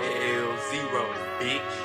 L0, bitch.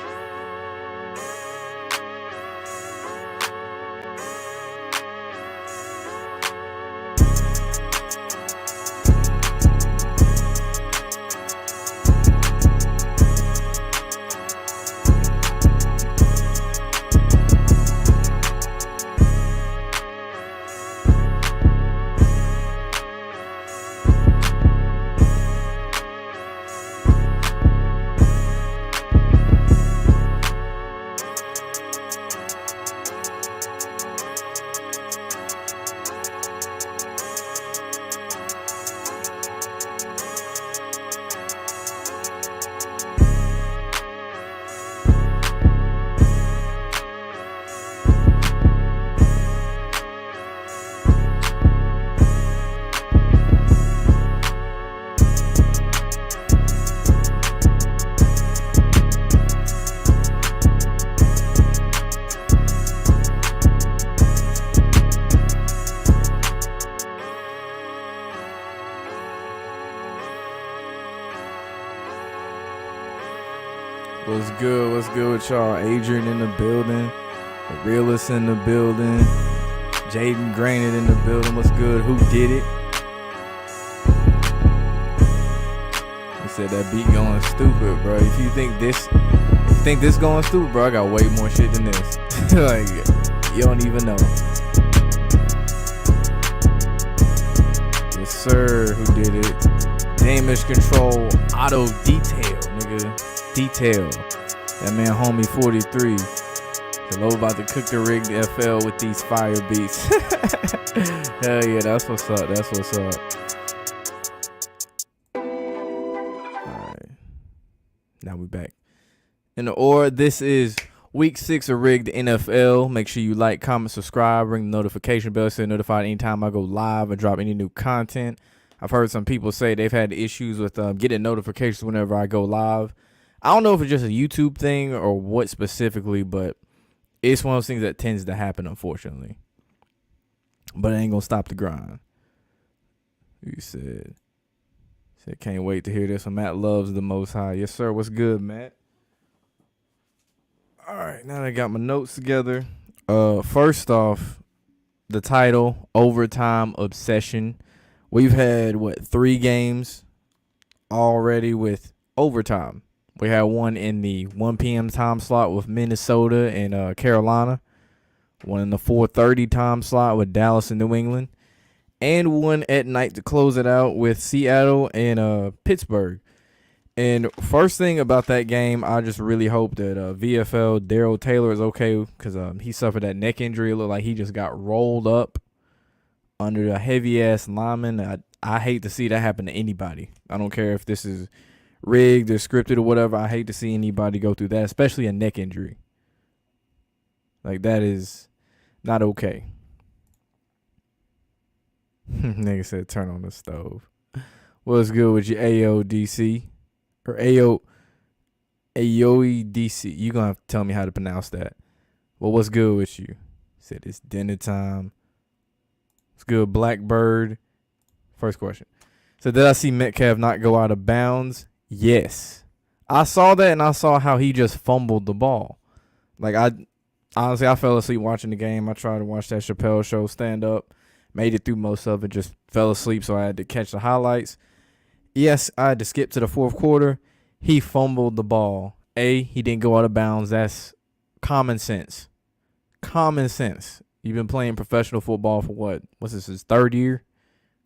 What's good? What's good with y'all? Adrian in the building. The realist in the building. Jaden Granite in the building. What's good? Who did it? He said that beat going stupid, bro. If you think this going stupid, bro, I got way more shit than this. Like, you don't even know. Yes, sir. Who did it? Damage control, auto detail, nigga. Detail. That man, homie 43. Hello, about to cook the rig FL with these fire beats. Hell yeah, that's what's up. That's what's up. Alright. Now we back. In the order, this is week 6 of Rigged NFL. Make sure you like, comment, subscribe, ring the notification bell so you're notified anytime I go live or drop any new content. I've heard some people say they've had issues with getting notifications whenever I go live. I don't know if it's just a YouTube thing or what specifically, but it's one of those things that tends to happen, unfortunately. But it ain't going to stop the grind. You said, can't wait to hear this one. Matt loves the Most High. Yes, sir. What's good, Matt? All right, now that I got my notes together. First off, the title, Overtime Obsession. We've had, 3 games already with overtime. We had one in the 1 p.m. time slot with Minnesota and Carolina. One in the 4:30 time slot with Dallas and New England. And one at night to close it out with Seattle and Pittsburgh. And first thing about that game, I just really hope that VFL Darrell Taylor is okay because he suffered that neck injury. It looked like he just got rolled up under the heavy-ass lineman. I hate to see that happen to anybody. I don't care if this is rigged or scripted or whatever. I hate to see anybody go through that, especially a neck injury. Like, that is not okay. Nigga said turn on the stove. What's good with your AODC? Or AOEDC. You gonna have to tell me how to pronounce that. Well, what's good with you? Said it's dinner time. What's good, Blackbird? First question. So did I see Metcalf not go out of bounds? Yes. I saw that, and I saw how he just fumbled the ball. Like, honestly, I fell asleep watching the game. I tried to watch that Chappelle show stand up. Made it through most of it. Just fell asleep, so I had to catch the highlights. Yes, I had to skip to the fourth quarter. He fumbled the ball. He didn't go out of bounds. That's common sense. Common sense. You've been playing professional football for what? What's this, his 3rd year?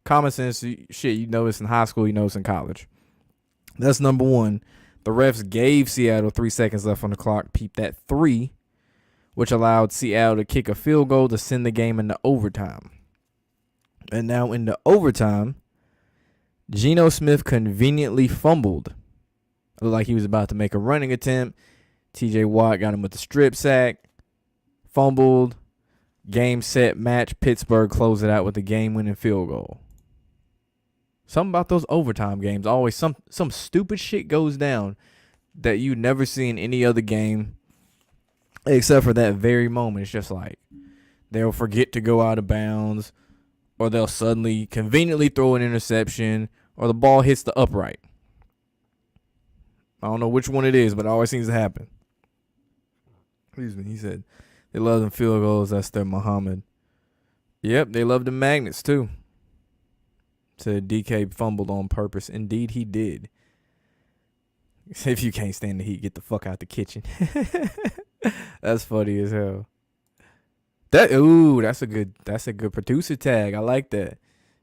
Common sense, shit, you know this in high school, you know this in college. That's number one. The refs gave Seattle 3 seconds left on the clock. Peep that 3, which allowed Seattle to kick a field goal to send the game into overtime. And now in the overtime, Geno Smith conveniently fumbled. It looked like he was about to make a running attempt. TJ Watt got him with the strip sack. Fumbled. Game, set, match. Pittsburgh closed it out with a game-winning field goal. Something about those overtime games. Always some stupid shit goes down that you never see in any other game except for that very moment. It's just like they'll forget to go out of bounds, or they'll suddenly conveniently throw an interception, or the ball hits the upright. I don't know which one it is, but it always seems to happen. Excuse me. He said they love them field goals. That's their Muhammad. Yep, they love the magnets too. Said DK fumbled on purpose. Indeed, he did. If you can't stand the heat, get the fuck out the kitchen. That's funny as hell. That's a good producer tag. I like that.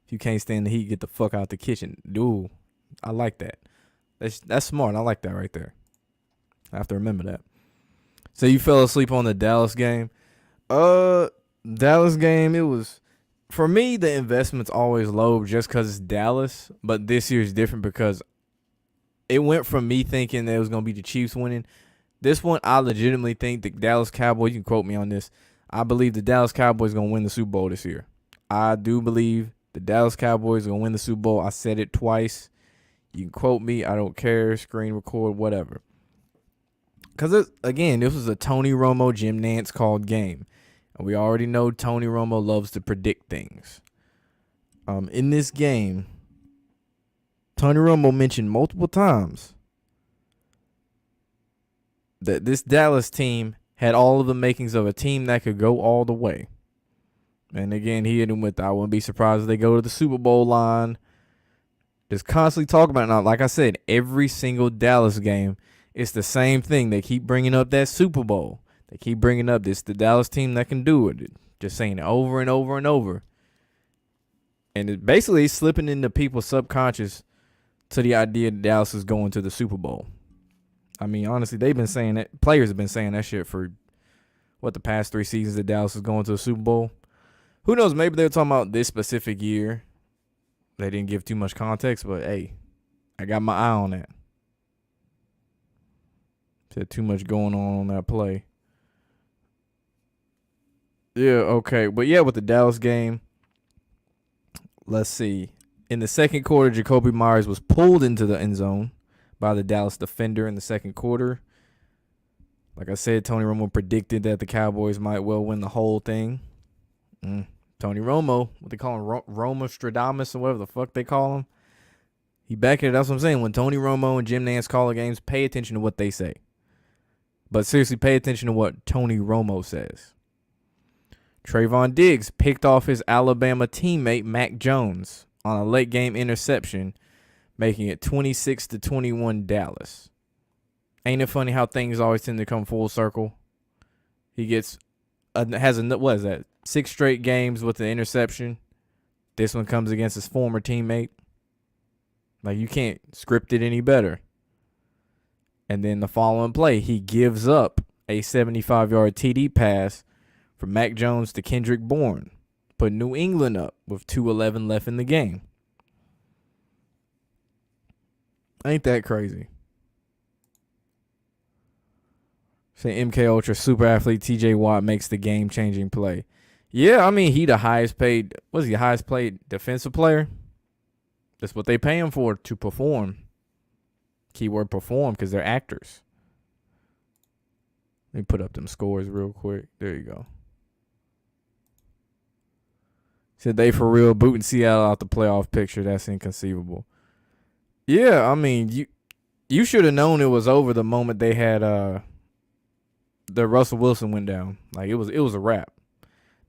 If you can't stand the heat, get the fuck out the kitchen. Ooh, I like that. That's smart. I like that right there. I have to remember that. So you fell asleep on the Dallas game? Dallas game, it was, for me, the investment's always low just because it's Dallas. But this year's different because it went from me thinking that it was going to be the Chiefs winning. This one, I legitimately think the Dallas Cowboys, you can quote me on this, I believe the Dallas Cowboys are going to win the Super Bowl this year. I do believe the Dallas Cowboys are going to win the Super Bowl. I said it twice. You can quote me. I don't care. Screen record, whatever. Because, again, this was a Tony Romo, Jim Nantz called game. And we already know Tony Romo loves to predict things. In this game, Tony Romo mentioned multiple times that this Dallas team had all of the makings of a team that could go all the way. And again, he hit him with, I wouldn't be surprised if they go to the Super Bowl line. Just constantly talking about it. Now, like I said, every single Dallas game, it's the same thing. They keep bringing up that Super Bowl. They keep bringing up this, the Dallas team that can do it. Just saying it over and over and over. And it basically is slipping into people's subconscious to the idea that Dallas is going to the Super Bowl. I mean, honestly, they've been saying that. Players have been saying that shit for, the past 3 seasons that Dallas is going to the Super Bowl. Who knows? Maybe they were talking about this specific year. They didn't give too much context, but, hey, I got my eye on that. Said too much going on that play. Yeah, okay. But, yeah, with the Dallas game, let's see. In the second quarter, Jacoby Myers was pulled into the end zone by the Dallas defender in the second quarter. Like I said, Tony Romo predicted that the Cowboys might well win the whole thing. Tony Romo, what they call him, Romostradamus or whatever the fuck they call him. He backed it. That's what I'm saying. When Tony Romo and Jim Nantz call the games, pay attention to what they say. But seriously, pay attention to what Tony Romo says. Trayvon Diggs picked off his Alabama teammate, Mac Jones, on a late game interception, making it 26-21 Dallas. Ain't it funny how things always tend to come full circle? He has 6 straight games with the interception. This one comes against his former teammate. Like, you can't script it any better. And then the following play, he gives up a 75-yard TD pass from Mac Jones to Kendrick Bourne, put New England up with 2:11 left in the game. Ain't that crazy? Say MK Ultra super athlete TJ Watt makes the game-changing play. Yeah, I mean, he the highest paid defensive player? That's what they pay him for, to perform. Keyword perform, because they're actors. Let me put up them scores real quick. There you go. Said they for real booting Seattle out the playoff picture. That's inconceivable. Yeah, I mean, you should have known it was over the moment they had the Russell Wilson went down. Like, it was a wrap.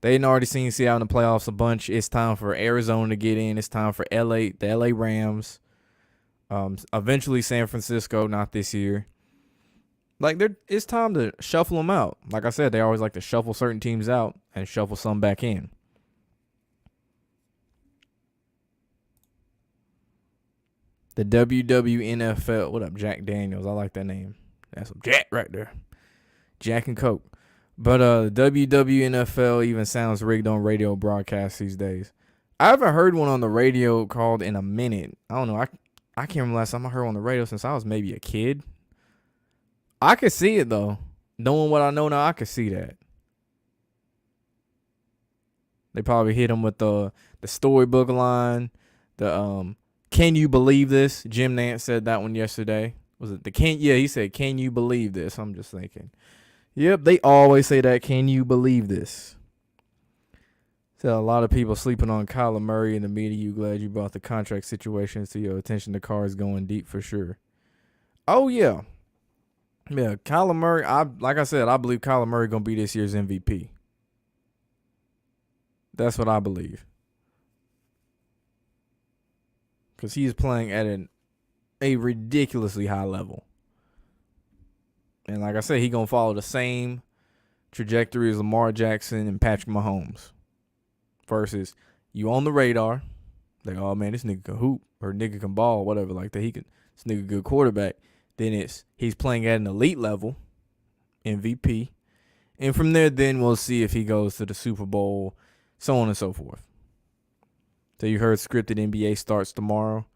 They had already seen Seattle in the playoffs a bunch. It's time for Arizona to get in. It's time for the LA Rams. Eventually San Francisco, not this year. Like, it's time to shuffle them out. Like I said, they always like to shuffle certain teams out and shuffle some back in. The WWNFL. What up, Jack Daniels? I like that name. That's some Jack right there. Jack and Coke. But the WWNFL even sounds rigged on radio broadcasts these days. I haven't heard one on the radio called in a minute. I don't know. I can't remember last time I heard on the radio since I was maybe a kid. I could see it, though. Knowing what I know now, I could see that. They probably hit him with the storybook line. The can you believe this? Jim Nantz said that one yesterday. Was it the he said, can you believe this? I'm just thinking. Yep, they always say that. Can you believe this? So a lot of people sleeping on Kyler Murray in the media. You glad you brought the contract situations to your attention. The car is going deep for sure. Oh yeah. Yeah, Kyler Murray, like I said, I believe Kyler Murray gonna be this year's MVP. That's what I believe. Because he is playing at a ridiculously high level. And like I said, he gonna follow the same trajectory as Lamar Jackson and Patrick Mahomes. Versus you on the radar, like, oh man, this nigga can hoop or nigga can ball, whatever, like that. This nigga good quarterback. Then he's playing at an elite level, MVP. And from there, then we'll see if he goes to the Super Bowl, so on and so forth. So you heard scripted NBA starts tomorrow.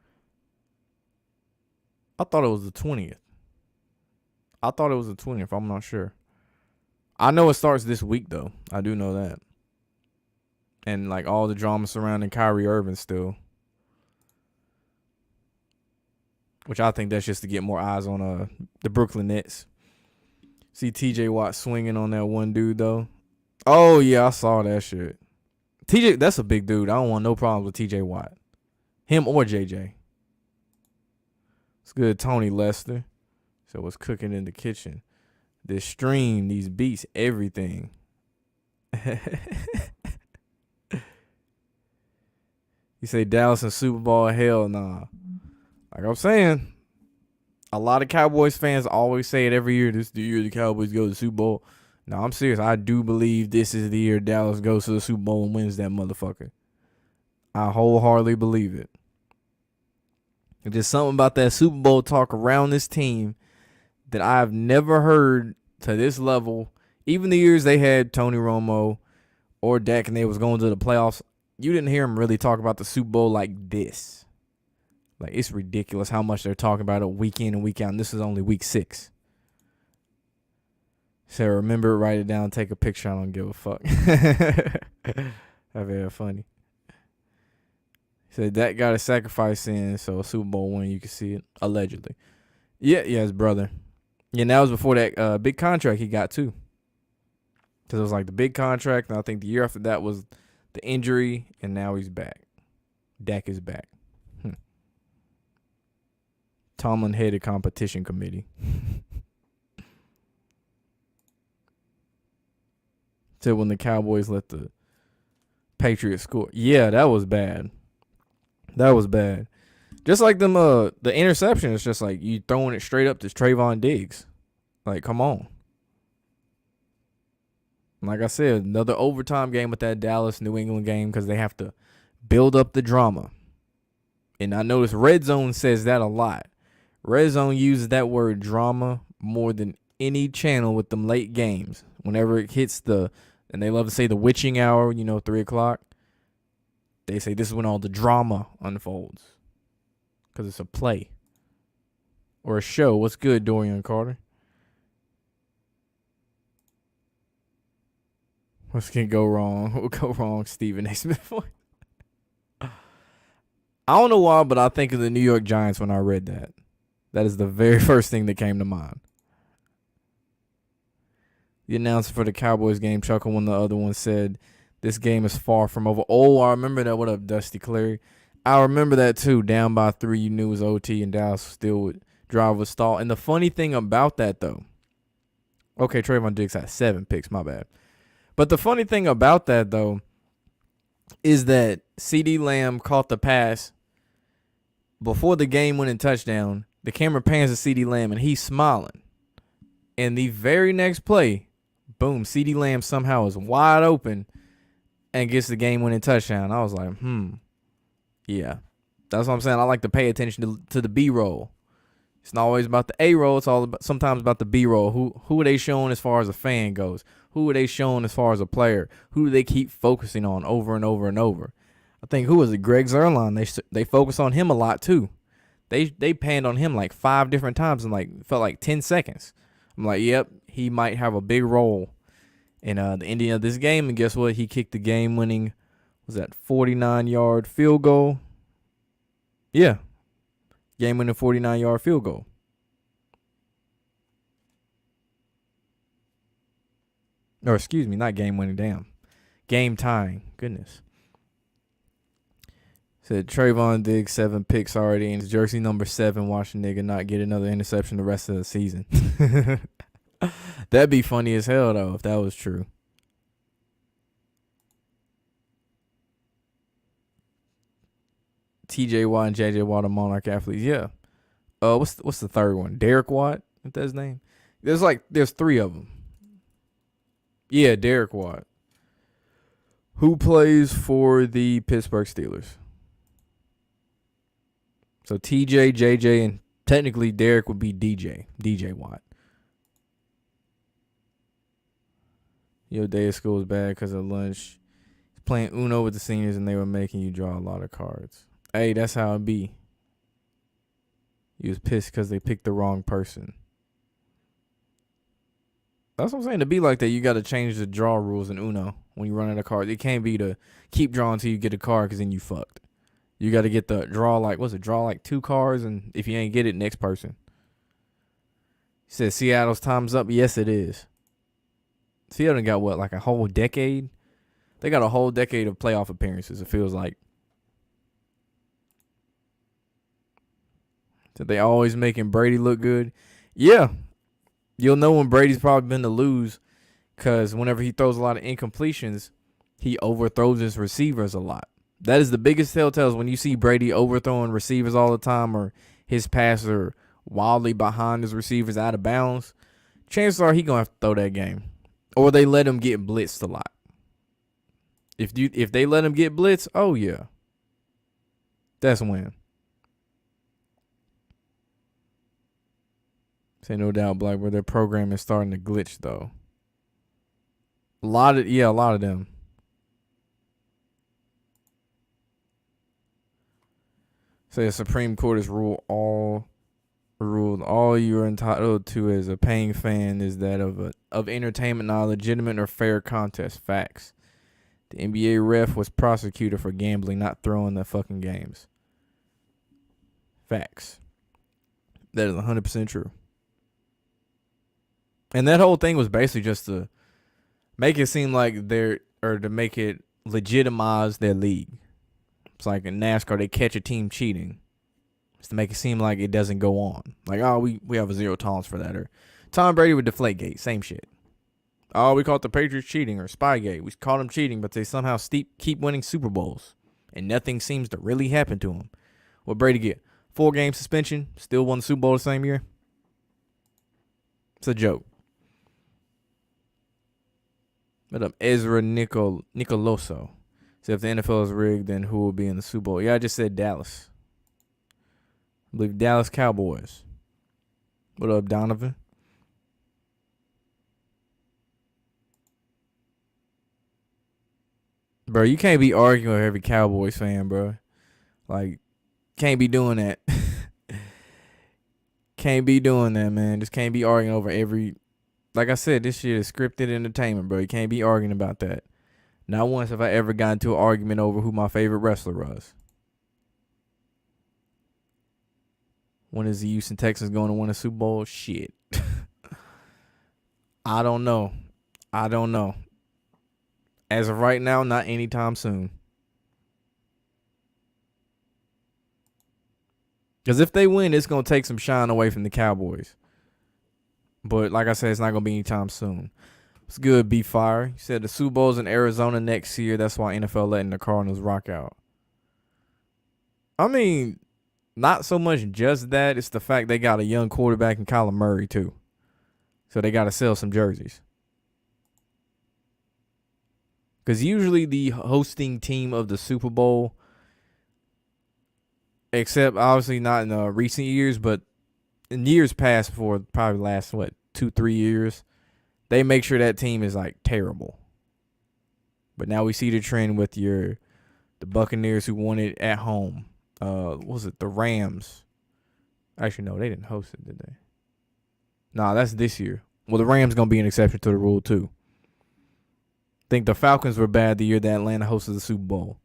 I thought it was the 20th. I'm not sure. I know it starts this week, though. I do know that. And, like, all the drama surrounding Kyrie Irving still. Which I think that's just to get more eyes on the Brooklyn Nets. See T.J. Watt swinging on that one dude, though. Oh, yeah, I saw that shit. TJ, that's a big dude. I don't want no problems with T.J. Watt. Him or J.J. It's good, Tony Lester. So what's cooking in the kitchen? This stream, these beats, everything. You say Dallas and Super Bowl? Hell nah. Like I'm saying, a lot of Cowboys fans always say it every year. This is the year the Cowboys go to the Super Bowl. No, I'm serious. I do believe this is the year Dallas goes to the Super Bowl and wins that motherfucker. I wholeheartedly believe it. There's something about that Super Bowl talk around this team that I've never heard to this level. Even the years they had Tony Romo or Dak and they was going to the playoffs, you didn't hear them really talk about the Super Bowl like this. Like, it's ridiculous how much they're talking about it week in and week out, and this is only week 6. So remember, write it down, take a picture. I don't give a fuck. That'd be funny. Said that got a sacrifice in, so a Super Bowl win, you can see it, allegedly. Yeah, his brother. Yeah, and that was before that big contract he got, too. Because it was like the big contract, and I think the year after that was the injury, and now he's back. Dak is back. Tomlin headed competition committee. Said when the Cowboys let the Patriots score. Yeah, that was bad. That was bad. Just like them, the interception is just like you throwing it straight up to Trayvon Diggs. Like, come on. Like I said, another overtime game with that Dallas-New England game because they have to build up the drama. And I notice Red Zone says that a lot. Red Zone uses that word drama more than any channel with them late games. Whenever it hits and they love to say the witching hour, 3 o'clock. They say this is when all the drama unfolds. Because it's a play. Or a show. What's good, Dorian Carter? What's going to go wrong? What will go wrong, Stephen A. Smith? I don't know why, but I think of the New York Giants when I read that. That is the very first thing that came to mind. The announcer for the Cowboys game chuckled when the other one said, this game is far from over. Oh, I remember that. What up, Dusty Clary? I remember that, too. Down by 3, you knew it was OT, and Dallas still would drive a stall. And the funny thing about that, though, okay, Trayvon Diggs had 7 picks, my bad. But the funny thing about that, though, is that CeeDee Lamb caught the pass before the game-winning touchdown. The camera pans to CeeDee Lamb, and he's smiling. And the very next play, boom, CeeDee Lamb somehow is wide open and gets the game-winning touchdown. I was like, yeah. That's what I'm saying. I like to pay attention to the B-roll. It's not always about the A-roll. It's sometimes about the B-roll. Who are they showing as far as a fan goes? Who are they showing as far as a player? Who do they keep focusing on over and over and over? I think, who was it? Greg Zuerlein. They focus on him a lot, too. They panned on him like 5 different times in felt like 10 seconds. I'm like, yep, he might have a big role in the ending of this game. And guess what? He kicked the game-winning, was that 49-yard field goal? Yeah, game-winning 49-yard field goal. Or excuse me, not game-winning, damn. Game-tying, goodness. Said Trayvon Diggs 7 picks already and his jersey number 7. Watch the nigga not get another interception the rest of the season. That'd be funny as hell though if that was true. TJ Watt and JJ Watt are Monarch athletes. Yeah. What's the third one? Derek Watt? Is that his name? There's 3 of them. Yeah, Derek Watt. Who plays for the Pittsburgh Steelers? So TJ, JJ, and technically Derek would be DJ Watt. Your day of school was bad because of lunch. Playing Uno with the seniors and they were making you draw a lot of cards. Hey, that's how it be. You was pissed because they picked the wrong person. That's what I'm saying. To be like that, you got to change the draw rules in Uno when you run out of cards. It can't be to keep drawing until you get a card because then you fucked. You got to get the draw draw 2 cards, and if you ain't get it, next person. He said Seattle's time's up. Yes, it is. Seattle got what, a whole decade? They got a whole decade of playoff appearances, it feels like. So they always making Brady look good. Yeah. You'll know when Brady's probably been to lose because whenever he throws a lot of incompletions, he overthrows his receivers a lot. That is the biggest telltale when you see Brady overthrowing receivers all the time or his passes are wildly behind his receivers out of bounds. Chances are he going to have to throw that game. Or they let him get blitzed a lot. If they let him get blitzed, oh yeah. That's when. Say no doubt, Blackbird. Their program is starting to glitch though. A lot of them. Say the Supreme Court has ruled all you're entitled to as a paying fan is that of entertainment, not a legitimate or fair contest. Facts. The NBA ref was prosecuted for gambling, not throwing the fucking games. Facts. That is 100% true. And that whole thing was basically just to make it seem like to make it legitimize their league. It's like in NASCAR, they catch a team cheating. It's to make it seem like it doesn't go on. Like, oh, we have a zero tolerance for that. Or Tom Brady with Deflategate, same shit. Oh, we caught the Patriots cheating, or Spygate. We caught them cheating, but they somehow keep winning Super Bowls. And nothing seems to really happen to them. What Brady get? 4-game suspension, still won the Super Bowl the same year? It's a joke. What up, Ezra Nicoloso? So if the NFL is rigged, then who will be in the Super Bowl? Yeah, I just said Dallas. I believe Dallas Cowboys. What up, Donovan? Bro, you can't be arguing with every Cowboys fan, bro. Like, can't be doing that. Can't be doing that, man. Just can't be arguing over every... Like I said, this shit is scripted entertainment, bro. You can't be arguing about that. Not once have I ever gotten into an argument over who my favorite wrestler was. When is the Houston Texans going to win a Super Bowl? Shit. I don't know. As of right now, not anytime soon. Because if they win, it's going to take some shine away from the Cowboys. But like I said, it's not going to be anytime soon. It's good, B-Fire. You said the Super Bowl's in Arizona next year. That's why NFL letting the Cardinals rock out. I mean, not so much just that. It's the fact they got a young quarterback in Kyler Murray, too. So they got to sell some jerseys. Because usually the hosting team of the Super Bowl, except obviously not in recent years, but in years past, for probably last 2-3 years, they make sure that team is like terrible. But now we see the trend with the Buccaneers who won it at home. What was it? The Rams. Actually, no, they didn't host it, did they? Nah, that's this year. Well, the Rams gonna be an exception to the rule too. I think the Falcons were bad the year that Atlanta hosted the Super Bowl.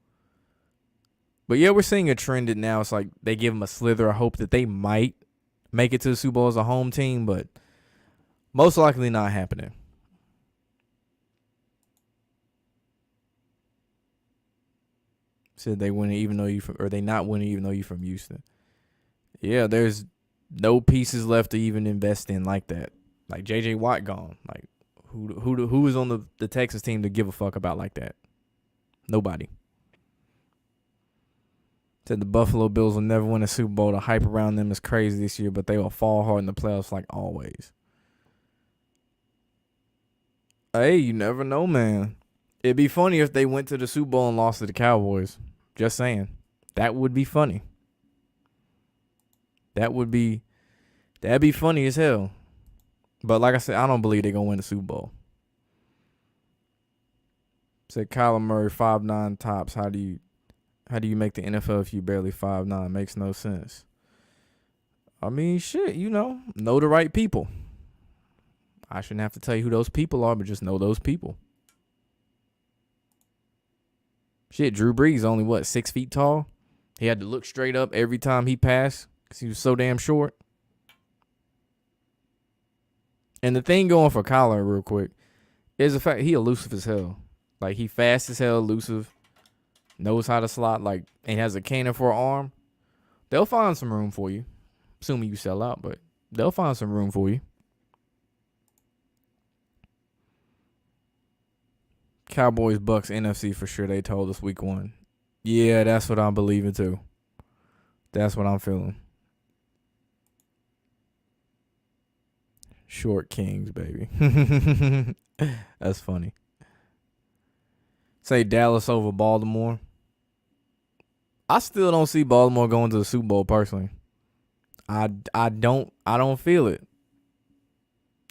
But yeah, we're seeing a trend that now it's like they give them a slither of hope that they might make it to the Super Bowl as a home team, but most likely not happening. Said they winning even though they not winning even though you from Houston. Yeah, there's no pieces left to even invest in like that. Like J.J. Watt gone. Like who is on the Texas team to give a fuck about like that? Nobody. Said the Buffalo Bills will never win a Super Bowl. The hype around them is crazy this year, but they will fall hard in the playoffs like always. Hey, you never know, man. It'd be funny if they went to the Super Bowl and lost to the Cowboys. Just saying. That would be funny. That'd be funny as hell. But like I said, I don't believe they're going to win the Super Bowl. Said Kyler Murray, 5'9" tops. How do you make the NFL if you barely 5'9"? Makes no sense. I mean, shit, know the right people. I shouldn't have to tell you who those people are, but just know those people. Shit, Drew Brees only, 6 feet tall? He had to look straight up every time he passed because he was so damn short. And the thing going for Kyler real quick is the fact he elusive as hell. Like, he fast as hell, elusive, knows how to slot, like, and has a cannon for an arm. They'll find some room for you, assuming you sell out, but they'll find some room for you. Cowboys, Bucks, NFC for sure. They told us week 1. Yeah, that's what I'm believing too. That's what I'm feeling. Short Kings, baby. That's funny. Say Dallas over Baltimore. I still don't see Baltimore going to the Super Bowl personally. I don't feel it.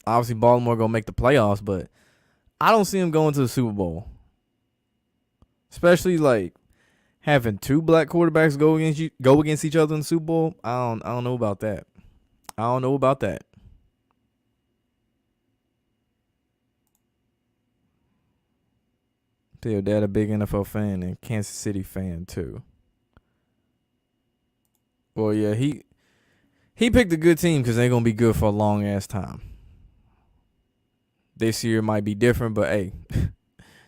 Obviously, Baltimore gonna make the playoffs, but I don't see them going to the Super Bowl. Especially like having 2 black quarterbacks go against each other in the Super Bowl. I don't know about that. I don't know about that. Tell your dad a big NFL fan and Kansas City fan too. Well, yeah, he picked a good team because they're gonna be good for a long ass time. This year might be different, but hey,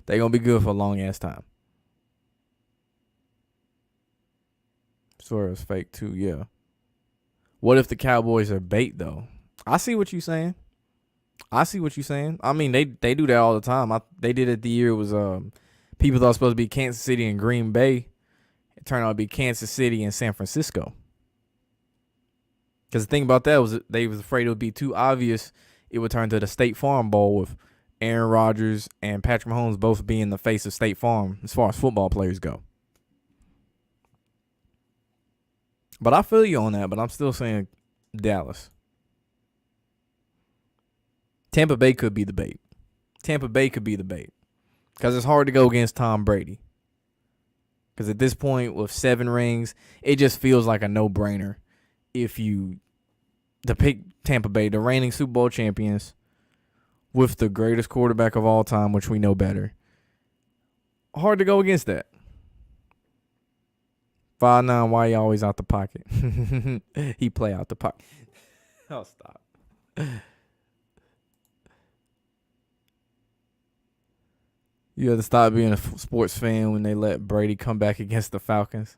they're going to be good for a long ass time. Swear it's fake too, yeah. What if the Cowboys are bait, though? I see what you're saying. I mean, they do that all the time. They did it the year it was people thought it was supposed to be Kansas City and Green Bay. It turned out to be Kansas City and San Francisco. Because the thing about that was they was afraid it would be too obvious. It would turn to the State Farm Bowl with Aaron Rodgers and Patrick Mahomes both being the face of State Farm as far as football players go. But I feel you on that, but I'm still saying Dallas. Tampa Bay could be the bait. Because it's hard to go against Tom Brady. Because at this point, with 7 rings, it just feels like a no-brainer to pick Tampa Bay, the reigning Super Bowl champions, with the greatest quarterback of all time, which we know better. Hard to go against that. 5'9", why he always out the pocket? He play out the pocket. Oh, stop. You have to stop being a sports fan when they let Brady come back against the Falcons.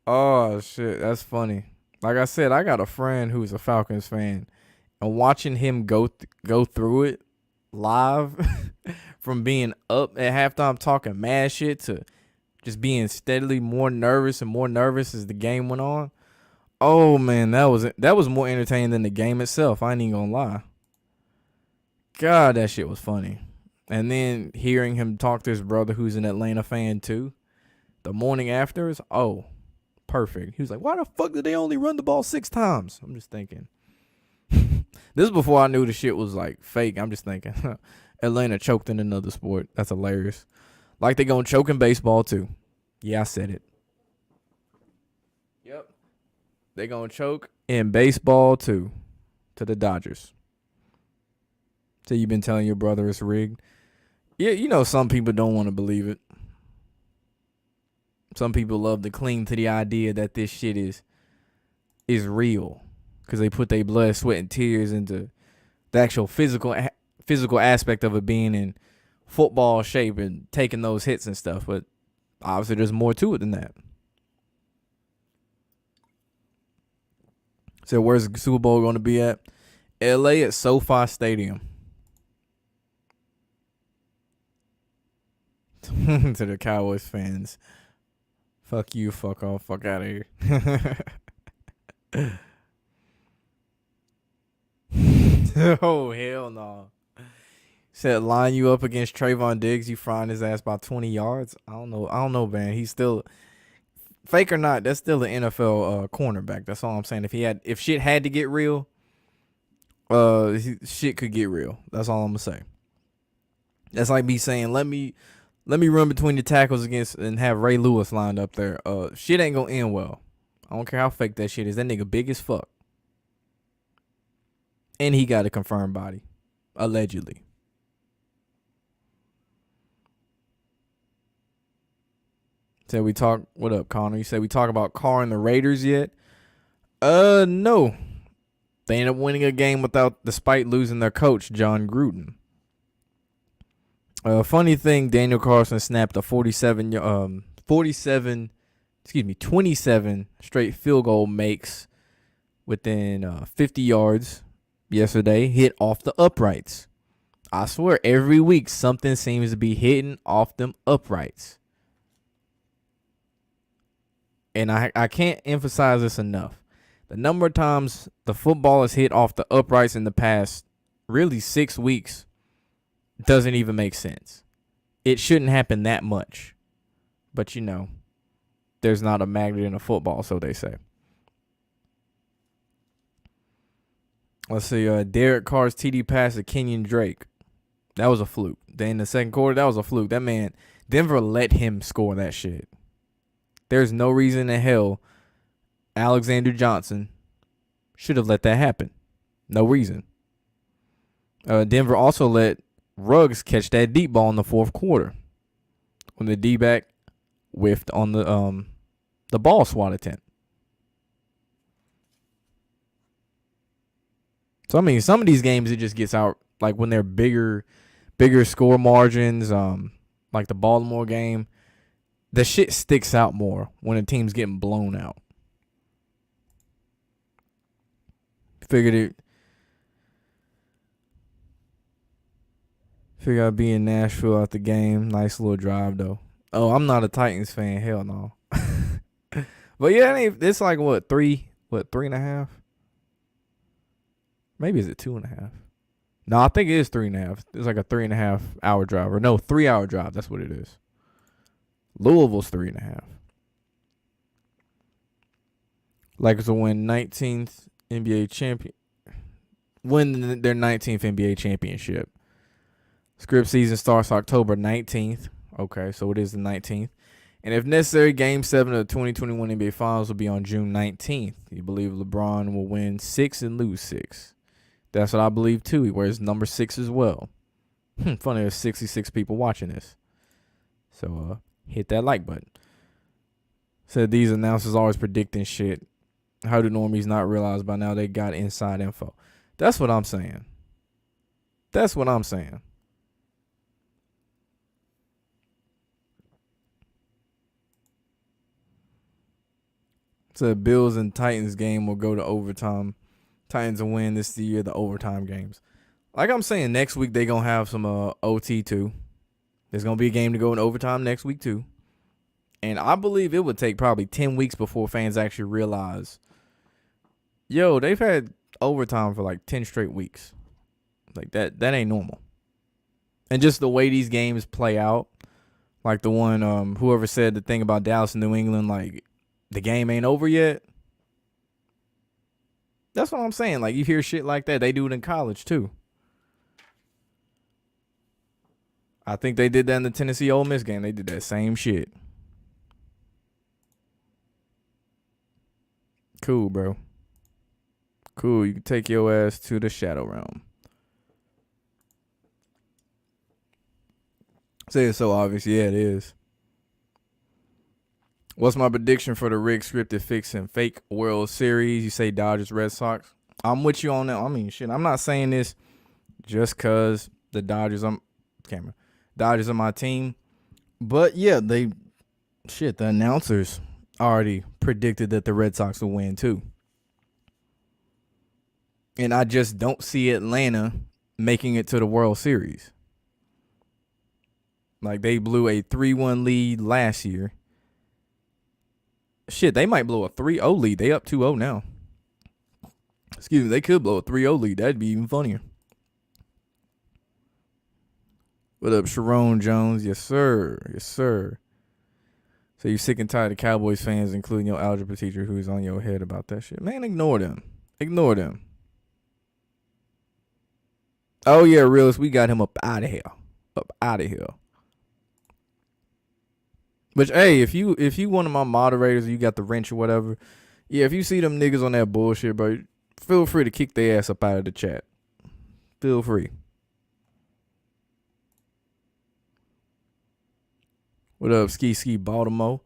Oh, shit. That's funny. Like I said, I got a friend who's a Falcons fan. And watching him go through it live from being up at halftime talking mad shit to just being steadily more nervous as the game went on. Oh, man, that was more entertaining than the game itself. I ain't even gonna lie. God, that shit was funny. And then hearing him talk to his brother who's an Atlanta fan too, the morning after is, oh, perfect. He was like, why the fuck did they only run the ball 6 times? I'm just thinking. This is before I knew the shit was like fake. I'm just thinking, Atlanta choked in another sport. That's hilarious. Like they gonna choke in baseball too. Yeah, I said it. Yep. They gonna choke in baseball too. To the Dodgers. So you've been telling your brother it's rigged? Yeah, some people don't want to believe it. Some people love to cling to the idea that this shit is real because they put their blood, sweat, and tears into the actual physical aspect of it being in football shape and taking those hits and stuff. But obviously, there's more to it than that. So where's the Super Bowl going to be at? LA at SoFi Stadium. To the Cowboys fans. Fuck you, fuck off, fuck out of here. Oh, hell no. Said line you up against Trayvon Diggs, you frying his ass by 20 yards. I don't know, man. He's still, fake or not, that's still an NFL cornerback. That's all I'm saying. If shit had to get real, shit could get real. That's all I'm gonna say. That's like me saying, let me run between the tackles against and have Ray Lewis lined up there. Shit ain't gonna end well. I don't care how fake that shit is. That nigga big as fuck. And he got a confirmed body. Allegedly. Said we talk. What up, Connor? You said we talk about Carr and the Raiders yet? No. They ended up winning a game despite losing their coach, John Gruden. Funny thing, Daniel Carlson snapped a 27 straight field goal makes within 50 yards yesterday, hit off the uprights. I swear, every week something seems to be hitting off them uprights. And I can't emphasize this enough. The number of times the football has hit off the uprights in the past, really 6 weeks, doesn't even make sense. It shouldn't happen that much. But, there's not a magnet in a football, so they say. Let's see. Derek Carr's TD pass to Kenyon Drake. That was a fluke. Then in the second quarter, that was a fluke. That man, Denver let him score that shit. There's no reason in hell Alexander Johnson should have let that happen. No reason. Denver also let Ruggs catch that deep ball in the fourth quarter when the D-back whiffed on the ball swat attempt. So, I mean, some of these games, it just gets out, like when they're bigger score margins, like the Baltimore game, the shit sticks out more when a team's getting blown out. Figured I'd be in Nashville at the game. Nice little drive, though. Oh, I'm not a Titans fan. Hell no. But yeah, it's like, 3.5? Maybe is it 2.5? No, I think it is 3.5. It's like a 3.5 hour drive. Or no, 3 hour drive. That's what it is. Louisville's 3.5. Lakers will win 19th NBA champion. Win their 19th NBA championship. Script season starts October 19th. Okay, so it is the 19th. And if necessary, Game 7 of the 2021 NBA Finals will be on June 19th. You believe LeBron will win 6 and lose 6. That's what I believe, too. He wears number 6 as well. Funny, there's 66 people watching this. So, hit that like button. Said these announcers always predicting shit. How do normies not realize by now they got inside info? That's what I'm saying. So Bills and Titans game will go to overtime. Titans will win this year, the overtime games. Like I'm saying, next week they going to have some OT too. There's going to be a game to go in overtime next week too. And I believe it would take probably 10 weeks before fans actually realize, they've had overtime for like 10 straight weeks. Like that ain't normal. And just the way these games play out, like the one, whoever said the thing about Dallas and New England, like the game ain't over yet. That's what I'm saying. Like you hear shit like that. They do it in college too. I think they did that in the Tennessee Ole Miss game. They did that same shit. Cool, bro. Cool. You can take your ass to the Shadow Realm. Say it's so obvious. Yeah, it is. What's my prediction for the rigged scripted fix and fake World Series? You say Dodgers, Red Sox. I'm with you on that. I mean, shit. I'm not saying this just because the Dodgers. Dodgers are my team. But yeah, the announcers already predicted that the Red Sox will win too. And I just don't see Atlanta making it to the World Series. Like, they blew a 3-1 lead last year. Shit, they might blow a 3-0 lead. They up 2-0 now. Excuse me, they could blow a 3-0 lead. That'd be even funnier. What up, Sharon Jones? Yes, sir. Yes, sir. So you sick and tired of Cowboys fans, including your algebra teacher who's on your head about that shit. Man, ignore them. Ignore them. Oh, yeah, realist, we got him up out of here. Up out of here. But, hey, if you one of my moderators, you got the wrench or whatever, yeah, if you see them niggas on that bullshit, bro, feel free to kick their ass up out of the chat. Feel free. What up, Ski Baltimore?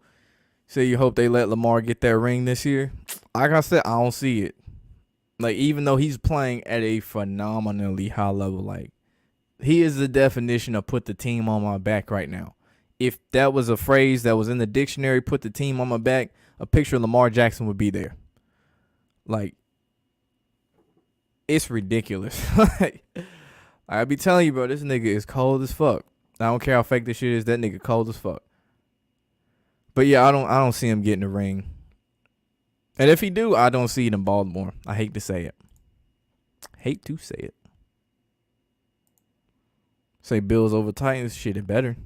Say you hope they let Lamar get that ring this year. Like I said, I don't see it. Like, even though he's playing at a phenomenally high level, like, he is the definition of put the team on my back right now. If that was a phrase that was in the dictionary, put the team on my back, a picture of Lamar Jackson would be there. Like, it's ridiculous. Like, I be telling you, bro, this nigga is cold as fuck. I don't care how fake this shit is. That nigga cold as fuck. But yeah, I don't see him getting the ring. And if he do, I don't see it in Baltimore. I hate to say it. Hate to say it. Say Bills over Titans. Shit, it better.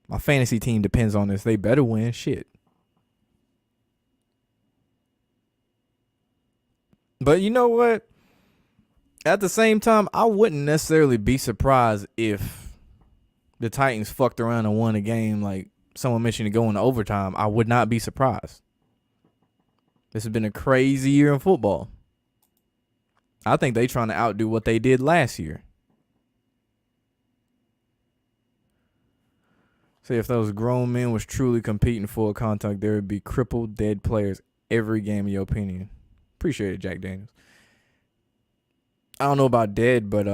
My fantasy team depends on this. They better win. Shit. But you know what? At the same time, I wouldn't necessarily be surprised if the Titans fucked around and won a game like someone mentioned to go into overtime. I would not be surprised. This has been a crazy year in football. I think they trying to outdo what they did last year. Say if those grown men was truly competing full contact, there would be crippled, dead players every game, in your opinion. Appreciate it, Jack Daniels. I don't know about dead, but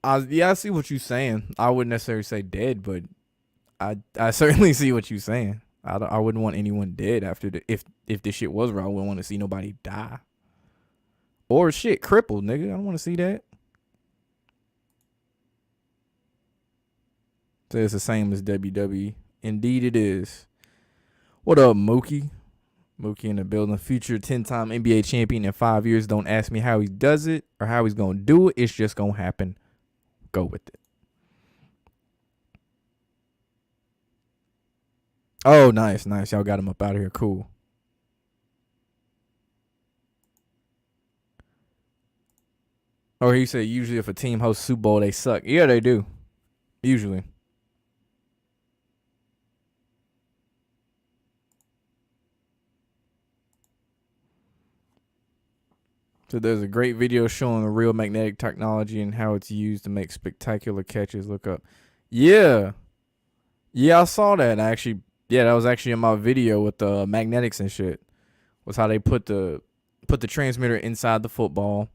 I see what you're saying. I wouldn't necessarily say dead, but I certainly see what you're saying. I wouldn't want anyone dead after if this shit was real. I wouldn't want to see nobody die. Or shit, crippled, nigga. I don't want to see that. So it's the same as WWE. Indeed it is. What up, Mookie? Mookie in the building. Future 10-time NBA champion in 5 years. Don't ask me how he does it or how he's going to do it. It's just going to happen. Go with it. Oh, nice. Y'all got him up out of here. Cool. Or he said usually if a team hosts Super Bowl, they suck. Yeah, they do. Usually. So there's a great video showing the real magnetic technology and how it's used to make spectacular catches. Look up. Yeah. Yeah, I saw that actually. Yeah, that was actually in my video with the magnetics and shit. Was how they put the transmitter inside the football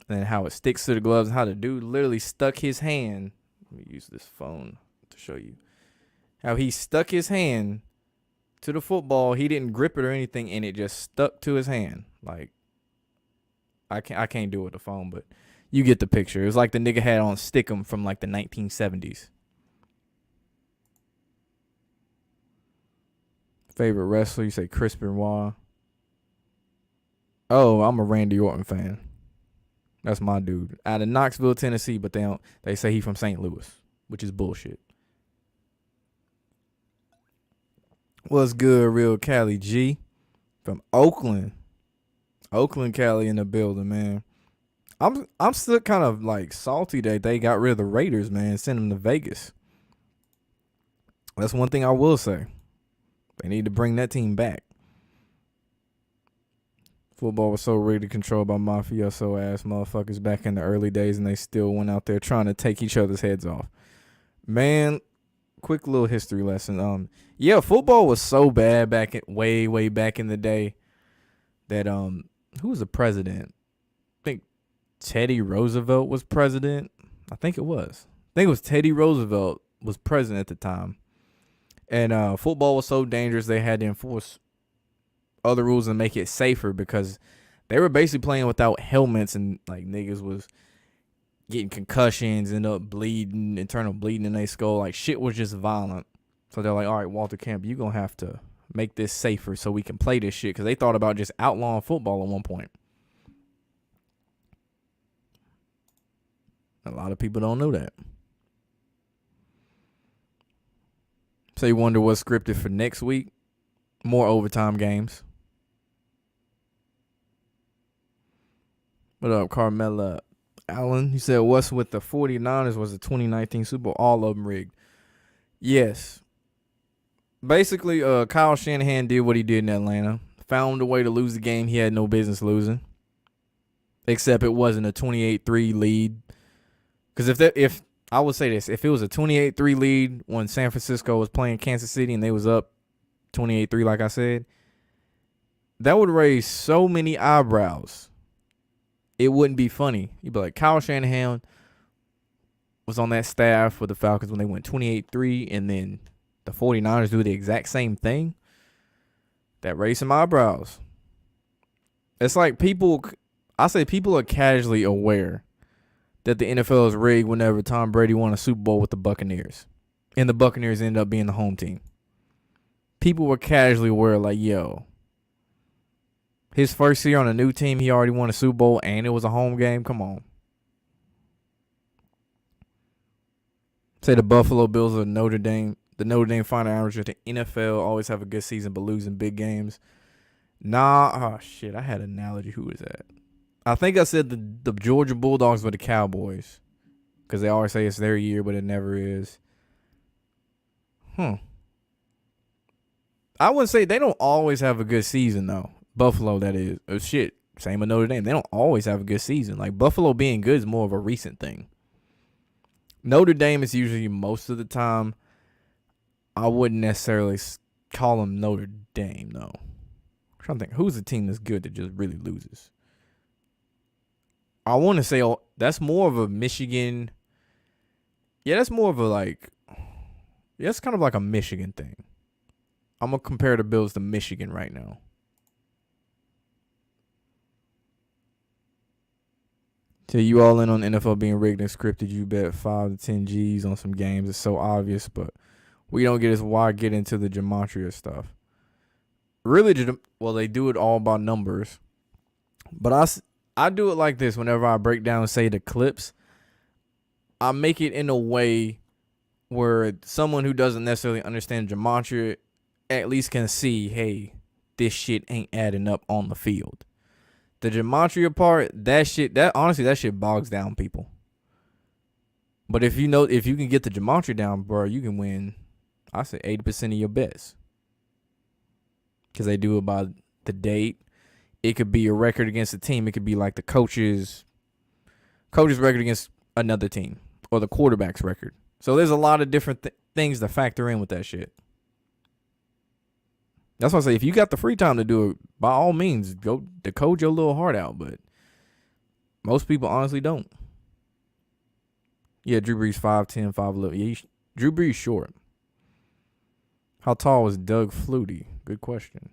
and how it sticks to the gloves and how the dude literally stuck his hand. Let me use this phone to show you. How he stuck his hand to the football. He didn't grip it or anything and it just stuck to his hand. Like, I can't do it with the phone, but you get the picture. It was like the nigga had on Stickum from like the 1970s. Favorite wrestler? You say Chris Benoit. Oh, I'm a Randy Orton fan. That's my dude. Out of Knoxville, Tennessee, but they say he from St. Louis, which is bullshit. What's good, real Cali G? From Oakland. Oakland, Cali in the building, man. I'm still kind of like salty that they got rid of the Raiders, man, and sent them to Vegas. That's one thing I will say. They need to bring that team back. Football was so rigged and controlled by mafia, so ass motherfuckers back in the early days, and they still went out there trying to take each other's heads off. Man, quick little history lesson. Yeah, football was so bad way back in the day that who was the president? I think Teddy Roosevelt was president. I think it was. think it was Teddy Roosevelt was president at the time. And football was so dangerous they had to enforce other rules and make it safer because they were basically playing without helmets and like niggas was getting concussions, end up bleeding, internal bleeding in their skull. Like shit was just violent. So they're like, all right, Walter Camp, you're going to have to make this safer so we can play this shit because they thought about just outlawing football at one point. A lot of people don't know that. So you wonder what's scripted for next week? More overtime games. What up, Carmella Allen? He said, what's with the 49ers was the 2019 Super Bowl? All of them rigged. Yes. Basically, Kyle Shanahan did what he did in Atlanta. Found a way to lose the game he had no business losing. Except it wasn't a 28-3 lead. Because if I would say this, if it was a 28-3 lead when San Francisco was playing Kansas City and they was up 28-3, like I said, that would raise so many eyebrows. It wouldn't be funny. You'd be like, Kyle Shanahan was on that staff for the Falcons when they went 28-3, and then the 49ers do the exact same thing. That raised some eyebrows. It's like people are casually aware that the NFL is rigged whenever Tom Brady won a Super Bowl with the Buccaneers. And the Buccaneers ended up being the home team. People were casually aware, like, yo, his first year on a new team, he already won a Super Bowl and it was a home game. Come on. Say the Buffalo Bills are Notre Dame. The Notre Dame final average at the NFL always have a good season but losing big games. Nah, oh shit, I had an analogy. Who is that? I think I said the Georgia Bulldogs were the Cowboys. Because they always say it's their year, but it never is. I wouldn't say they don't always have a good season, though. Buffalo, that is. Oh, shit. Same with Notre Dame. They don't always have a good season. Like, Buffalo being good is more of a recent thing. Notre Dame is usually most of the time. I wouldn't necessarily call them Notre Dame, though. I'm trying to think. Who's the team that's good that just really loses? I want to say that's more of a Michigan. Yeah, that's more of a like. Yeah, it's kind of like a Michigan thing. I'm going to compare the Bills to Michigan right now. So you all in on NFL being rigged and scripted. You bet 5 to 10 G's on some games. It's so obvious, but we don't get as why get into the Gematria stuff. Really, well, they do it all by numbers. But I do it like this whenever I break down, say, the clips. I make it in a way where someone who doesn't necessarily understand Gematria at least can see, hey, this shit ain't adding up on the field. The Gematria part, that shit bogs down people. But if you can get the Gematria down, bro, you can win, I say 80% of your bets. Because they do it by the date. It could be a record against a team. It could be like the coach's record against another team. Or the quarterback's record. So there's a lot of different things to factor in with that shit. That's why I say, if you got the free time to do it, by all means, go decode your little heart out. But most people honestly don't. Yeah, Drew Brees 5'10", 5'11". Yeah, Drew Brees short. How tall was Doug Flutie? Good question.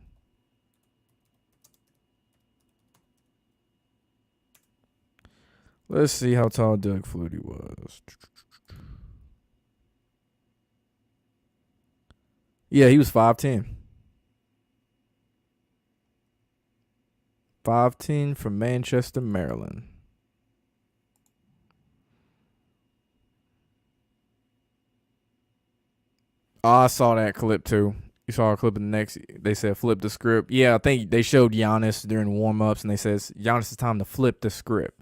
Let's see how tall Doug Flutie was. Yeah, he was 5'10". 5'10" from Manchester, Maryland. Oh, I saw that clip too. You saw a clip of the next. They said flip the script. Yeah, I think they showed Giannis during warm-ups, and they said Giannis, it's time to flip the script.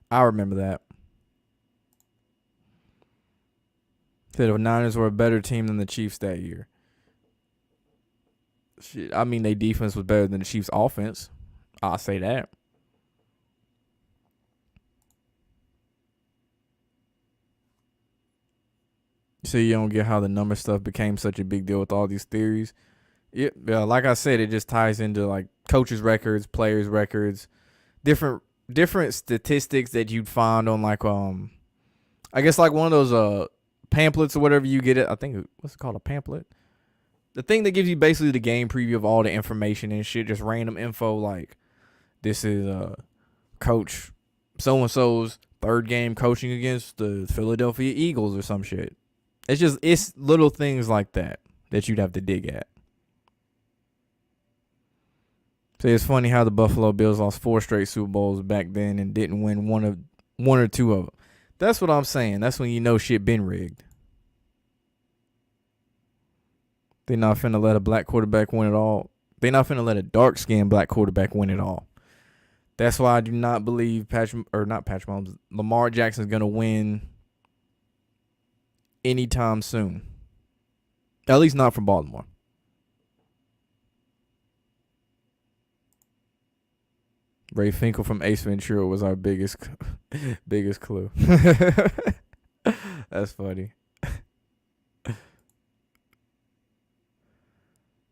I remember that. Said the Niners were a better team than the Chiefs that year. Shit, I mean, their defense was better than the Chiefs' offense. I'll say that. So you don't get how the number stuff became such a big deal with all these theories. Yeah, like I said, it just ties into like coaches' records, players' records, different statistics that you'd find on like I guess like one of those pamphlets or whatever you get it. I think what's it called, a pamphlet? The thing that gives you basically the game preview of all the information and shit, just random info like this is coach so and so's third game coaching against the Philadelphia Eagles or some shit. It's little things like that you'd have to dig at. So it's funny how the Buffalo Bills lost 4 straight Super Bowls back then and didn't win one or two of them. That's what I'm saying. That's when you know shit been rigged. They not finna let a black quarterback win it all. They not finna let a dark-skinned black quarterback win it all. That's why I do not believe Lamar Jackson's gonna win anytime soon. At least not for Baltimore. Ray Finkel from Ace Ventura was our biggest clue. That's funny.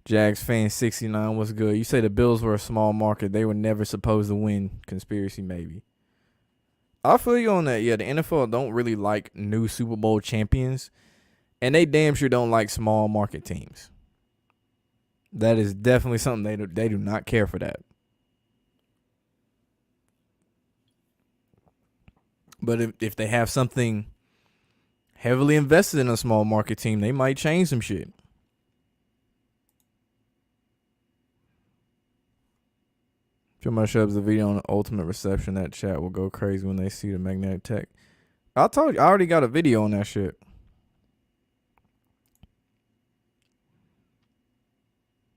Jags fan 69, what's good? You say the Bills were a small market. They were never supposed to win. Conspiracy, maybe. I feel you on that. Yeah, the NFL don't really like new Super Bowl champions. And they damn sure don't like small market teams. That is definitely something they do not care for that. But if they have something heavily invested in a small market team, they might change some shit. If somebody shows the video on the ultimate reception, that chat will go crazy when they see the magnetic tech. I told you, I already got a video on that shit.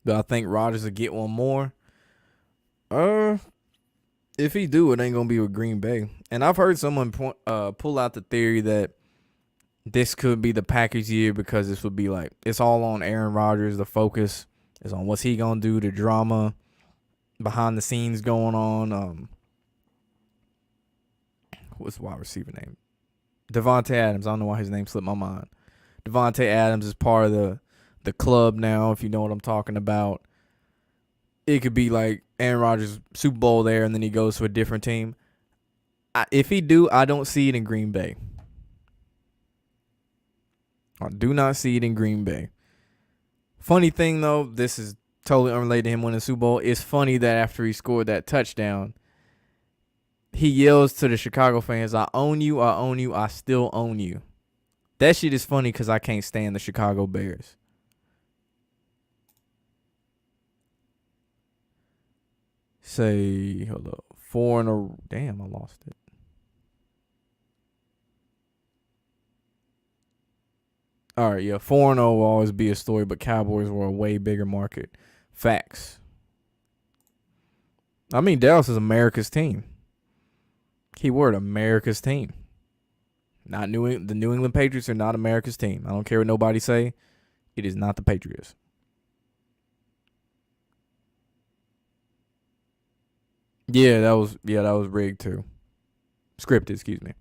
But I think Rodgers will get one more. If he do, it ain't gonna be with Green Bay. And I've heard someone pull out the theory that this could be the Packers year because this would be like, it's all on Aaron Rodgers. The focus is on what's he gonna do, the drama behind the scenes going on. What's the wide receiver name? Devontae Adams. I don't know why his name slipped my mind. Devontae Adams is part of the club now, if you know what I'm talking about. It could be like Aaron Rodgers Super Bowl there, and then he goes to a different team. If he do, I don't see it in Green Bay. I do not see it in Green Bay. Funny thing, though, this is totally unrelated to him winning the Super Bowl. It's funny that after he scored that touchdown, he yells to the Chicago fans, I own you, I still own you. That shit is funny because I can't stand the Chicago Bears. Say, hold up. 4 in a... Damn, I lost it. All right, yeah. 4-0 will always be a story, but Cowboys were a way bigger market. Facts. I mean, Dallas is America's team. Keyword, America's team. Not the New England Patriots are not America's team. I don't care what nobody say. It is not the Patriots. Yeah, that was rigged too. Scripted, excuse me.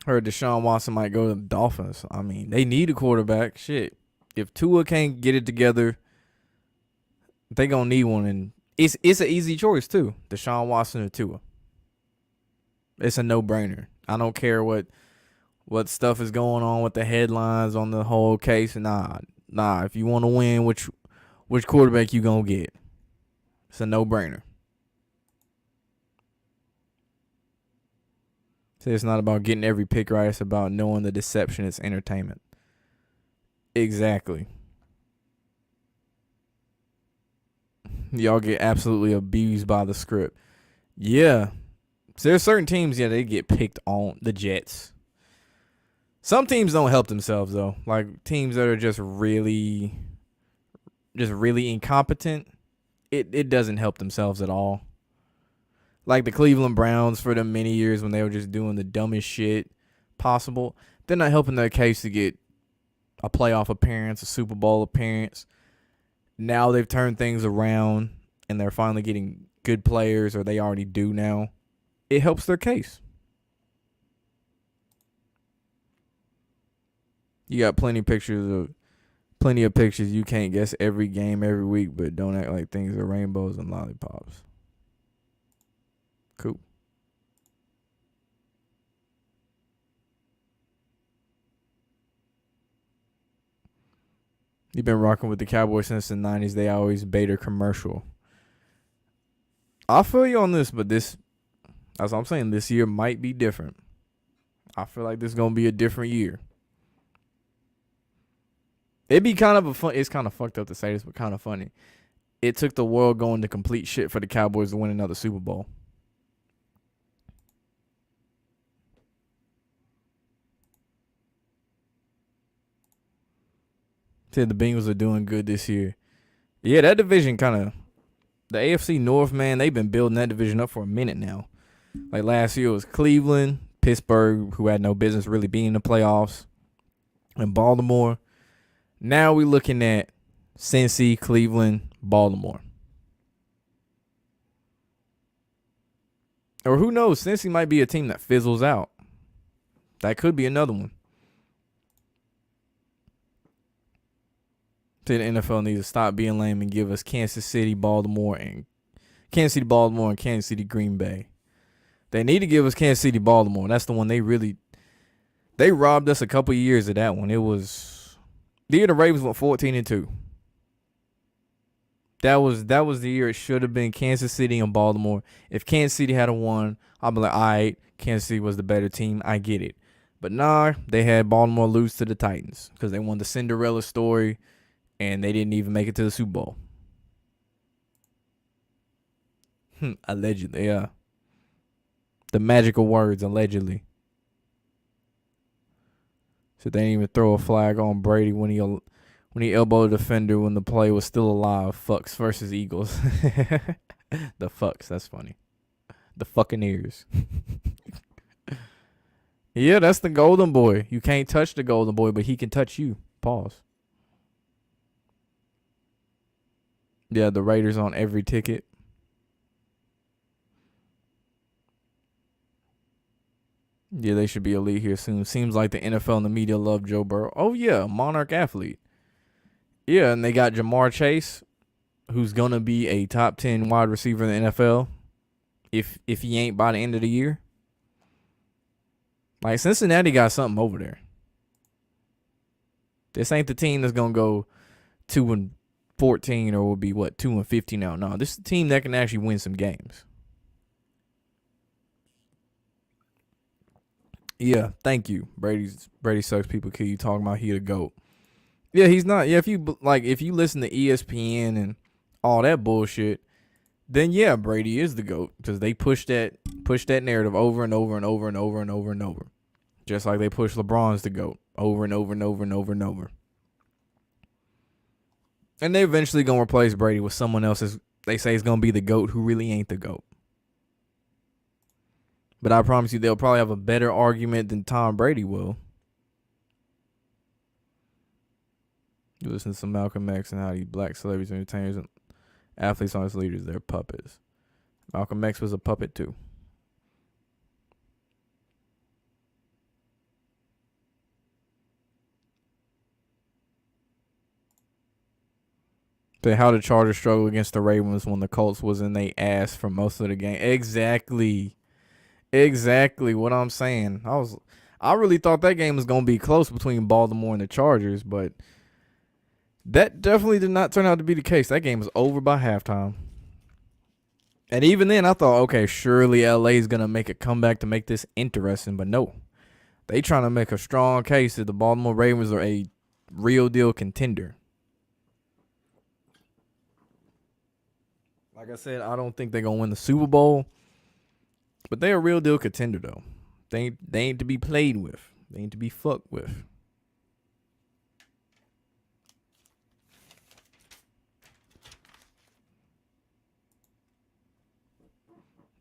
Heard Deshaun Watson might go to the Dolphins. I mean, they need a quarterback. Shit. If Tua can't get it together, they gonna need one, and it's an easy choice too. Deshaun Watson or Tua. It's a no-brainer. I don't care what stuff is going on with the headlines on the whole case. Nah. If you want to win, which quarterback you gonna get? It's a no-brainer. So it's not about getting every pick right. It's about knowing the deception. It's entertainment. Exactly. Y'all get absolutely abused by the script. Yeah. So there's certain teams, they get picked on. The Jets. Some teams don't help themselves, though. Like teams that are just really incompetent. It doesn't help themselves at all. Like the Cleveland Browns for the many years when they were just doing the dumbest shit possible. They're not helping their case to get a playoff appearance, a Super Bowl appearance. Now they've turned things around and they're finally getting good players, or they already do now. It helps their case. You got plenty of pictures. You can't guess every game every week, but don't act like things are rainbows and lollipops. Cool. You've been rocking with the Cowboys since the 90s. They always Bader commercial. I feel you on this, but that's what I'm saying. This year might be different. I feel like this is going to be a different year. It'd be kind of a fun. It's kind of fucked up to say this, but kind of funny. It took the world going to complete shit for the Cowboys to win another Super Bowl. Said the Bengals are doing good this year. Yeah, that division kind of, the AFC North, man, they've been building that division up for a minute now. Like last year it was Cleveland, Pittsburgh, who had no business really being in the playoffs, and Baltimore. Now we're looking at Cincy, Cleveland, Baltimore. Or who knows, Cincy might be a team that fizzles out. That could be another one. The NFL needs to stop being lame and give us Kansas City, Baltimore, and Kansas City, Green Bay. They need to give us Kansas City, Baltimore. That's the one they robbed us a couple of years of that one. It was the year the Ravens went 14-2. That was the year it should have been Kansas City and Baltimore. If Kansas City had won, I'd be like, all right, Kansas City was the better team. I get it. But nah, they had Baltimore lose to the Titans because they won the Cinderella story. And they didn't even make it to the Super Bowl. Allegedly, yeah. The magical words, allegedly. So they didn't even throw a flag on Brady when he elbowed a defender when the play was still alive. Fucks versus Eagles. The fucks, that's funny. The fucking ears. Yeah, that's the golden boy. You can't touch the golden boy, but he can touch you. Pause. Yeah, the Raiders on every ticket. Yeah, they should be elite here soon. Seems like the NFL and the media love Joe Burrow. Oh, yeah, monarch athlete. Yeah, and they got Jamar Chase, who's going to be a top 10 wide receiver in the NFL if he ain't by the end of the year. Like, Cincinnati got something over there. This ain't the team that's going to go 2-14 or will be, 2-50 now. No, this is a team that can actually win some games. Yeah, thank you. Brady sucks. People kill you talking about he the GOAT. Yeah, he's not. Yeah, if you listen to ESPN and all that bullshit, then yeah, Brady is the GOAT because they push that narrative over and over and over and over and over and over. Just like they push LeBron's the GOAT over and over and over and over and over. And they eventually gonna replace Brady with someone else they say is gonna be the GOAT who really ain't the GOAT. But I promise you they'll probably have a better argument than Tom Brady will. You listen to some Malcolm X and how these black celebrities, entertainers, and athletes aren't leaders, they're puppets. Malcolm X was a puppet too. How the Chargers struggle against the Ravens when the Colts was in their ass for most of the game. Exactly what I'm saying. I really thought that game was going to be close between Baltimore and the Chargers, but that definitely did not turn out to be the case. That game was over by halftime. And even then, I thought, okay, surely LA is going to make a comeback to make this interesting, but no. They trying to make a strong case that the Baltimore Ravens are a real deal contender. Like I said, I don't think they're going to win the Super Bowl. But they're a real deal contender, though. They ain't to be played with. They ain't to be fucked with.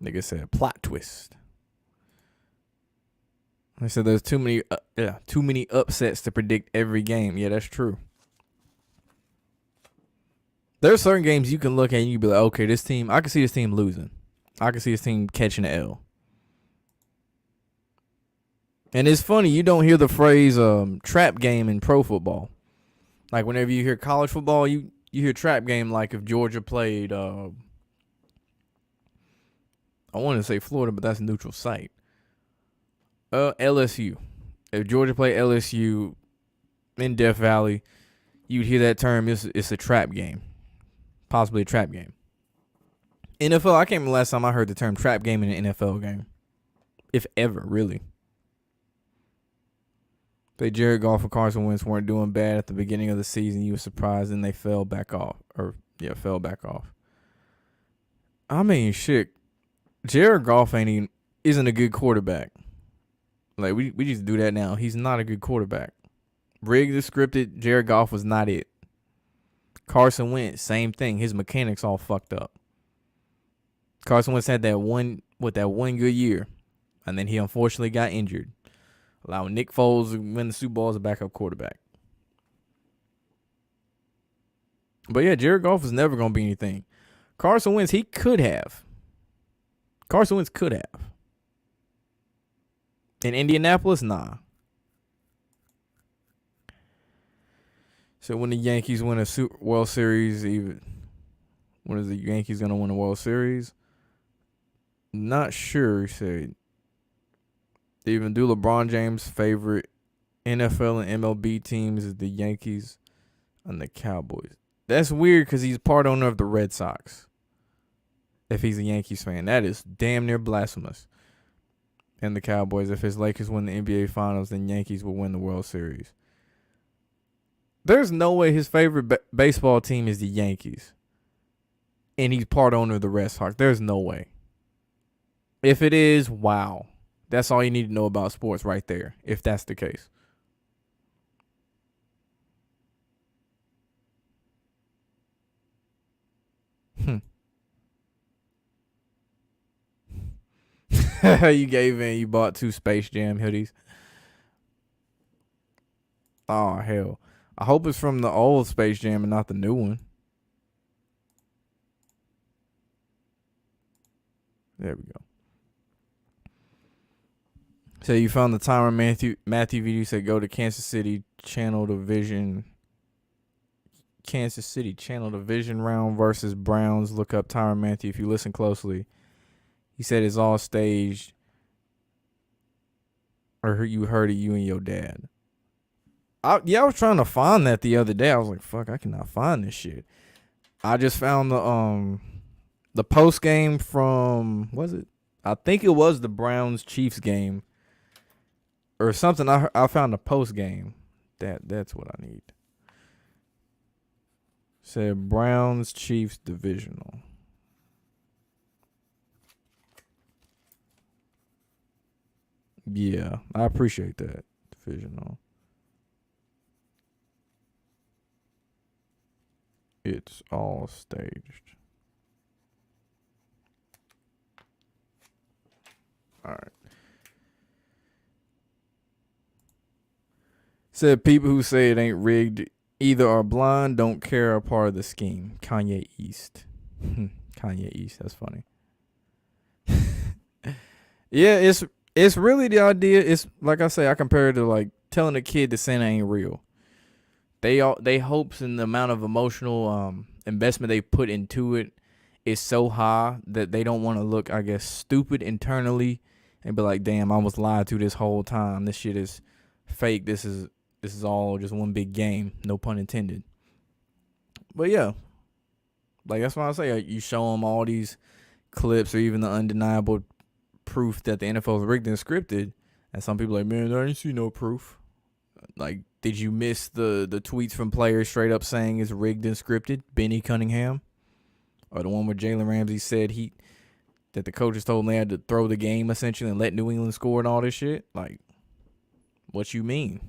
Nigga said plot twist. I said there's too many upsets to predict every game. Yeah, that's true. There are certain games you can look at and you be like, okay, this team, I can see this team losing. I can see this team catching an L. And it's funny, you don't hear the phrase trap game in pro football. Like whenever you hear college football, you hear trap game like if Georgia played, I want to say Florida, but that's a neutral site. LSU. If Georgia played LSU in Death Valley, you'd hear that term. It's a trap game, possibly a trap game. NFL, I can't remember the last time I heard the term trap game in an NFL game, if ever, really. They Jared Goff and Carson Wentz weren't doing bad at the beginning of the season. You were surprised, and they fell back off. Fell back off. I mean, shit. Jared Goff isn't a good quarterback. Like, we just do that now. He's not a good quarterback. Rigged and scripted, Jared Goff was not it. Carson Wentz, same thing. His mechanics all fucked up. Carson Wentz had that one good year, and then he unfortunately got injured, allowing Nick Foles to win the Super Bowl as a backup quarterback. But yeah, Jared Goff was never going to be anything. Carson Wentz, he could have. Carson Wentz could have. In Indianapolis, nah. So when the Yankees win a World Series, when is the Yankees going to win a World Series? Not sure, he said. They even do LeBron James' favorite NFL and MLB teams is the Yankees and the Cowboys. That's weird because he's part owner of the Red Sox. If he's a Yankees fan, that is damn near blasphemous. And the Cowboys, if his Lakers win the NBA Finals, then Yankees will win the World Series. There's no way his favorite baseball team is the Yankees. And he's part owner of the Red Sox. There's no way. If it is, wow. That's all you need to know about sports right there, if that's the case. You gave in. You bought 2 Space Jam hoodies. Oh, hell. I hope it's from the old Space Jam and not the new one. There we go. So you found the Tyrann Matthew video. Said go to Kansas City Channel Division round versus Browns. Look up Tyrann Matthew if you listen closely. He said it's all staged. Or you heard it, you and your dad. I was trying to find that the other day. I was like, fuck, I cannot find this shit. I just found the post game from, was it? I think it was the Browns Chiefs game or something. I found the post game. That's what I need. Said Browns Chiefs divisional. Yeah, I appreciate that. Divisional. It's all staged. All right. Said people who say it ain't rigged either are blind, don't care, are part of the scheme. Kanye East. Kanye East, that's funny. Yeah, it's really the idea. It's like I say, I compare it to like telling a kid that Santa ain't real. They hopes and the amount of emotional investment they put into it is so high that they don't want to look, I guess, stupid internally and be like, damn, I was lied to this whole time. This shit is fake. This is all just one big game. No pun intended. But yeah, like that's why I say you show them all these clips or even the undeniable proof that the NFL is rigged and scripted, and some people are like, man, I didn't see no proof. Like, did you miss the tweets from players straight up saying it's rigged and scripted? Benny Cunningham, or the one where Jalen Ramsey said that the coaches told him they had to throw the game essentially and let New England score and all this shit. Like, what you mean?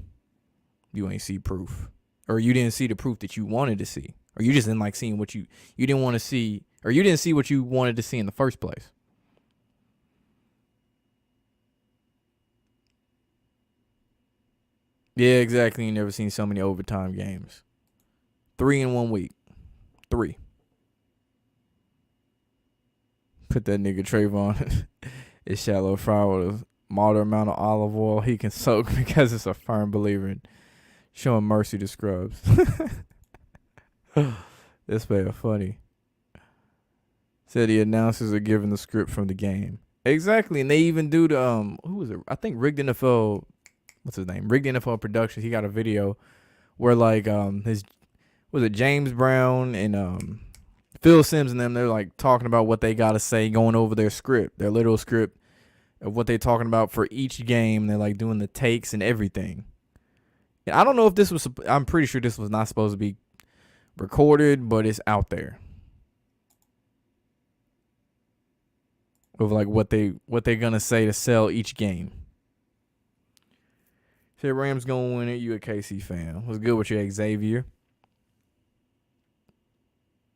You ain't see proof, or you didn't see the proof that you wanted to see, or you just didn't like seeing what you didn't want to see, or you didn't see what you wanted to see in the first place. Yeah, exactly. You never seen so many overtime games. 3 in 1 week. 3. Put that nigga Trayvon in shallow fry with a moderate amount of olive oil he can soak because it's a firm believer in showing mercy to scrubs. This man funny. Said the announcers are giving the script from the game. Exactly, and they even do the who was it? I think Rigged NFL. What's his name? Rigged NFL Productions. He got a video where like was it James Brown and Phil Simms and them, they're like talking about what they gotta say, going over their script, their literal script of what they're talking about for each game. They're like doing the takes and everything. And I don't know if this was, I'm pretty sure this was not supposed to be recorded, but it's out there. Of like what they're gonna say to sell each game. Said Rams gonna win it. You a KC fan? What's good with you, Xavier?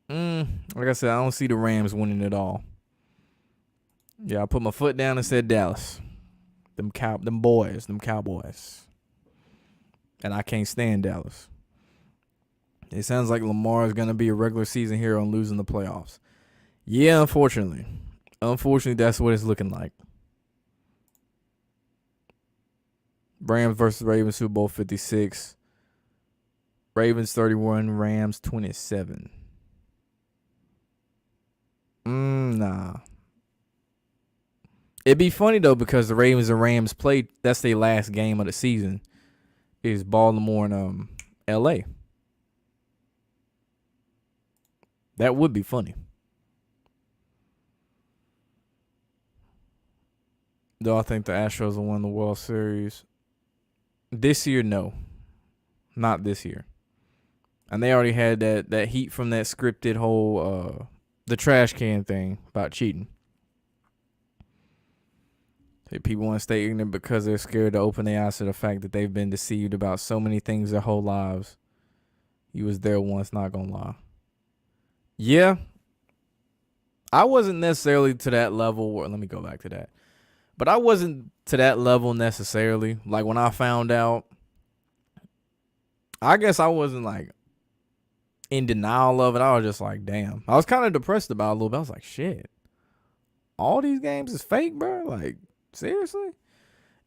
Like I said, I don't see the Rams winning it all. Yeah, I put my foot down and said Dallas. Them Cowboys. And I can't stand Dallas. It sounds like Lamar is gonna be a regular season hero and losing the playoffs. Yeah, unfortunately. Unfortunately, that's what it's looking like. Rams versus Ravens, Super Bowl 56. Ravens 31, Rams 27. Nah. It'd be funny, though, because the Ravens and Rams played, that's their last game of the season, is Baltimore and L.A. That would be funny. Do I think the Astros will win the World Series? This year, no. Not this year. And they already had that heat from that scripted whole, the trash can thing about cheating. People want to stay ignorant because they're scared to open their eyes to the fact that they've been deceived about so many things their whole lives. You was there once, not gonna lie. Yeah. I wasn't necessarily to that level. Let me go back to that. But I wasn't to that level necessarily. Like when I found out, I guess I wasn't like in denial of it. I was just like, damn. I was kind of depressed about it a little bit. I was like, shit. All these games is fake, bro? Like, seriously?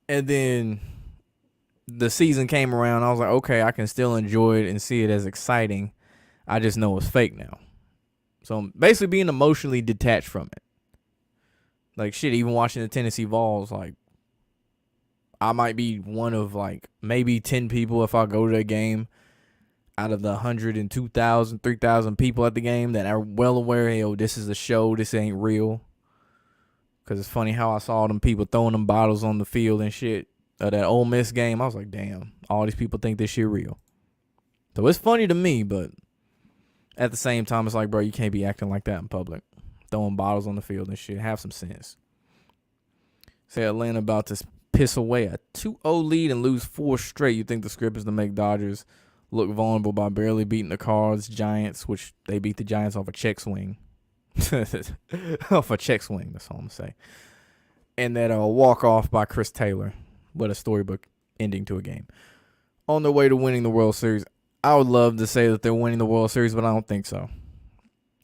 And then the season came around. I was like, okay, I can still enjoy it and see it as exciting. I just know it's fake now. So I'm basically being emotionally detached from it. Like, shit, even watching the Tennessee Vols, like, I might be one of, like, maybe 10 people if I go to a game out of the 102,000, 3,000 people at the game that are well aware, yo, this is a show, this ain't real. Because it's funny how I saw them people throwing them bottles on the field and shit. That Ole Miss game, I was like, damn, all these people think this shit real. So it's funny to me, but at the same time, it's like, bro, you can't be acting like that in public. Throwing bottles on the field and shit. Have some sense. Say Atlanta about to piss away a 2-0 lead and lose 4 straight. You think the script is to make Dodgers look vulnerable by barely beating the Cards, Giants, which they beat the Giants off a check swing. Off a check swing, that's all I'm going to say. And that walk-off by Chris Taylor. What a storybook ending to a game. On their way to winning the World Series. I would love to say that they're winning the World Series, but I don't think so.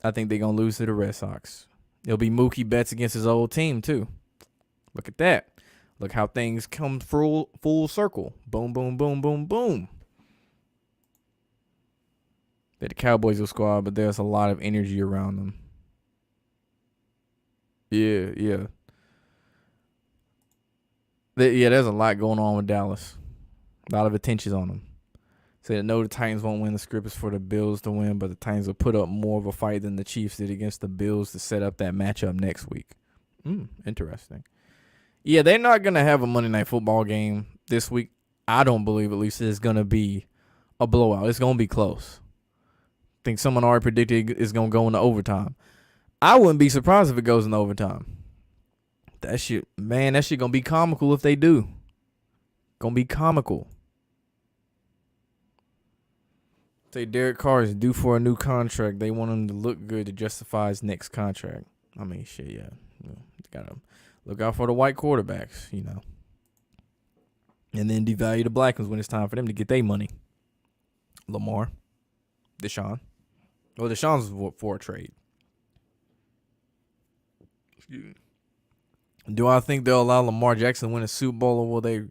I think they're going to lose to the Red Sox. It'll be Mookie Betts against his old team, too. Look at that. Look how things come full circle. Boom, boom, boom, boom, boom. They're the Cowboys will squad, but there's a lot of energy around them. Yeah. There's a lot going on with Dallas. A lot of attention's on them. Said no, the Titans won't win. The script is for the Bills to win, but the Titans will put up more of a fight than the Chiefs did against the Bills to set up that matchup next week. Interesting. Yeah, they're not going to have a Monday Night Football game this week. I don't believe, at least, it's going to be a blowout. It's going to be close. I think someone already predicted it's going to go into overtime. I wouldn't be surprised if it goes into overtime. That shit going to be comical if they do. Going to be comical. Say Derek Carr is due for a new contract. They want him to look good to justify his next contract. I mean, shit, yeah. You got to look out for the white quarterbacks, you know. And then devalue the black ones when it's time for them to get their money. Lamar. Deshaun. Well, Deshaun's for a trade. Excuse me. Do I think they'll allow Lamar Jackson to win a Super Bowl, or will they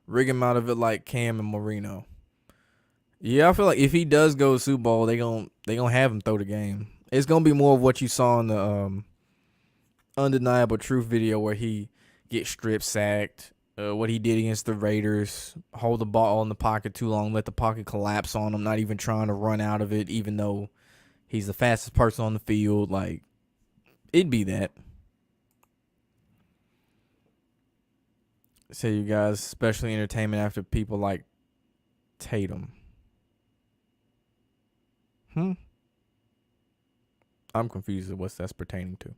rig him out of it like Cam and Marino? Yeah, I feel like if he does go to Super Bowl, they gonna have him throw the game. It's gonna be more of what you saw in the Undeniable Truth video where he gets strip sacked What he did against the Raiders, hold the ball in the pocket too long, let the pocket collapse on him, not even trying to run out of it, even though he's the fastest person on the field. Like, it'd be that. Say you guys, especially entertainment after people like Tatum. I'm confused at what that's pertaining to.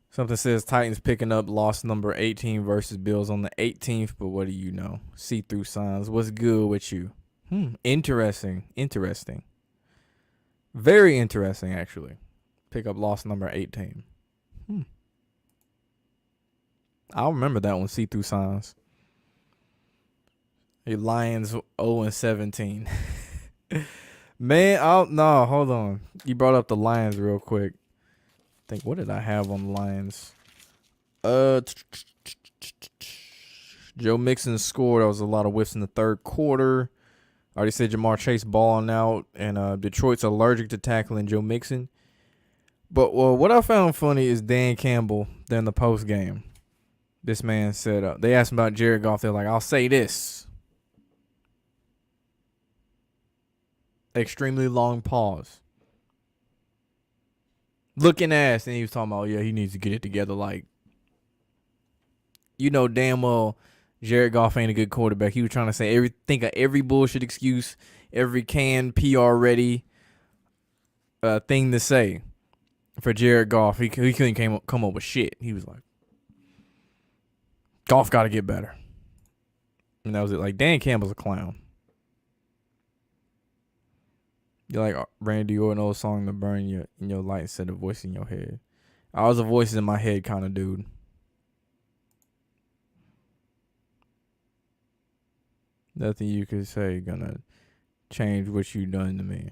Something says Titans picking up loss number 18 versus Bills on the 18th, but what do you know? See-through signs. What's good with you? Interesting. Very interesting, actually. Pick up loss number 18. I'll remember that one, see-through signs. Your Lions 0-17. Man, hold on. You brought up the Lions real quick. Think, what did I have on the Lions? Joe Mixon scored. There was a lot of whiffs in the third quarter. I already said Jamar Chase balling out, and Detroit's allergic to tackling Joe Mixon. But what I found funny is Dan Campbell during the post game. This man said, they asked him about Jared Goff. They're like, I'll say this. Extremely long pause. Looking ass, and he was talking about, he needs to get it together. Like, you know damn well Jared Goff ain't a good quarterback. He was trying to say think of every bullshit excuse, every canned PR ready thing to say for Jared Goff. He couldn't come up with shit. He was like, Goff got to get better. And that was it. Like, Dan Campbell's a clown. You're like Randy Orton old song to burn in your light instead of voice in your head. I was a voice in my head kind of dude. Nothing you could say gonna change what you done to me.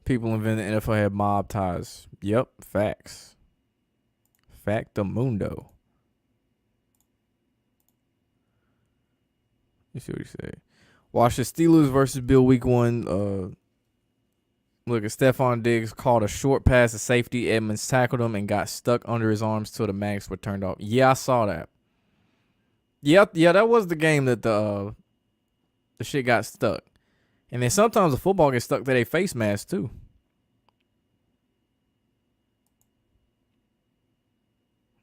People inventing the NFL had mob ties. Yep, facts. Factamundo. Let's see what he said. Watch the Steelers versus Bill week 1. Look at Stephon Diggs called a short pass to safety. Edmonds tackled him and got stuck under his arms till the mags were turned off. Yeah, I saw that. Yeah, that was the game that the shit got stuck. And then sometimes the football gets stuck to their face mask too.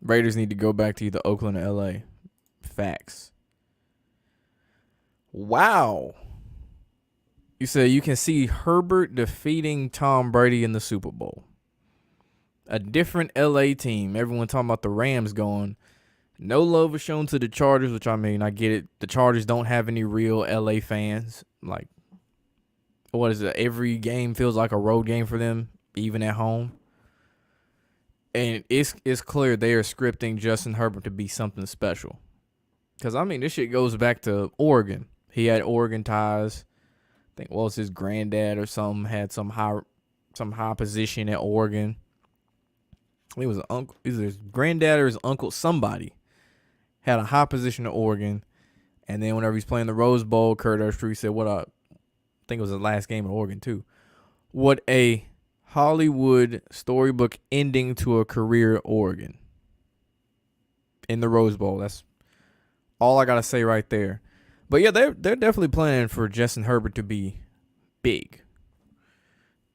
Raiders need to go back to either Oakland or LA. Facts. Wow. You said you can see Herbert defeating Tom Brady in the Super Bowl. A different LA team. Everyone talking about the Rams going. No love was shown to the Chargers, which I mean, I get it. The Chargers don't have any real LA fans. Like, what is it? Every game feels like a road game for them, even at home. And it's clear they are scripting Justin Herbert to be something special. Because, I mean, this shit goes back to Oregon. He had Oregon ties. I think, well, it's his granddad or something had some high position at Oregon. I think it was an uncle, either his granddad or his uncle, somebody had a high position at Oregon. And then whenever he's playing the Rose Bowl, Kurt Erstry said, I think it was the last game at Oregon too. What a Hollywood storybook ending to a career at Oregon. In the Rose Bowl. That's all I got to say right there. But yeah, they're definitely planning for Justin Herbert to be big.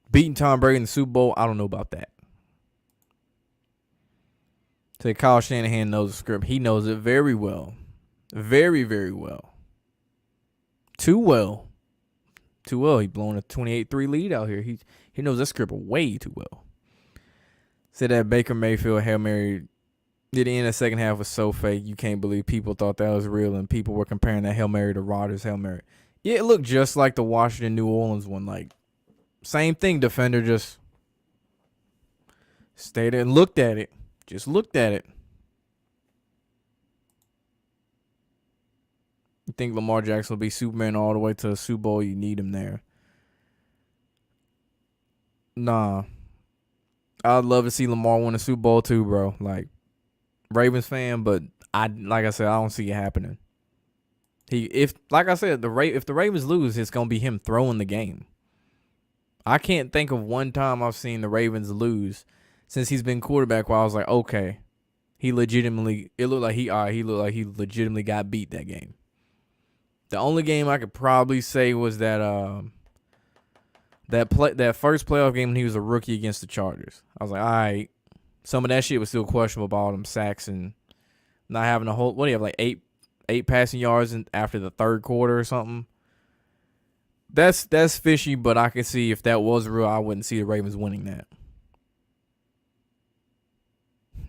Beating Tom Brady in the Super Bowl, I don't know about that. Say Kyle Shanahan knows the script. He knows it very well. Very, very well. Too well. He blowing a 28-3 lead out here. He knows that script way too well. Said that Baker Mayfield Hail Mary did the end of the second half was so fake. You can't believe people thought that was real, and people were comparing that Hail Mary to Rodgers' Hail Mary. Yeah, it looked just like the Washington New Orleans one. Like, same thing. Defender just stayed there and looked at it. Just looked at it. You think Lamar Jackson will be Superman all the way to the Super Bowl? You need him there. Nah. I'd love to see Lamar win a Super Bowl too, bro. Like, Ravens fan, but like I said, I don't see it happening. If the Ravens lose, it's gonna be him throwing the game. I can't think of one time I've seen the Ravens lose since he's been quarterback where I was like, okay, he legitimately, it looked like he legitimately got beat that game. The only game I could probably say was that that first playoff game when he was a rookie against the Chargers. I was like, all right, some of that shit was still questionable about all them sacks and not having a whole. What do you have, like eight passing yards after the third quarter or something? That's fishy, but I could see if that was real, I wouldn't see the Ravens winning that.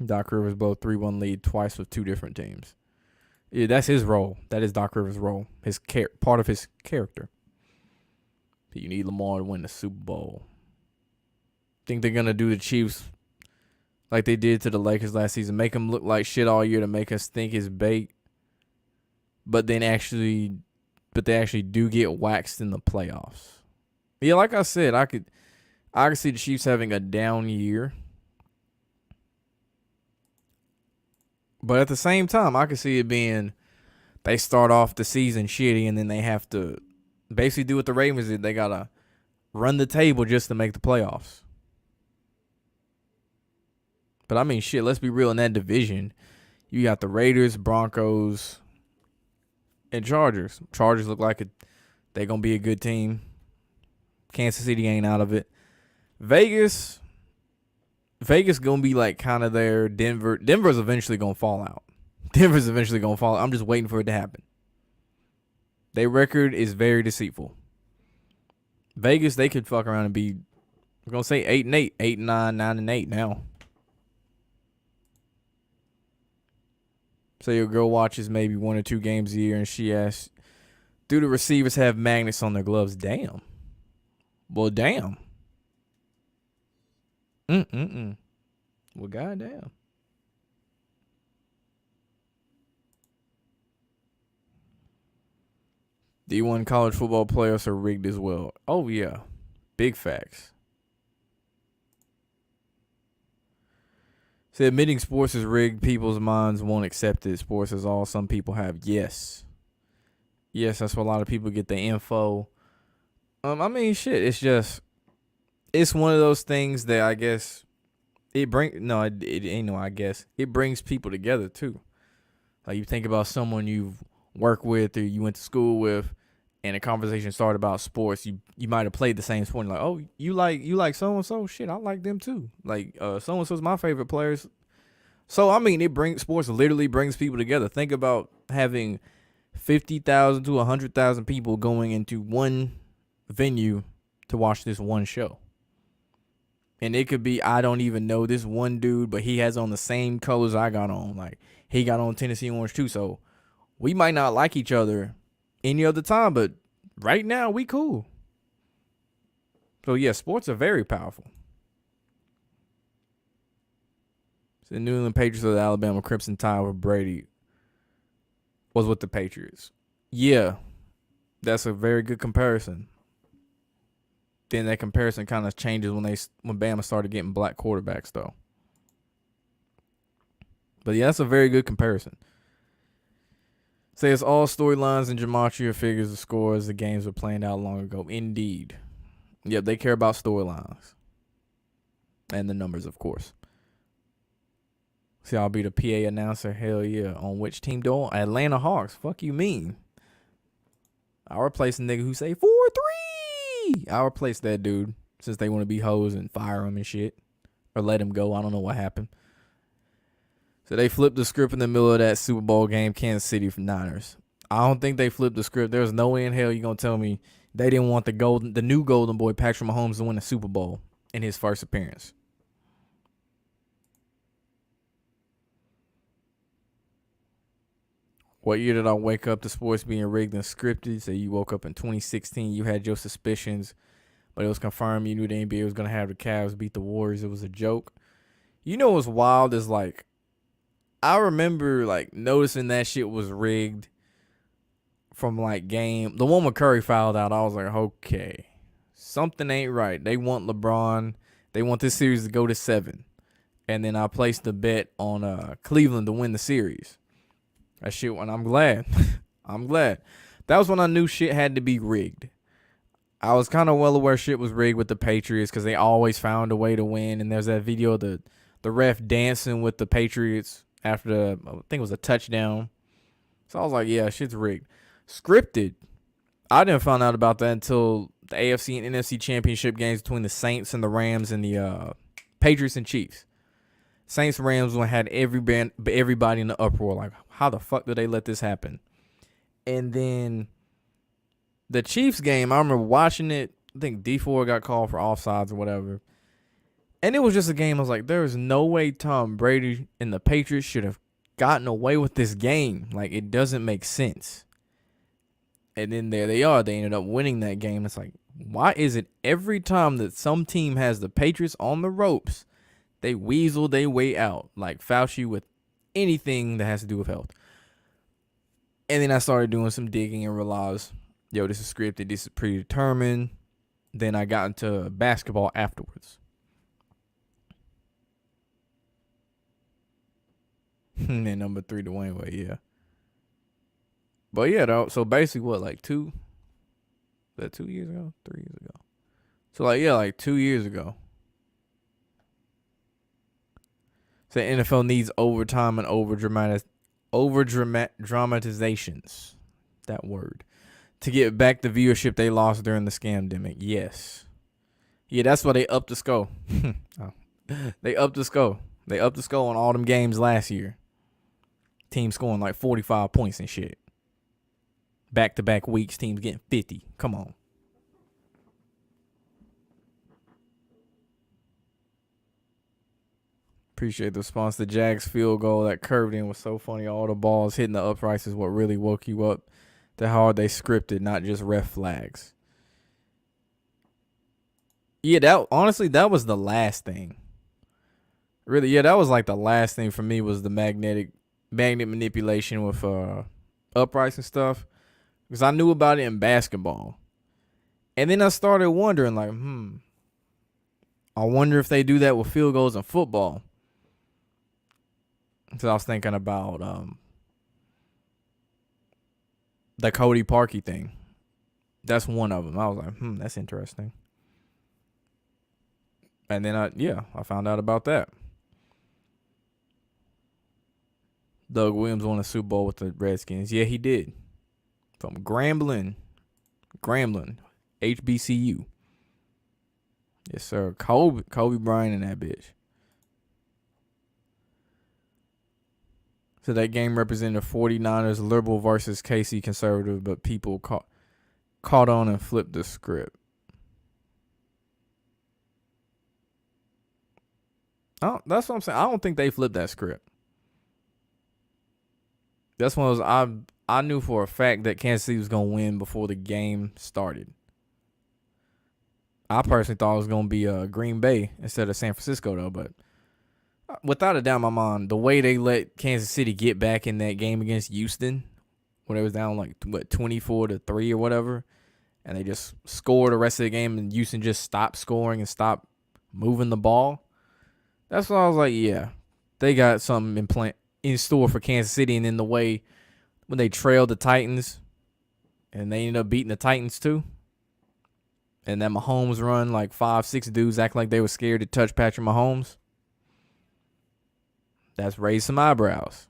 Doc Rivers blew a 3-1 lead twice with two different teams. Yeah, that's his role. That is Doc Rivers' role. Part of his character. You need Lamar to win the Super Bowl. Think they're gonna do the Chiefs like they did to the Lakers last season, make them look like shit all year to make us think it's bait, but they actually do get waxed in the playoffs. Yeah, like I said, I could see the Chiefs having a down year. But at the same time, I could see it being they start off the season shitty and then they have to basically do what the Ravens did. They got to run the table just to make the playoffs. But I mean, shit, let's be real. In that division, you got the Raiders, Broncos, and Chargers. Chargers look like they're going to be a good team. Kansas City ain't out of it. Vegas going to be like kind of there. Denver's eventually going to fall out. I'm just waiting for it to happen. Their record is very deceitful. Vegas, they could fuck around and be, we're going to say 8-8, 8-9, 9-8 now. So your girl watches maybe 1 or 2 games a year and she asks, do the receivers have magnets on their gloves? Damn. Well, damn. Well, goddamn. D1 college football playoffs are rigged as well. Oh, yeah. Big facts. So admitting sports is rigged, people's minds won't accept it. Sports is all some people have. Yes. Yes, that's where a lot of people get the info. I mean, shit, it's one of those things that I guess it ain't no I guess. It brings people together, too. Like, you think about someone you've worked with or you went to school with, and a conversation started about sports. You might have played the same sport. Like, oh, you like so and so. Shit, I like them too. Like, so and so's my favorite players. So I mean, sports literally brings people together. Think about having 50,000 to 100,000 people going into one venue to watch this one show. And it could be, I don't even know this one dude, but he has on the same colors I got on. Like, he got on Tennessee orange too. So we might not like each other any other time, but right now we cool. So yeah, sports are very powerful. So the New England Patriots or the Alabama Crimson Tide with Brady was with the Patriots. Yeah, that's a very good comparison. Then that comparison kind of changes when Bama started getting black quarterbacks, though. But yeah, that's a very good comparison. Says all storylines and Gematria figures the scores the games were planned out long ago. Indeed. Yep, they care about storylines. And the numbers, of course. See, I'll be the PA announcer. Hell yeah. On which team do I? Atlanta Hawks. Fuck you mean? I'll replace a nigga who say 4-3. I'll replace that dude since they want to be hoes and fire him and shit. Or let him go. I don't know what happened. So they flipped the script in the middle of that Super Bowl game, Kansas City from Niners. I don't think they flipped the script. There's no way in hell you're going to tell me they didn't want the new golden boy, Patrick Mahomes, to win the Super Bowl in his first appearance. What year did I wake up to sports being rigged and scripted? So you woke up in 2016. You had your suspicions, but it was confirmed. You knew the NBA was going to have the Cavs beat the Warriors. It was a joke. You know what's wild is, like, I remember, like, noticing that shit was rigged from, like, game. The one with Curry fouled out, I was like, okay, something ain't right. They want LeBron. They want this series to go to 7. And then I placed the bet on Cleveland to win the series. That shit, and I'm glad. I'm glad. That was when I knew shit had to be rigged. I was kind of well aware shit was rigged with the Patriots because they always found a way to win. And there's that video of the ref dancing with the Patriots after I think it was a touchdown. So I was like, yeah, shit's rigged. Scripted. I didn't find out about that until the AFC and NFC championship games between the Saints and the Rams and the Patriots and Chiefs. Saints Rams had everybody in the uproar. Like, how the fuck did they let this happen? And then the Chiefs game, I remember watching it. I think D4 got called for offsides or whatever. And it was just a game. I was like, there is no way Tom Brady and the Patriots should have gotten away with this game. Like, it doesn't make sense. And then there they are. They ended up winning that game. It's like, why is it every time that some team has the Patriots on the ropes, they weasel their way out, like Fauci with anything that has to do with health? And then I started doing some digging and realized, yo, this is scripted. This is predetermined. Then I got into basketball afterwards. And then number 3, Dwayne Wade, yeah. But yeah, though, so basically what, like 2 years ago? 3 years ago. So like, yeah, like 2 years ago. So NFL needs overtime and dramatizations. That word. To get back the viewership they lost during the scamdemic. Yes. Yeah, that's why they upped the score. They upped the score. They upped the score on all them games last year. Teams scoring like 45 points and shit. Back-to-back weeks, teams getting 50. Come on. Appreciate the response. The Jags field goal that curved in was so funny. All the balls hitting the uprights is what really woke you up to how they scripted, not just ref flags. Yeah, that was the last thing. Really, yeah, that was like the last thing for me was the magnet manipulation with uprights and stuff. Because I knew about it in basketball. And then I started wondering, like, I wonder if they do that with field goals in football. So I was thinking about the Cody Parkey thing. That's one of them. I was like, that's interesting. And then I found out about that. Doug Williams won a Super Bowl with the Redskins. Yeah, he did. From Grambling, HBCU. Yes, sir. Kobe Bryant and that bitch. So that game represented 49ers liberal versus KC conservative, but people caught on and flipped the script. That's what I'm saying. I don't think they flipped that script. That's one of those I knew for a fact that Kansas City was going to win before the game started. I personally thought it was going to be Green Bay instead of San Francisco, though. But without a doubt in my mind, the way they let Kansas City get back in that game against Houston, when it was down like 24-3 or whatever, and they just scored the rest of the game, and Houston just stopped scoring and stopped moving the ball. That's why I was like, yeah, they got something in store for Kansas City. And then the way when they trailed the Titans and they ended up beating the Titans too. And that Mahomes run, like 5-6 dudes act like they were scared to touch Patrick Mahomes. That's raised some eyebrows.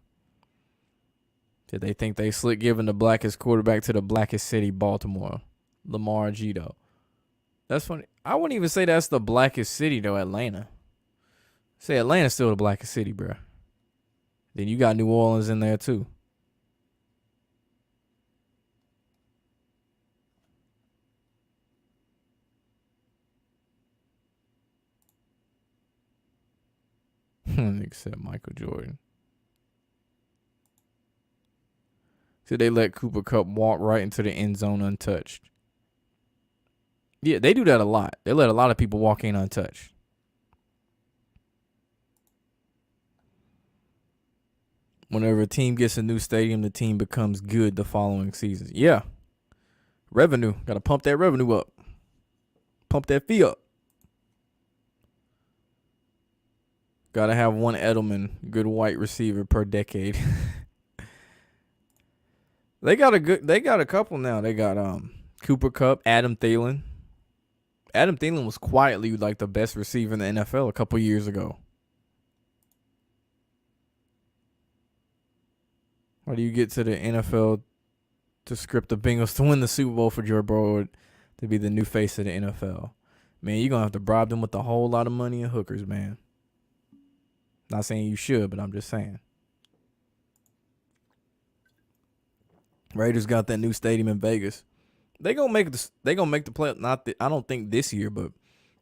Did they think they slick giving the blackest quarterback to the blackest city, Baltimore, Lamar G.O.A.T? That's funny. I wouldn't even say that's the blackest city though, Atlanta. Say Atlanta's still the blackest city, bro. Then you got New Orleans in there too. Except Michael Jordan. So they let Cooper Kupp walk right into the end zone untouched. Yeah, they do that a lot. They let a lot of people walk in untouched. Whenever a team gets a new stadium, the team becomes good the following season. Yeah. Revenue. Got to pump that revenue up. Pump that fee up. Got to have one Edelman, good white receiver per decade. They got a couple now. They got Cooper Kupp, Adam Thielen. Adam Thielen was quietly like the best receiver in the NFL a couple years ago. How do you get to the NFL to script the Bengals to win the Super Bowl for Joe Burrow to be the new face of the NFL? Man, you're going to have to bribe them with a whole lot of money and hookers, man. Not saying you should, but I'm just saying. Raiders got that new stadium in Vegas. They gonna make the play. I don't think this year, but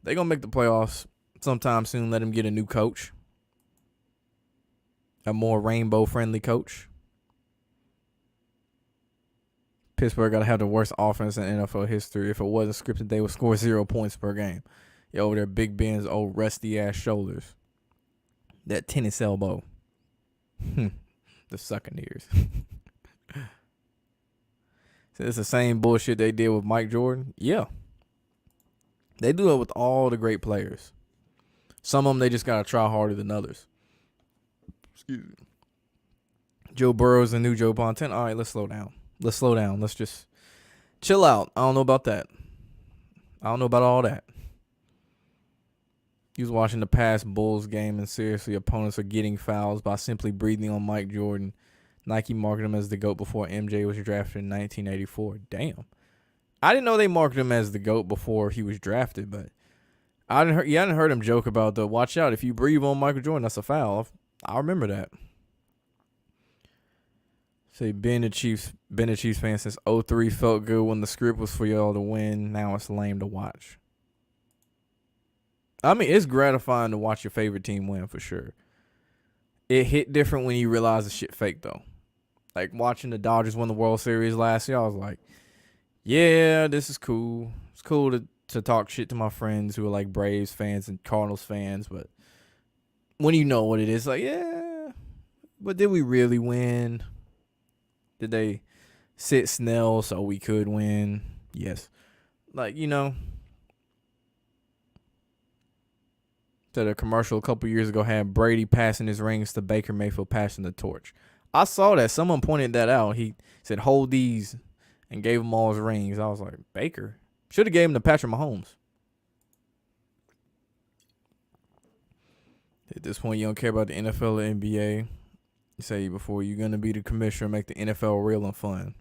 they gonna make the playoffs sometime soon. Let them get a new coach, a more rainbow friendly coach. Pittsburgh got to have the worst offense in NFL history. If it wasn't scripted, they would score 0 points per game. Over there, Big Ben's old rusty-ass shoulders. That tennis elbow. The sucking ears. So it's the same bullshit they did with Mike Jordan? Yeah. They do it with all the great players. Some of them, they just got to try harder than others. Excuse me. Joe Burrow's the new Joe Montana. All right, let's slow down. Let's just chill out. I don't know about that. I don't know about all that. He was watching the past Bulls game, and seriously, opponents are getting fouls by simply breathing on Mike Jordan. Nike marketed him as the GOAT before MJ was drafted in 1984. Damn. I didn't know they marketed him as the GOAT before he was drafted, but I hadn't heard him joke about the watch out. If you breathe on Michael Jordan, that's a foul. I remember that. Say, been a Chiefs fan since 03. Felt good when the script was for y'all to win. Now it's lame to watch. I mean, it's gratifying to watch your favorite team win for sure. It hit different when you realize the shit fake, though. Like, watching the Dodgers win the World Series last year, I was like, yeah, this is cool. It's cool to talk shit to my friends who are like Braves fans and Cardinals fans, but when you know what it is, like, yeah, but did we really win? Did they sit Snell so we could win? Yes. Like, that a commercial a couple years ago had Brady passing his rings to Baker Mayfield passing the torch. I saw that. Someone pointed that out. He said, hold these, and gave him all his rings. I was like, Baker? Should have gave him to Patrick Mahomes. At this point, you don't care about the NFL or NBA. You say before you're going to be the commissioner, make the NFL real and fun.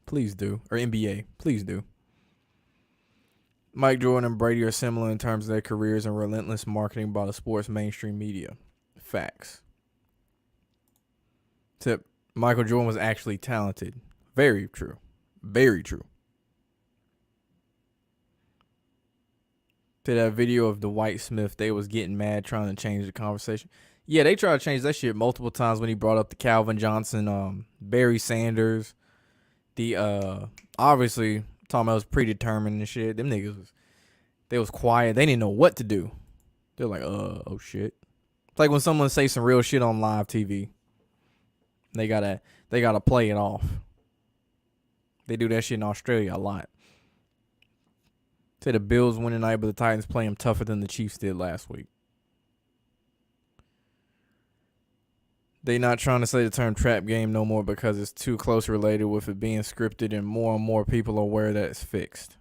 Please do. Or NBA. Please do. Mike Jordan and Brady are similar in terms of their careers and relentless marketing by the sports mainstream media. Facts. Except Michael Jordan was actually talented. Very true. Very true. To that video of Dwight Smith, they was getting mad trying to change the conversation. Yeah, they tried to change that shit multiple times when he brought up the Calvin Johnson, Barry Sanders. The obviously talking about it was predetermined and shit. Them niggas they was quiet. They didn't know what to do. They're like, oh shit. It's like when someone say some real shit on live TV. They gotta play it off. They do that shit in Australia a lot. Say the Bills win tonight, but the Titans play them tougher than the Chiefs did last week. They not trying to say the term trap game no more because it's too close related with it being scripted and more people are aware that it's fixed.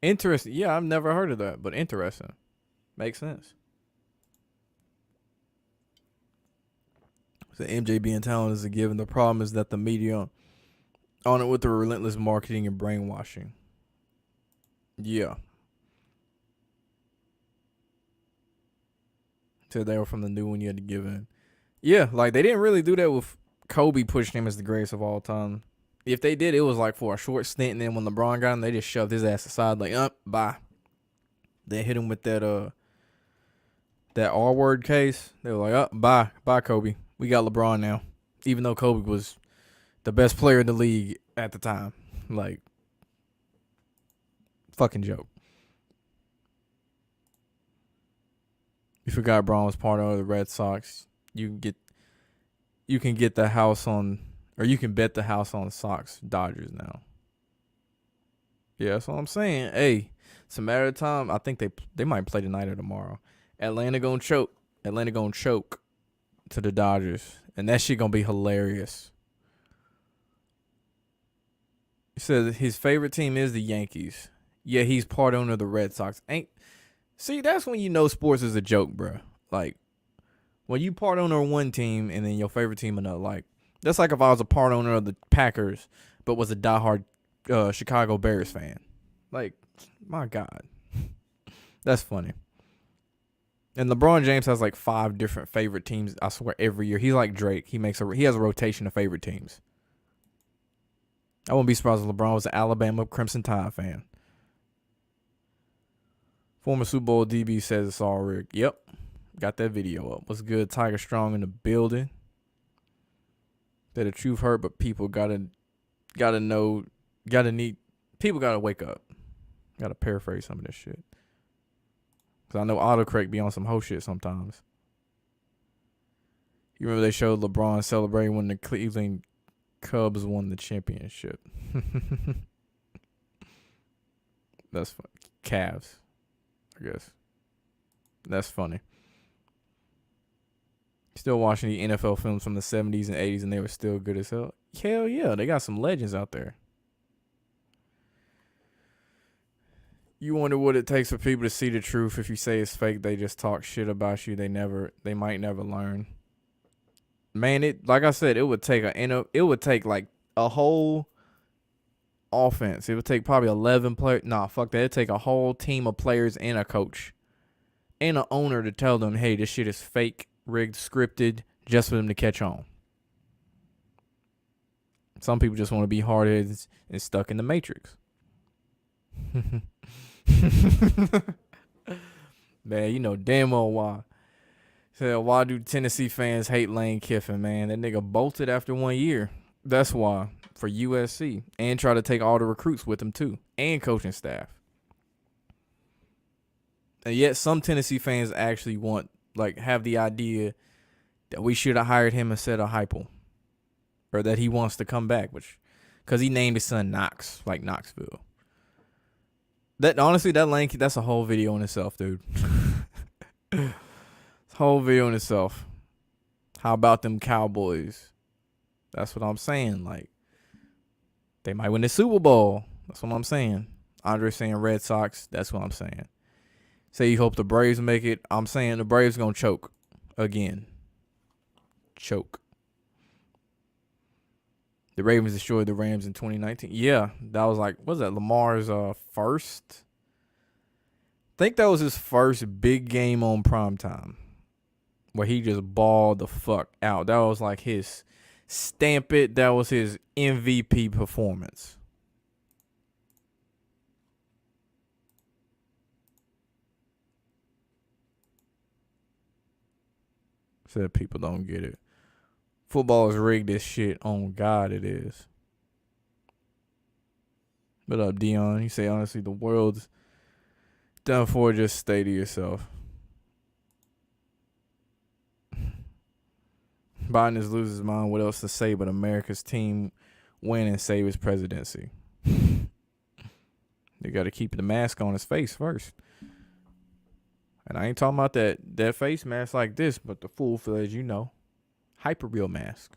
Interesting. Yeah, I've never heard of that, but interesting. Makes sense. So MJ being talented is a given. The problem is that the media on it with the relentless marketing and brainwashing. Yeah. So they were from the new one you had to give in. Yeah, like they didn't really do that with Kobe pushing him as the greatest of all time. If they did, it was like for a short stint, and then when LeBron got him, they just shoved his ass aside like, bye. They hit him with that R-word case. They were like, bye Kobe. We got LeBron now. Even though Kobe was the best player in the league at the time. Like, fucking joke. You forgot Braun was part of the Red Sox. You can get the house on, or you can bet the house on Sox Dodgers now. Yeah, that's what I'm saying. Hey, it's a matter of time. I think they might play tonight or tomorrow. Atlanta gonna choke. Atlanta gonna choke to the Dodgers, and that shit gonna be hilarious. He said his favorite team is the Yankees. Yeah, he's part owner of the Red Sox. See, that's when you know sports is a joke, bro. Like, when you part owner of one team and then your favorite team another. Like, that's like if I was a part owner of the Packers but was a diehard Chicago Bears fan. Like, my God. That's funny. And LeBron James has like 5 different favorite teams, I swear, every year. He's like Drake. He has a rotation of favorite teams. I wouldn't be surprised if LeBron was an Alabama Crimson Tide fan. Former Super Bowl DB says it's all rigged. Yep. Got that video up. What's good? Tiger Strong in the building. That the truth hurt, but people gotta know, people gotta wake up. Gotta paraphrase some of this shit. Cause I know autocorrect be on some hoe shit sometimes. You remember they showed LeBron celebrating when the Cleveland Cubs won the championship. That's funny. Cavs, I guess. That's funny. Still watching the NFL films from the 70s and 80s, and they were still good as hell. Hell yeah, they got some legends out there. You wonder what it takes for people to see the truth. If you say it's fake, they just talk shit about you. They might never learn. Man, like I said, it would take like a whole offense. It would take probably 11 players. Nah, fuck that. It'd take a whole team of players and a coach and an owner to tell them, hey, this shit is fake, rigged, scripted, just for them to catch on. Some people just want to be hard-headed and stuck in the Matrix. Man, you know damn well why. So why do Tennessee fans hate Lane Kiffin, man? That nigga bolted after 1 year. That's why. For USC. And try to take all the recruits with him too. And coaching staff. And yet some Tennessee fans actually have the idea that we should have hired him instead of Heupel. Or that he wants to come back, because he named his son Knox, like Knoxville. Honestly, that's a whole video in itself, dude. Whole video in itself. How about them Cowboys? That's what I'm saying. Like, they might win the Super Bowl. That's what I'm saying. Andre saying Red Sox. That's what I'm saying. Say you hope the Braves make it. I'm saying the Braves gonna choke again. Choke. The Ravens destroyed the Rams in 2019. Yeah, that was like, what was that, Lamar's first? I think that was his first big game on primetime, where he just balled the fuck out. That was like his stamp it. That was his MVP performance. Said people don't get it. Football is rigged as shit. On God, it is. What up, Dion? You say, honestly, the world's done for. Just stay to yourself. Biden is losing his mind. What else to say but America's team win and save his presidency? They got to keep the mask on his face first. And I ain't talking about that face mask like this, but the full-fledged, hyper-real mask.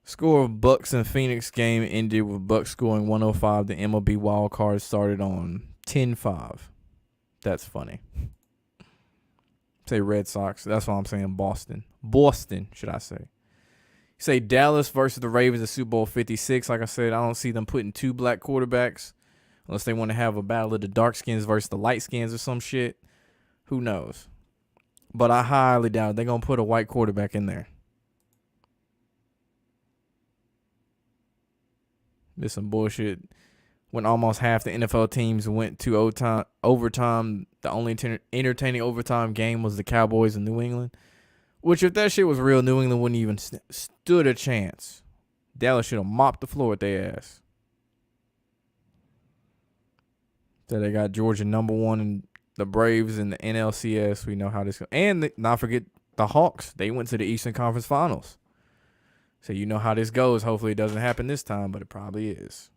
Score of Bucks and Phoenix game ended with Bucks scoring 105. The MLB wild card started on 10-5. That's funny. Say Red Sox. That's what I'm saying. Boston, should I say. You say Dallas versus the Ravens at Super Bowl 56. Like I said, I don't see them putting 2 black quarterbacks unless they want to have a battle of the dark skins versus the light skins or some shit. Who knows? But I highly doubt they're going to put a white quarterback in there. This some bullshit. When almost half the NFL teams went to overtime, the only entertaining overtime game was the Cowboys in New England. Which, if that shit was real, New England wouldn't even stood a chance. Dallas should have mopped the floor with their ass. So they got Georgia #1 and the Braves in the NLCS. We know how this goes. And not forget the Hawks. They went to the Eastern Conference Finals. So you know how this goes. Hopefully it doesn't happen this time, but it probably is.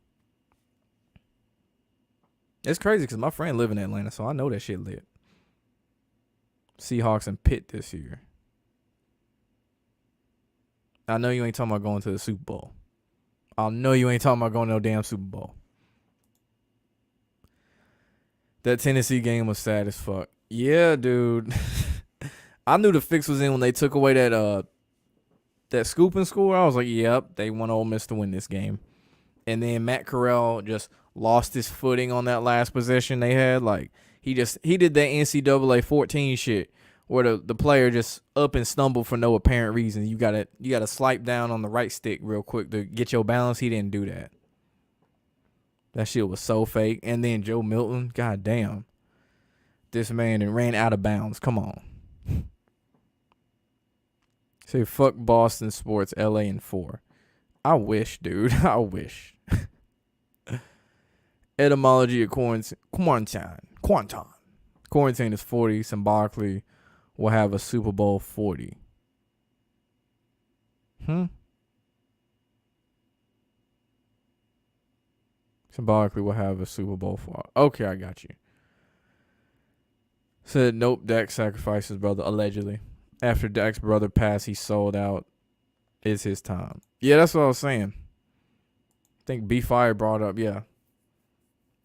It's crazy because my friend live in Atlanta, so I know that shit lit. Seahawks and Pitt this year. I know you ain't talking about going to the Super Bowl. I know you ain't talking about going to no damn Super Bowl. That Tennessee game was sad as fuck. Yeah, dude. I knew the fix was in when they took away that scooping score. I was like, yep, they want Ole Miss to win this game. And then Matt Corral just lost his footing on that last possession they had. Like he did that NCAA 14 shit where the player just up and stumbled for no apparent reason. You gotta swipe down on the right stick real quick to get your balance. He didn't do that. That shit was so fake. And then Joe Milton, god damn. This man and ran out of bounds. Come on. Say fuck Boston sports, LA in 4. I wish, dude. I wish. Etymology of quarantine. Quarantine is 40. Symbolically, we'll have a Super Bowl 40. Symbolically, we'll have a Super Bowl 4. Okay, I got you. Said, nope, Dak sacrificed his brother, allegedly. After Dak's brother passed, he sold out. It's his time. Yeah, that's what I was saying. I think B-Fire brought up, yeah.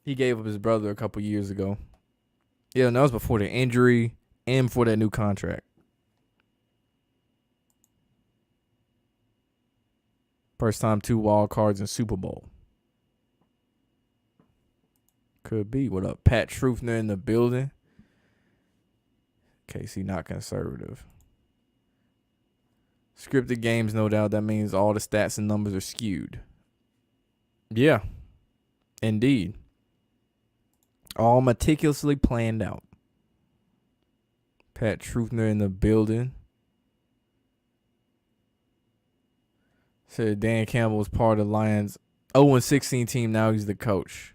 He gave up his brother a couple years ago. Yeah, and that was before the injury and before that new contract. First time 2 wild cards in Super Bowl. Could be. What up? Pat Truthner in the building. KC not conservative. Scripted games, no doubt. That means all the stats and numbers are skewed. Yeah. Indeed. All meticulously planned out. Pat Truthner in the building. Said Dan Campbell was part of the Lions 0-16 team. Now he's the coach.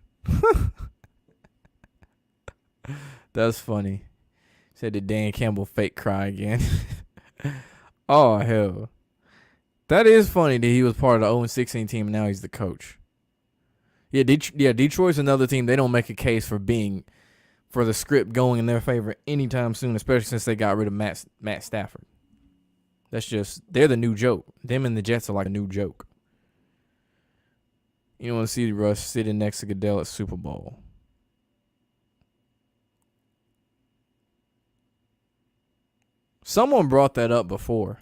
That's funny. Said did Dan Campbell fake cry again? Oh, hell. That is funny that he was part of the 0-16 team and now he's the coach. Yeah, Detroit's another team. They don't make a case for the script going in their favor anytime soon, especially since they got rid of Matt Stafford. That's just, they're the new joke. Them and the Jets are like a new joke. You don't want to see Russ sitting next to Goodell at Super Bowl. Someone brought that up before.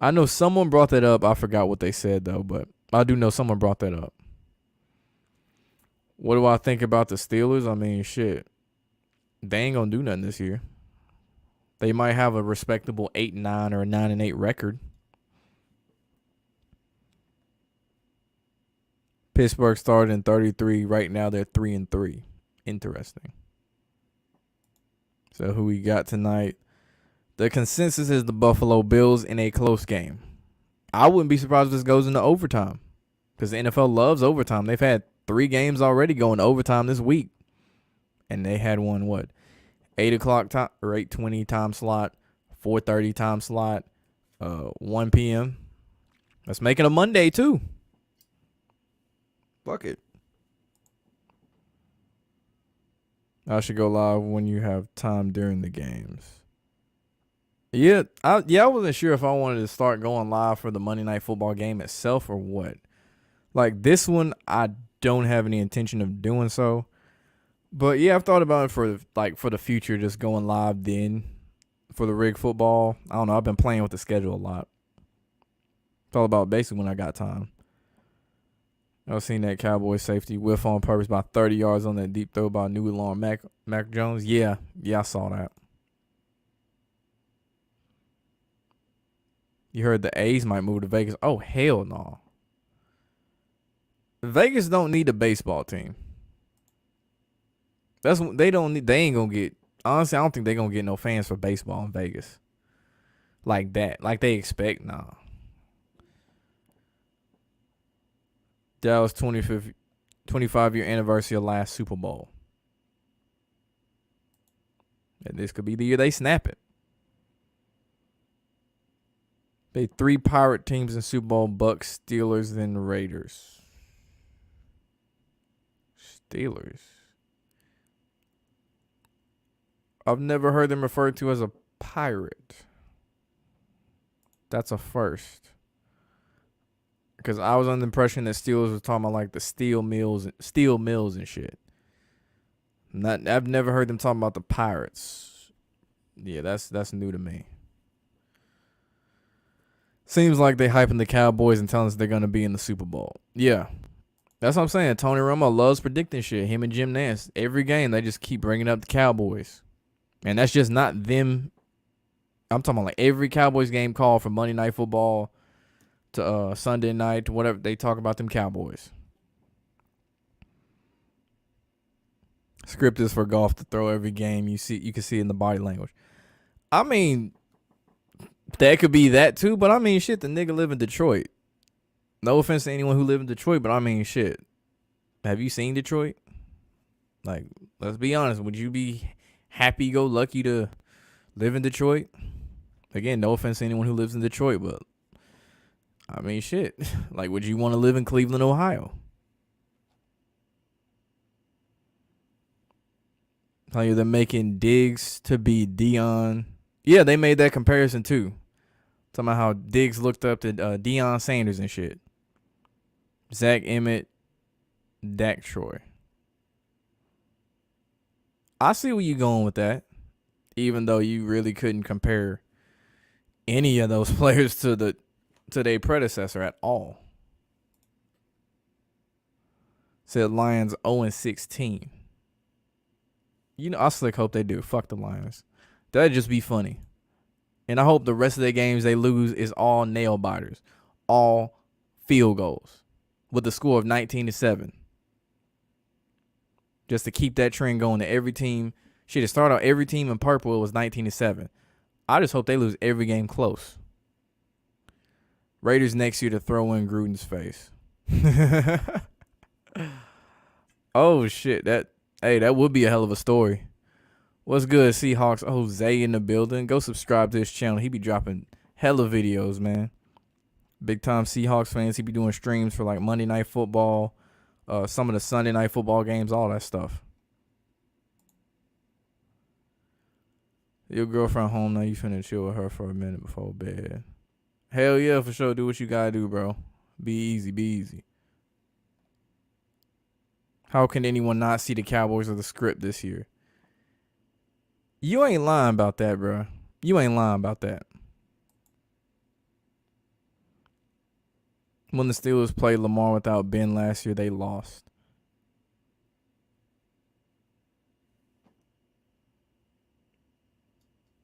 I know someone brought that up. I forgot what they said, though, but I do know someone brought that up. What do I think about the Steelers? I mean, shit. They ain't going to do nothing this year. They might have a respectable 8-9 or a 9-8 record. Pittsburgh started in 33. Right now, they're 3-3. Interesting. So, who we got tonight? The consensus is the Buffalo Bills in a close game. I wouldn't be surprised if this goes into overtime because the NFL loves overtime. They've had 3 games already going to overtime this week, and they had one, 8 o'clock time or 8:20 time slot, 4:30 time slot, 1 p.m. Let's make it a Monday, too. Fuck it. I should go live when you have time during the games. Yeah, I wasn't sure if I wanted to start going live for the Monday Night Football game itself or what. Like this one, I don't have any intention of doing so. But yeah, I've thought about it for the future, just going live then for the rig football. I don't know. I've been playing with the schedule a lot. It's all about basically when I got time. I've seen that Cowboys safety whiff on purpose about 30 yards on that deep throw by New Alarm Mac Jones. Yeah, I saw that. You heard the A's might move to Vegas. Oh, hell no. Vegas don't need a baseball team. They ain't gonna get, honestly, I don't think they're gonna get no fans for baseball in Vegas. Like that. Like they expect, nah. Dallas 25-year anniversary of last Super Bowl. And this could be the year they snap it. They 3 pirate teams in Super Bowl: Bucks, Steelers, then Raiders. Steelers. I've never heard them referred to as a pirate. That's a first. Because I was under the impression that Steelers was talking about like the steel mills and shit. I've never heard them talking about the Pirates. Yeah, that's new to me. Seems like they hyping the Cowboys and telling us they're gonna be in the Super Bowl. Yeah, that's what I'm saying. Tony Romo loves predicting shit. Him and Jim Nantz. Every game they just keep bringing up the Cowboys, and that's just not them. I'm talking about like every Cowboys game call from Monday Night Football to Sunday night to whatever, they talk about them Cowboys. Script is for golf to throw every game. You can see in the body language. I mean, that could be that too, but I mean, shit, the nigga live in Detroit. No offense to anyone who live in Detroit, but I mean, shit. Have you seen Detroit? Like, let's be honest. Would you be happy-go-lucky to live in Detroit? Again, no offense to anyone who lives in Detroit, but I mean, shit. Like, would you want to live in Cleveland, Ohio? Tell you they're making Diggs to be Deion. Yeah, they made that comparison too. Talking about how Diggs looked up to Deion Sanders and shit. Zach Emmett, Dak Troy. I see where you going with that. Even though you really couldn't compare any of those players to their predecessor at all. Said Lions 0-16. You know, I slick hope they do. Fuck the Lions. That'd just be funny. And I hope the rest of their games they lose is all nail biters. All field goals. With the score of 19-7. Just to keep that trend going to every team. Shit, to start out every team in purple, it was 19-7. I just hope they lose every game close. Raiders next year to throw in Gruden's face. Oh, shit. That would be a hell of a story. What's good, Seahawks? Jose in the building. Go subscribe to his channel. He be dropping hella videos, man. Big time Seahawks fans. He be doing streams for like Monday Night Football, some of the Sunday Night Football games, all that stuff. Your girlfriend home now. You finna chill with her for a minute before bed. Hell yeah, for sure. Do what you gotta do, bro. Be easy. Be easy. How can anyone not see the Cowboys or the script this year? You ain't lying about that, bro. You ain't lying about that. When the Steelers played Lamar without Ben last year, they lost.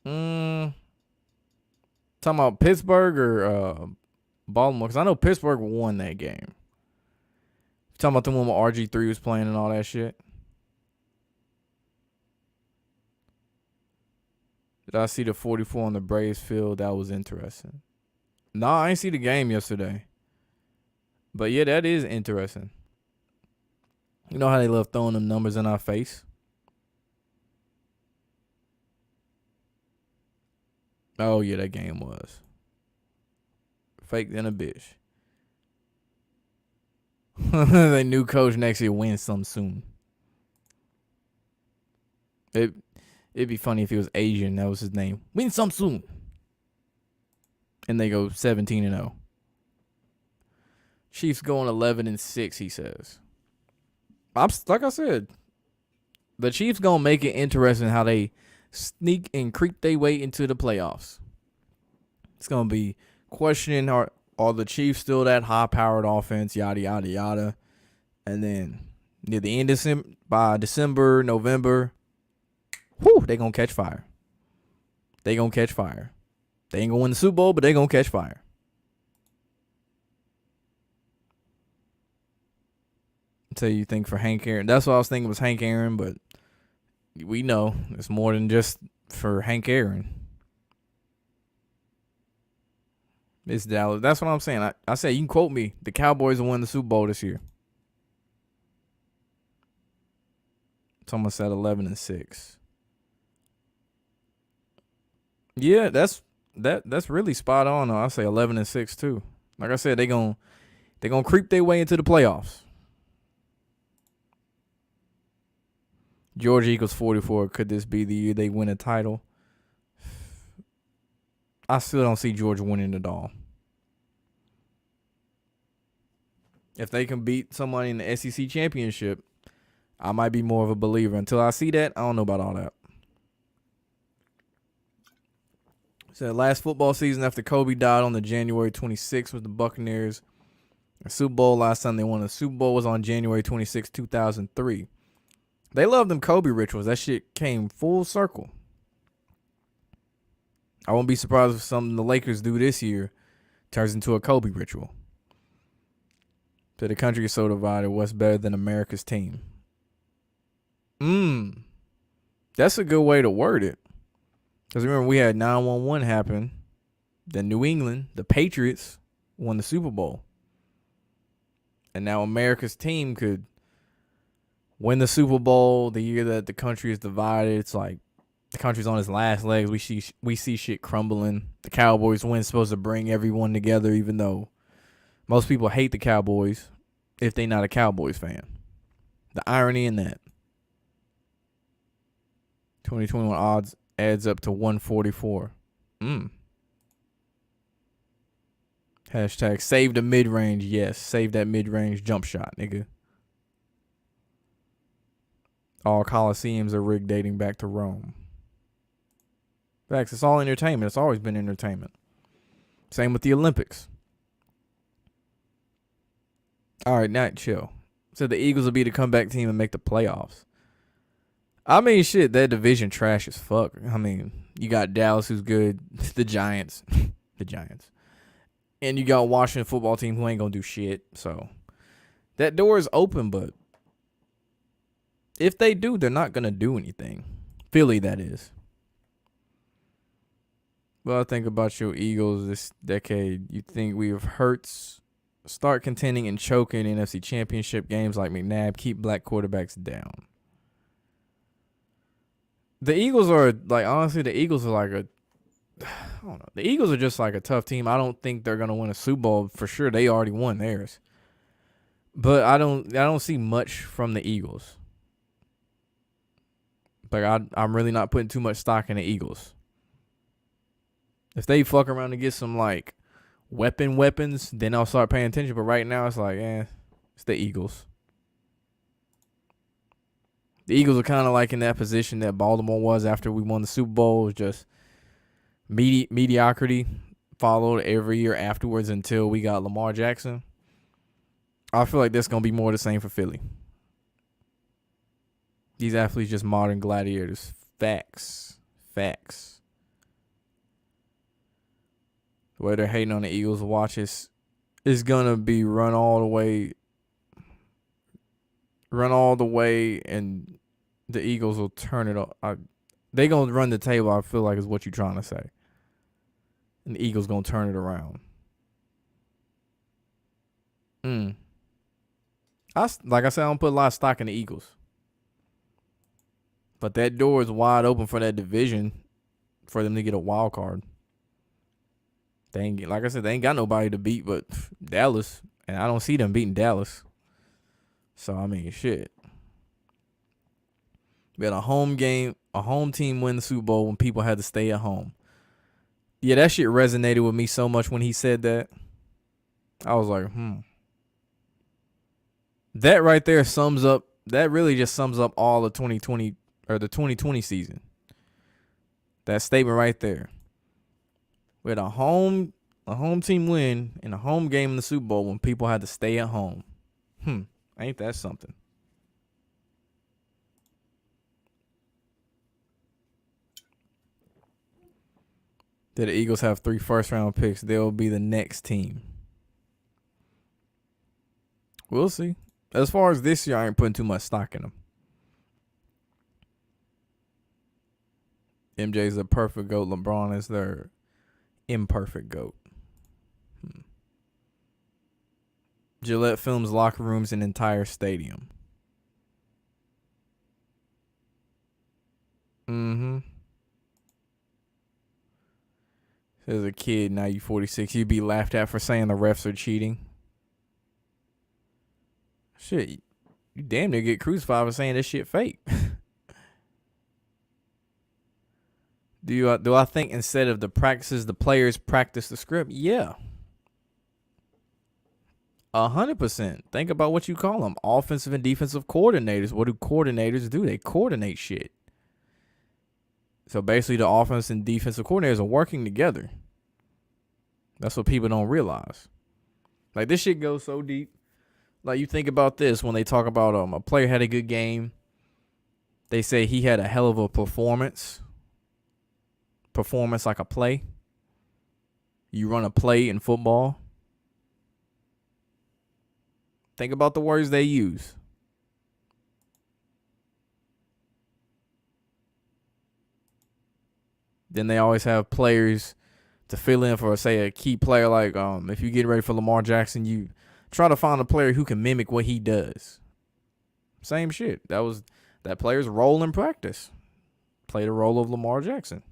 Talking about Pittsburgh or Baltimore? Because I know Pittsburgh won that game. Talking about the one where RG3 was playing and all that shit. Did I see the 44 on the Braves field? That was interesting. Nah, I ain't see the game yesterday. But yeah, that is interesting. You know how they love throwing them numbers in our face? Oh yeah, that game was fake than a bitch. The new coach next year wins some soon. It'd be funny if he was Asian. That was his name. Win some soon. And they go 17-0. Chiefs going 11-6. He says. Like I said, the Chiefs gonna make it interesting how they sneak and creep their way into the playoffs. It's gonna be questioning are the Chiefs still that high-powered offense, yada yada yada, and then near the end of December, November, they gonna catch fire. They gonna catch fire. They ain't gonna win the Super Bowl, but they gonna catch fire. So you think for Hank Aaron? That's what I was thinking was Hank Aaron, but we know it's more than just for Hank Aaron. It's Dallas. That's what I'm saying. I say you can quote me. The Cowboys will win the Super Bowl this year. Someone said 11-6. Yeah, that's really spot on. I say 11-6 too. Like I said, they gonna creep their way into the playoffs. Georgia equals 44. Could this be the year they win a title? I still don't see Georgia winning it all. If they can beat somebody in the SEC championship, I might be more of a believer. Until I see that, I don't know about all that. So last football season after Kobe died on the January 26th was the Buccaneers. The Super Bowl last time they won the Super Bowl was on January 26, 2003. They love them Kobe rituals. That shit came full circle. I won't be surprised if something the Lakers do this year turns into a Kobe ritual. So the country is so divided. What's better than America's team? That's a good way to word it. Because remember, we had 9/11 happen. Then New England, the Patriots, won the Super Bowl. And now America's team could win the Super Bowl the year that the country is divided. It's like the country's on its last legs. We see shit crumbling. The Cowboys win, supposed to bring everyone together, even though most people hate the Cowboys if they're not a Cowboys fan. The irony in that. 2021 odds adds up to 144. Hashtag save the mid-range. Yes, save that mid-range jump shot, nigga. All coliseums are rigged dating back to Rome. Facts, it's all entertainment. It's always been entertainment. Same with the Olympics. All right, now chill. So the Eagles will be the comeback team and make the playoffs. I mean, shit, that division trash as fuck. I mean, you got Dallas, who's good. The Giants. The Giants. And you got Washington football team who ain't going to do shit. So that door is open, but if they do, they're not going to do anything. Philly, that is. Well, I think about your Eagles this decade. You think we have Hurts start contending and choking in NFC Championship games like McNabb, keep black quarterbacks down. The Eagles are, like, honestly, the Eagles are like I don't know. The Eagles are just like a tough team. I don't think they're going to win a Super Bowl for sure. They already won theirs. But I don't see much from the Eagles. Like, I'm really not putting too much stock in the Eagles. If they fuck around and get some, like, weapons, then I'll start paying attention. But right now, it's like, it's the Eagles. The Eagles are kind of like in that position that Baltimore was after we won the Super Bowl. It was just mediocrity followed every year afterwards until we got Lamar Jackson. I feel like that's going to be more the same for Philly. These athletes just modern gladiators. Facts. The way they're hating on the Eagles watch is going to be run all the way, and the Eagles will turn it up. They going to run the table, I feel like, is what you're trying to say. And the Eagles going to turn it around. Like I said, I don't put a lot of stock in the Eagles. But that door is wide open for that division for them to get a wild card. Like I said, they ain't got nobody to beat but Dallas. And I don't see them beating Dallas. So, I mean, shit. We had a home team win the Super Bowl when people had to stay at home. Yeah, that shit resonated with me so much when he said that. I was like, That right there really just sums up all of 2020 or the 2020 season. That statement right there. We had a home team win in a home game in the Super Bowl when people had to stay at home. Ain't that something? Did the Eagles have 3 first-round picks? They'll be the next team. We'll see. As far as this year, I ain't putting too much stock in them. MJ's the perfect GOAT. LeBron is their imperfect GOAT. Gillette films locker rooms and entire stadium. As a kid, now you 46, you'd be laughed at for saying the refs are cheating. Shit, you damn near get crucified for saying this shit fake. Do I think instead of the practices, the players practice the script? Yeah. 100%. Think about what you call them. Offensive and defensive coordinators. What do coordinators do? They coordinate shit. So basically the offense and defensive coordinators are working together. That's what people don't realize. Like, this shit goes so deep. Like, you think about this when they talk about a player had a good game. They say he had a hell of a performance. Performance like a play. You run a play in football. Think about the words they use. Then they always have players to fill in for, say, a key player. Like, if you get ready for Lamar Jackson, you try to find a player who can mimic what he does. Same shit. That player's role in practice. Play the role of Lamar Jackson.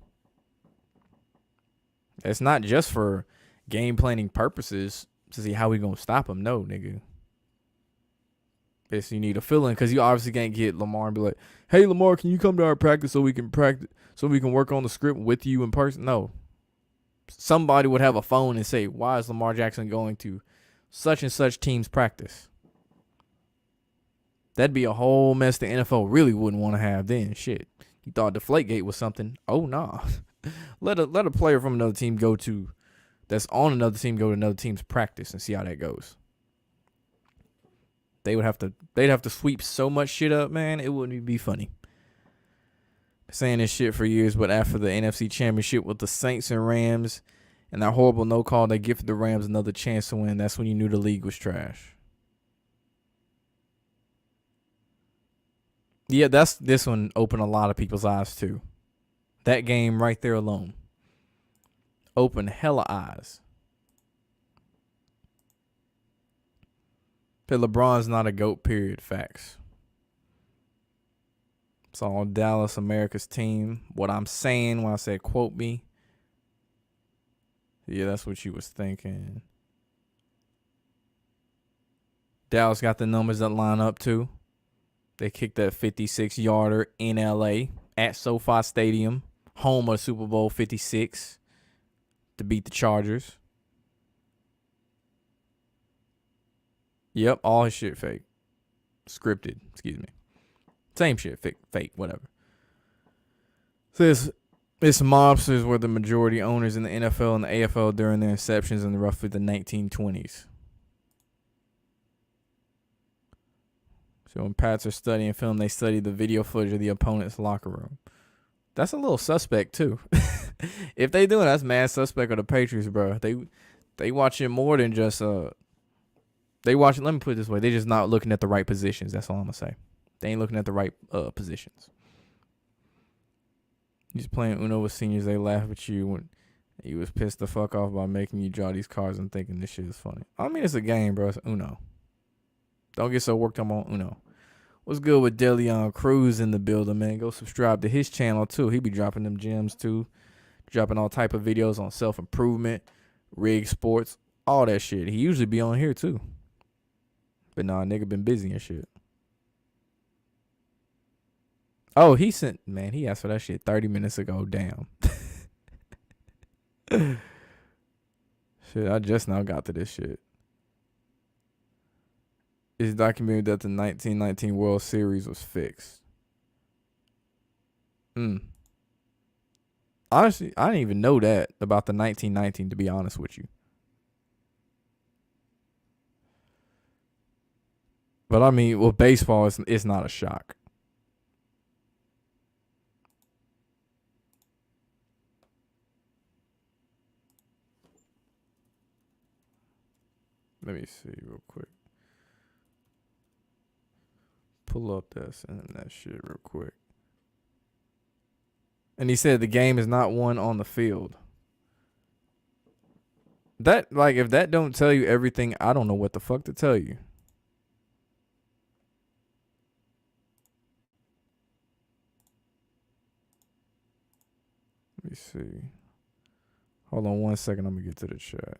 It's not just for game planning purposes to see how we gonna stop him. No, nigga. It's you need a fill in because you obviously can't get Lamar and be like, "Hey, Lamar, can you come to our practice so we can practice, so we can work on the script with you in person?" No. Somebody would have a phone and say, "Why is Lamar Jackson going to such and such team's practice?" That'd be a whole mess the NFL really wouldn't want to have then. Shit. You thought Deflategate was something. Oh, nah. Let a player from another team that's on another team go to another team's practice and see how that goes. They'd have to sweep so much shit up, man. It wouldn't even be funny. Been saying this shit for years, but after the NFC Championship with the Saints and Rams and that horrible no call, they gifted the Rams another chance to win. That's when you knew the league was trash. Yeah, this one opened a lot of people's eyes too. That game right there alone opened hella eyes. But LeBron's not a GOAT, period. Facts. It's all Dallas, America's team. What I'm saying when I said quote me. Yeah, that's what you was thinking. Dallas got the numbers that line up too. They kicked that 56-yarder in LA at SoFi Stadium, home of Super Bowl 56, to beat the Chargers. Yep, all his shit fake. Scripted, excuse me. Same shit, fake, whatever. So this mobsters were the majority owners in the NFL and the AFL during their inceptions in roughly the 1920s. So when Pats are studying film, they study the video footage of the opponent's locker room. That's a little suspect too. If they doing, that's mad suspect of the Patriots, bro. They watch it more than just they watch it. Let me put it this way: they just not looking at the right positions. That's all I'm gonna say. They ain't looking at the right positions. You're playing Uno with seniors. They laugh at you when you was pissed the fuck off by making you draw these cards and thinking this shit is funny. I mean, it's a game, bro. It's Uno. Don't get so worked up on Uno. What's good with DeLeon Cruz in the building, man? Go subscribe to his channel, too. He be dropping them gems, too. Dropping all type of videos on self-improvement, rig sports, all that shit. He usually be on here, too. But nah, nigga been busy and shit. Oh, he asked for that shit 30 minutes ago. Damn. Shit, I just now got to this shit. It's documented that the 1919 World Series was fixed. Honestly, I didn't even know that about the 1919, to be honest with you. But I mean, with baseball, it's not a shock. Let me see real quick. Pull up that shit real quick. And he said the game is not won on the field. That, like, if that don't tell you everything, I don't know what the fuck to tell you. Let me see. Hold on 1 second. I'm going to get to the chat.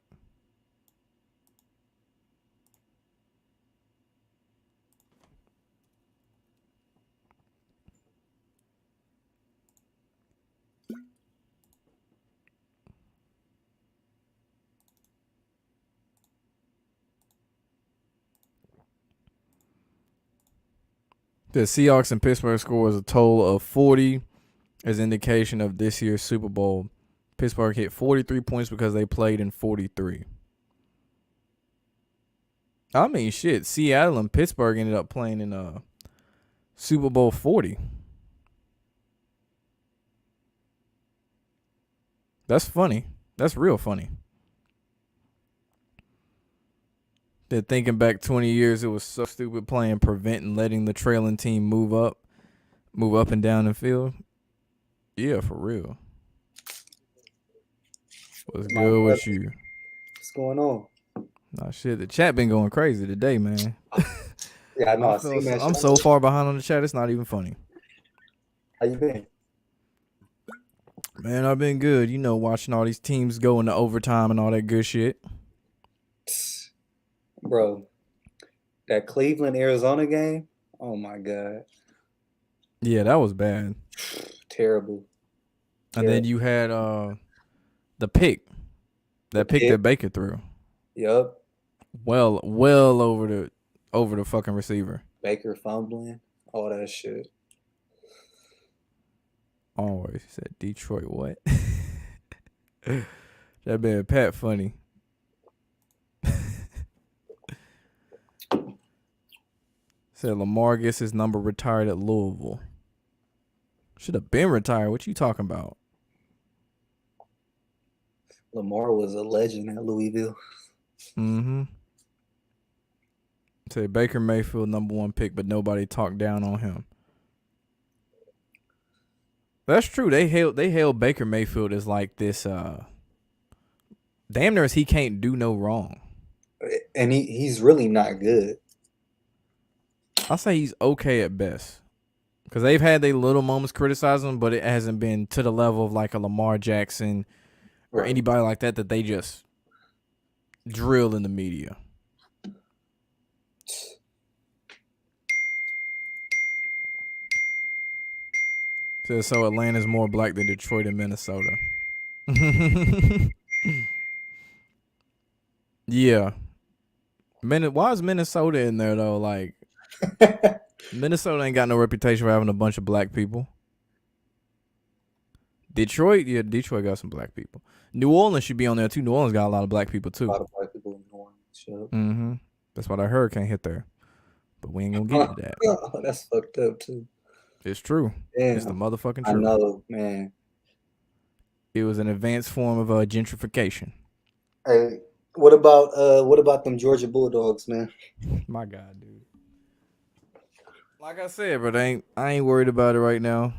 The Seahawks and Pittsburgh scores a total of 40 as indication of this year's Super Bowl. Pittsburgh hit 43 points because they played in 43. I mean, shit. Seattle and Pittsburgh ended up playing in Super Bowl 40. That's funny. That's real funny. That thinking back 20 years, it was so stupid playing prevent and letting the trailing team move up and down the field. Yeah, for real. What's good with you? What's going on? Nah, shit. The chat been going crazy today, man. Yeah, I know. I'm so far behind on the chat, it's not even funny. How you been? Man, I've been good. You know, watching all these teams go into overtime and all that good shit. Bro, that Cleveland Arizona game, oh my God. Yeah, that was bad. Terrible. And then you had the pick. That pick that Baker threw. Yup. Well over the fucking receiver. Baker fumbling, all that shit. Always said Detroit what? That man Pat funny. Said Lamar gets his number retired at Louisville. Should have been retired. What you talking about? Lamar was a legend at Louisville. Mm-hmm. Say Baker Mayfield number 1 pick, but nobody talked down on him. That's true. They hail Baker Mayfield as like this damn near as he can't do no wrong. And he's really not good. I'll say he's okay at best. Because they've had their little moments criticizing him, but it hasn't been to the level of like a Lamar Jackson or anybody like that they just drill in the media. So Atlanta's more black than Detroit and Minnesota. Yeah. Why is Minnesota in there though? Like Minnesota ain't got no reputation for having a bunch of black people. Detroit got some black people. New Orleans should be on there too. New Orleans got a lot of black people too. A lot of black people in New Orleans. Yep. Mm-hmm. That's why that hurricane hit there. But we ain't gonna get into that. Oh, that's fucked up too. It's true. Damn. It's the motherfucking truth. I know, man. It was an advanced form of gentrification. Hey, what about them Georgia Bulldogs, man? My God, dude. Like I said, but I ain't worried about it right now.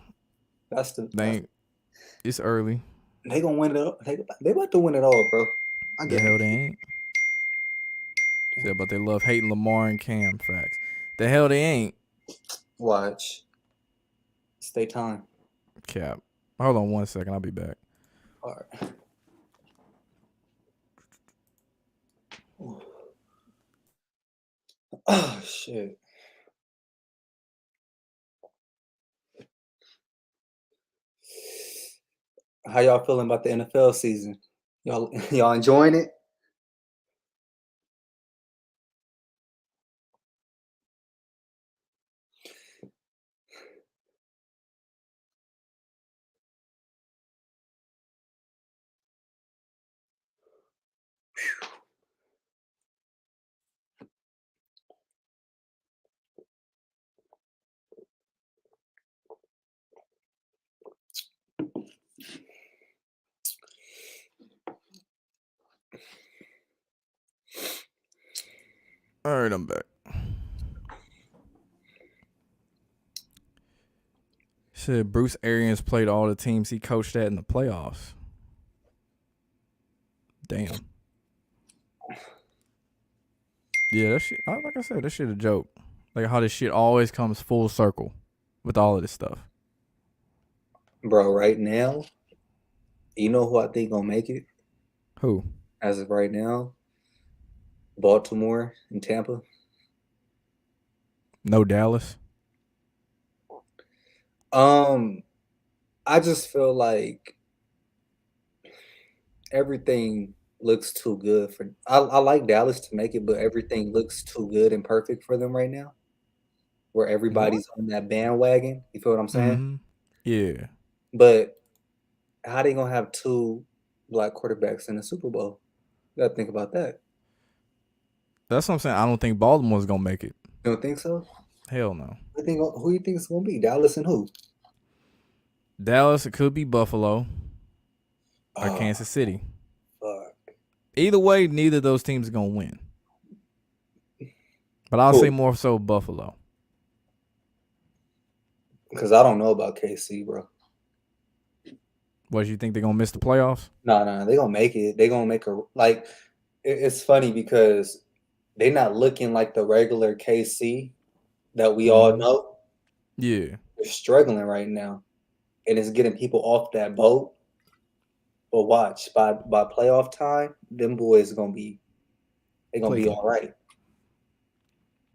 It's early. They gonna win it. They about to win it all, bro. The hell they ain't. Said, but they love hating Lamar and Cam. Facts. The hell they ain't. Watch. Stay time. Cap. Hold on 1 second. I'll be back. All right. Oh shit. How y'all feeling about the NFL season? Y'all enjoying it? All right, I'm back. Said Bruce Arians played all the teams he coached at in the playoffs. Damn. Yeah, that shit. Like I said, that shit a joke. Like how this shit always comes full circle with all of this stuff. Bro, right now, you know who I think gonna make it? Who? As of right now, Baltimore and Tampa. No Dallas. I just feel like everything looks too good for. I like Dallas to make it, but everything looks too good and perfect for them right now. where What? everybody's on that bandwagon. You feel what I'm saying? Mm-hmm. Yeah. But how they gonna have two black quarterbacks in the Super Bowl? You gotta think about that. That's what I'm saying. I don't think Baltimore's gonna make it. You don't think so? Hell no. Who you think it's gonna be? Dallas and who? Dallas, it could be Buffalo or Oh, Kansas City. fuck. Either way, neither of those teams are gonna win. But I'll say Who? more so Buffalo. Because I don't know about KC, bro. What, you think they're gonna miss the playoffs? No, they gonna make it. They gonna make a like. It's funny because they not looking like the regular KC that we all Mm-hmm. know. Yeah. They're struggling right now, and it's getting people off that boat. But watch by playoff time, them boys gonna be Clicking. all right.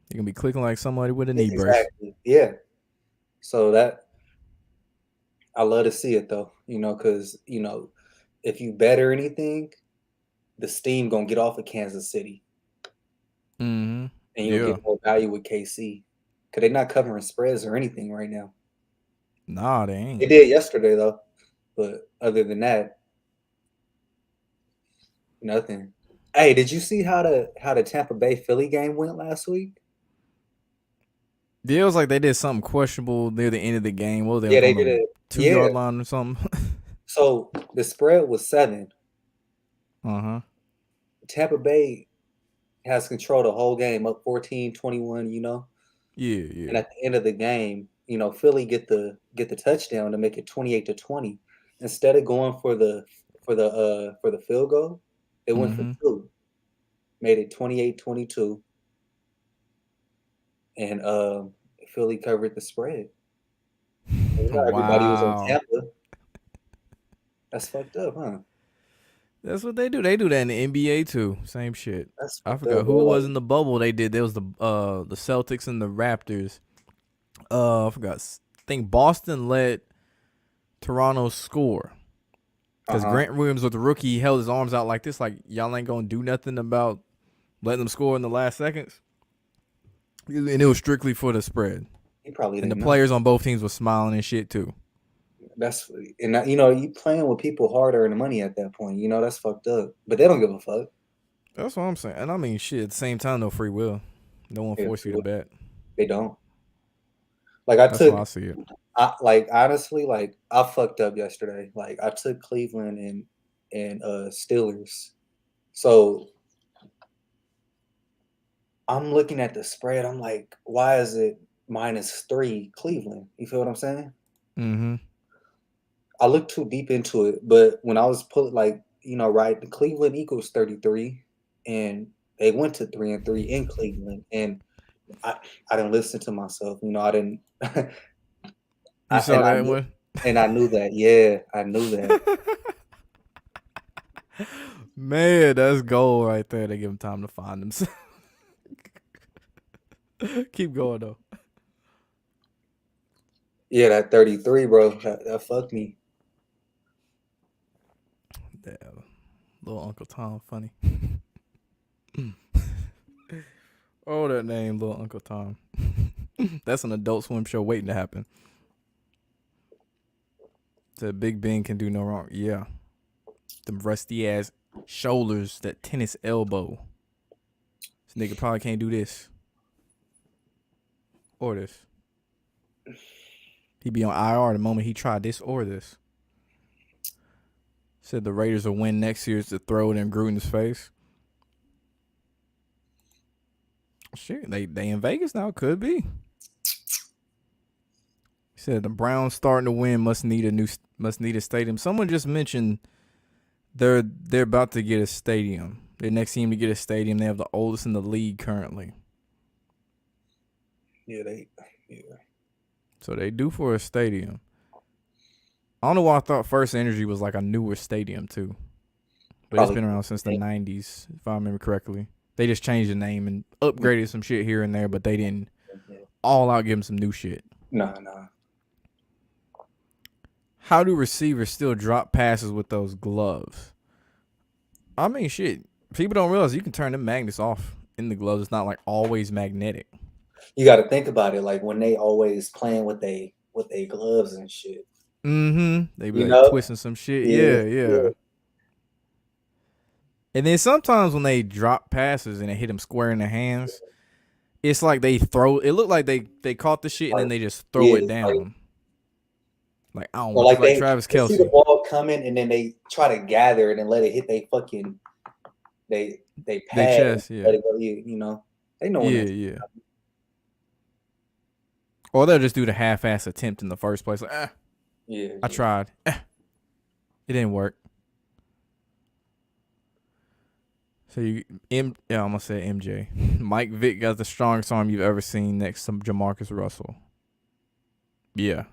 You're gonna be clicking like somebody with a knee brace. Exactly. Yeah. So that I love to see it though, because if you bet or anything, the steam gonna get off of Kansas City, Mm-hmm. and you'll Yeah. get more value with KC, because they're not covering spreads or anything right now. Nah, they They ain't. did yesterday though, but other than that, nothing. Hey, did you see how the Tampa Bay Philly game went last week? Yeah, it was like they did something questionable near the end of the game. What were they Yeah, like they on did the it. 2 yard Yeah. line or something? So the spread was 7. Uh-huh. Tampa Bay has control the whole game, up 14-21, Yeah, and yeah. at the end of the game, Philly get the touchdown to make it 28-20. Instead of going for the field goal, they went for Mm-hmm. two, made it 28-22, and Philly covered the spread. Everybody was on Wow. Tampa. That's fucked up, huh? That's what they do. They do that in the NBA too. Same shit. That's I fucked forgot up, who bro. it was Like, in the bubble they did. There was the Celtics and the Raptors. I forgot. I think Boston let Toronto score. Because uh-huh. Grant Williams with the rookie he held his arms out like this, like y'all ain't gonna do nothing about letting them score in the last seconds. And it was strictly for the spread. He probably And the didn't know. players on both teams were smiling and shit too. You playing with people harder in the money at that point. That's fucked up. But they don't give a fuck. That's what I'm saying. And I mean, shit, at the same time, no free will. No one Yeah, force you to bet. they don't. Like I That's how took, I see it. like honestly, like I fucked up yesterday. Like I took Cleveland and Steelers. So I'm looking at the spread. I'm like, why is it -3 Cleveland? You feel what I'm saying? Mm-hmm. I looked too deep into it, but when I was put like, right, the Cleveland equals 33, and they went to 3-3 in Cleveland, and I I didn't listen to myself. I didn't. You saw I that knew, one? and I knew that. Yeah, I knew that. Man, that's gold right there. They give them time to find themselves. Keep going though. Yeah, that 33, bro. That fucked me. Damn. Little Uncle Tom, funny. Oh, that name, Little Uncle Tom. That's an Adult Swim show waiting to happen. Said Big Ben can do no wrong. Yeah. Them rusty ass shoulders, that tennis elbow. This nigga probably can't do this. Or this. He be on IR the moment he tried this or this. Said the Raiders will win next year to throw it in Gruden's face. Shit, they in Vegas now. Could be. He said the Browns starting to win must need a stadium. Someone just mentioned they're about to get a stadium. Their next team to get a stadium. They have the oldest in the league currently. Yeah, So they do for a stadium. I don't know why I thought First Energy was like a newer stadium too. But it's probably. been around since the 90s, if I remember correctly. They just changed the name and upgraded some shit here and there, but they didn't all out give them some new shit. Nah. How do receivers still drop passes with those gloves? I mean, shit. People don't realize you can turn them magnets off in the gloves. It's not like always magnetic. You got to think about it, like when they always playing with they gloves and shit. Mm-hmm. They be You like know? twisting some shit. Yeah, Yeah, yeah. yeah, And then sometimes when they drop passes and they hit them square in the hands, it's like they throw. It looked like they caught the shit and like then they just throw yeah, it like down. Like I don't or want this. like Like Travis they see the Kelsey. ball coming and then they try to gather it and let it hit they fucking they They pad and chest. Yeah. let it go. You know, they know when Yeah, that's yeah. Or they'll just do the half-ass attempt in the first place. Like, yeah, I yeah. tried. It didn't work. So yeah, I'm gonna say MJ. Mike Vick got the strongest arm you've ever seen next to Jamarcus Russell. Yeah,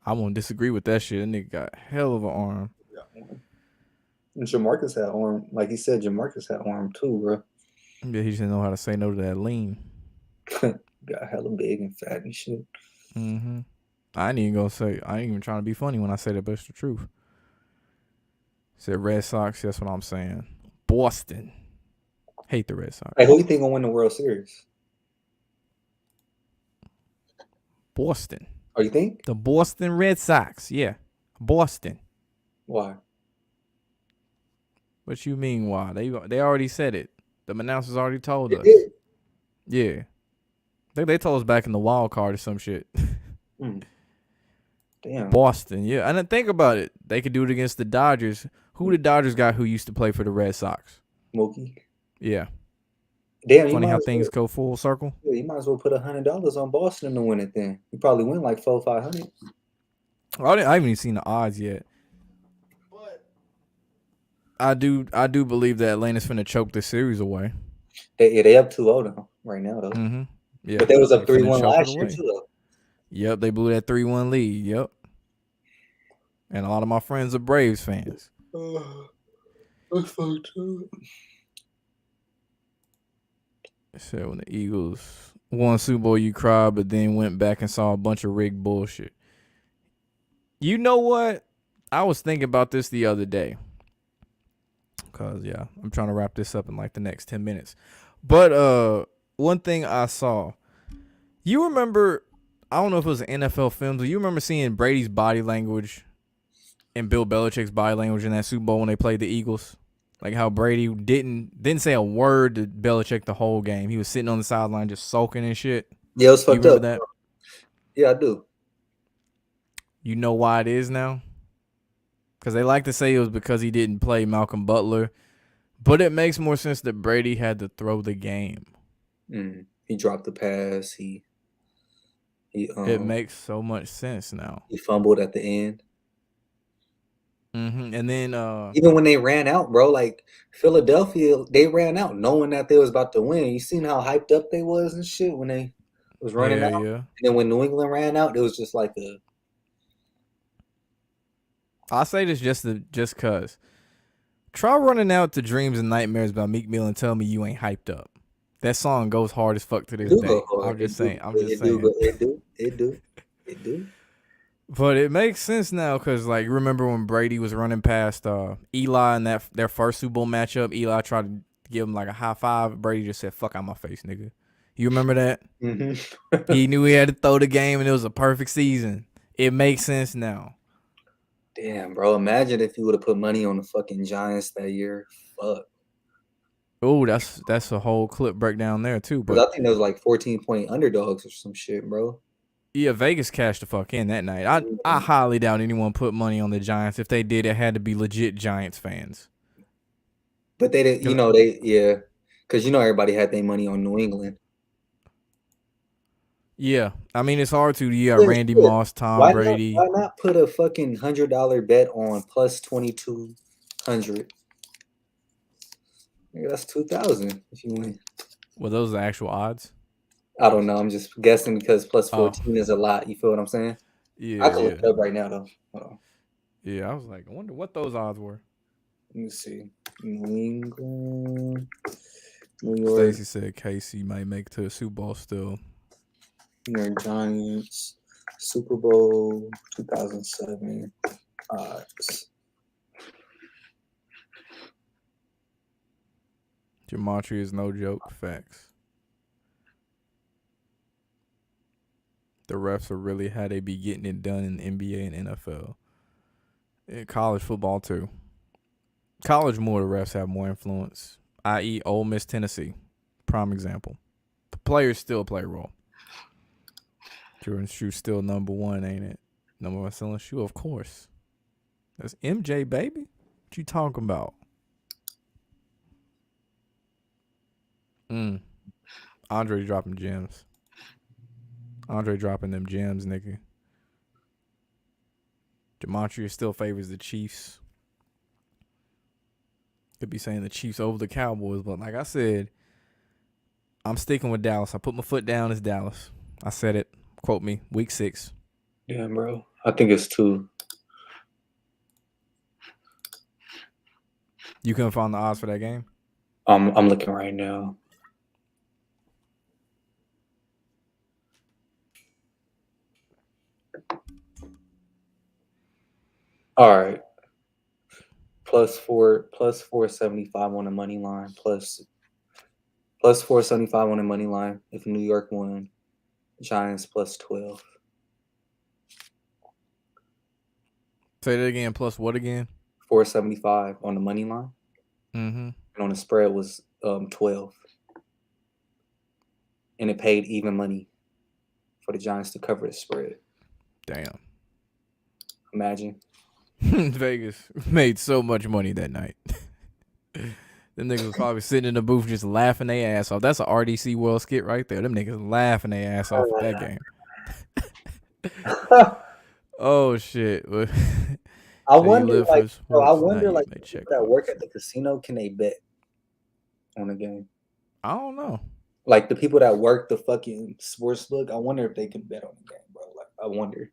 I won't disagree with that shit. That nigga got hell of an arm. And Jamarcus had arm, like he said, Jamarcus had arm too, bro. Yeah, he just didn't know how to say no to that lean. Got hella big and fat and shit. Mm-hmm. I ain't even gonna say. I ain't even trying to be funny when I say that, but it's the truth. Said Red Sox. That's what I'm saying. Boston. Hate the Red Sox. Hey, who you think gonna win the World Series? Boston. Oh, you think? The Boston Red Sox. Yeah, Boston. Why? What you mean? Why? They already said it. The announcers already told They us. did. Yeah. I think they told us back in the wild card or some shit. Hmm. Damn. Boston, yeah. And then think about it. They could do it against the Dodgers. Who the Dodgers got who used to play for the Red Sox? Mookie. Yeah. Damn, Funny how things go full circle. you might as well put $100 on Boston to win it. Then you probably win like 400, 500. I haven't even seen the odds yet. But I do believe that Atlanta's finna choke this series away. They up 2-0 though right now though. Mm-hmm. Yeah. But they was They up three finna one choke it last year away. too though. Yep, they blew that 3-1 lead. Yep. And a lot of my friends are Braves fans. That's fucked up. Said when the Eagles won Super Bowl, you cried, but then went back and saw a bunch of rigged bullshit. You know what? I was thinking about this the other day. Cause yeah, I'm trying to wrap this up in like the next 10 minutes. But one thing I saw, you remember? I don't know if it was an NFL film, but you remember seeing Brady's body language and Bill Belichick's body language in that Super Bowl when they played the Eagles? Like how Brady didn't say a word to Belichick the whole game. He was sitting on the sideline just sulking and shit. Yeah, it was You fucked remember up. that? Yeah, I do. You know why it is now? Because they like to say it was because he didn't play Malcolm Butler. But it makes more sense that Brady had to throw the game. He dropped the pass. He It makes so much sense now. he fumbled at the end. Mm-hmm. And then Even when they ran out, bro, like Philadelphia, they ran out knowing that they was about to win. You seen how hyped up they was and shit when they was running yeah, out. yeah. And then when New England ran out, it was just like a I say this just cause. Try running out to Dreams and Nightmares by Meek Mill and tell me you ain't hyped up. That song goes hard as fuck to it this do go day. hard. I'm just It do. saying. I'm just It do. saying. It do. But it makes sense now because, like, remember when Brady was running past Eli in their first Super Bowl matchup? Eli tried to give him like a high five. Brady just said, "Fuck out my face, nigga." You remember that? He knew he had to throw the game, and it was a perfect season. It makes sense now. Damn, bro. Imagine if you would have put money on the fucking Giants that year. Fuck. Oh, that's a whole clip breakdown there too. Because But I think there was like 14-point underdogs or some shit, bro. yeah, Vegas cashed the fuck in that night. I highly doubt anyone put money on the Giants. If they did, it had to be legit Giants fans. But they didn't, yeah. Because everybody had their money on New England. Yeah, I mean it's hard to. You got Yeah, Randy shit. Moss, Tom Why not? Brady. Why not put a fucking $100 bet on plus 2,200? Nigga, that's 2,000 if you win. Were those the actual odds? I don't know. I'm just guessing because plus Oh, 14 is a lot. You feel what I'm saying? I yeah, could look yeah, it up right now though. Hold on. yeah. I was like, I wonder what those odds were. Let me see. New England, New York, Stacy said KC might make it to the Super Bowl still. New York Giants, Super Bowl 2007 odds. Gematria is no joke. Facts. the refs are really how they be getting it done in the NBA and NFL. In college football too. College more the refs have more influence. I.e. Ole Miss, Tennessee. Prime example. The players still play a role. Jordan's shoe still number one, ain't it? Number one selling shoe, of course. That's MJ, baby. What you talking about? Andre dropping gems. Andre dropping them gems, nigga. Gematria still favors the Chiefs. Could be saying the Chiefs over the Cowboys, but like I said, I'm sticking with Dallas. I put my foot down as Dallas. I said it. Quote me. Week 6. Yeah, bro. I think it's 2. You couldn't find the odds for that game? I'm looking right now. All right. Plus 475 on the money line. Plus 475 on the money line. If New York won, Giants plus 12. Say that again. Plus what again? 475 on the money line. Mm-hmm. And on the spread was 12. And it paid even money for the Giants to cover the spread. Damn. Imagine. Vegas made so much money that night. Them niggas was probably sitting in the booth just laughing their ass off. That's a RDC World skit right there. Them niggas laughing their ass off at that game. Oh shit. I wonder, like, people that work box. at the casino, can they bet on a game? I don't know. Like the people that work the fucking sports book, I wonder if they can bet on the game, bro. Like, I wonder.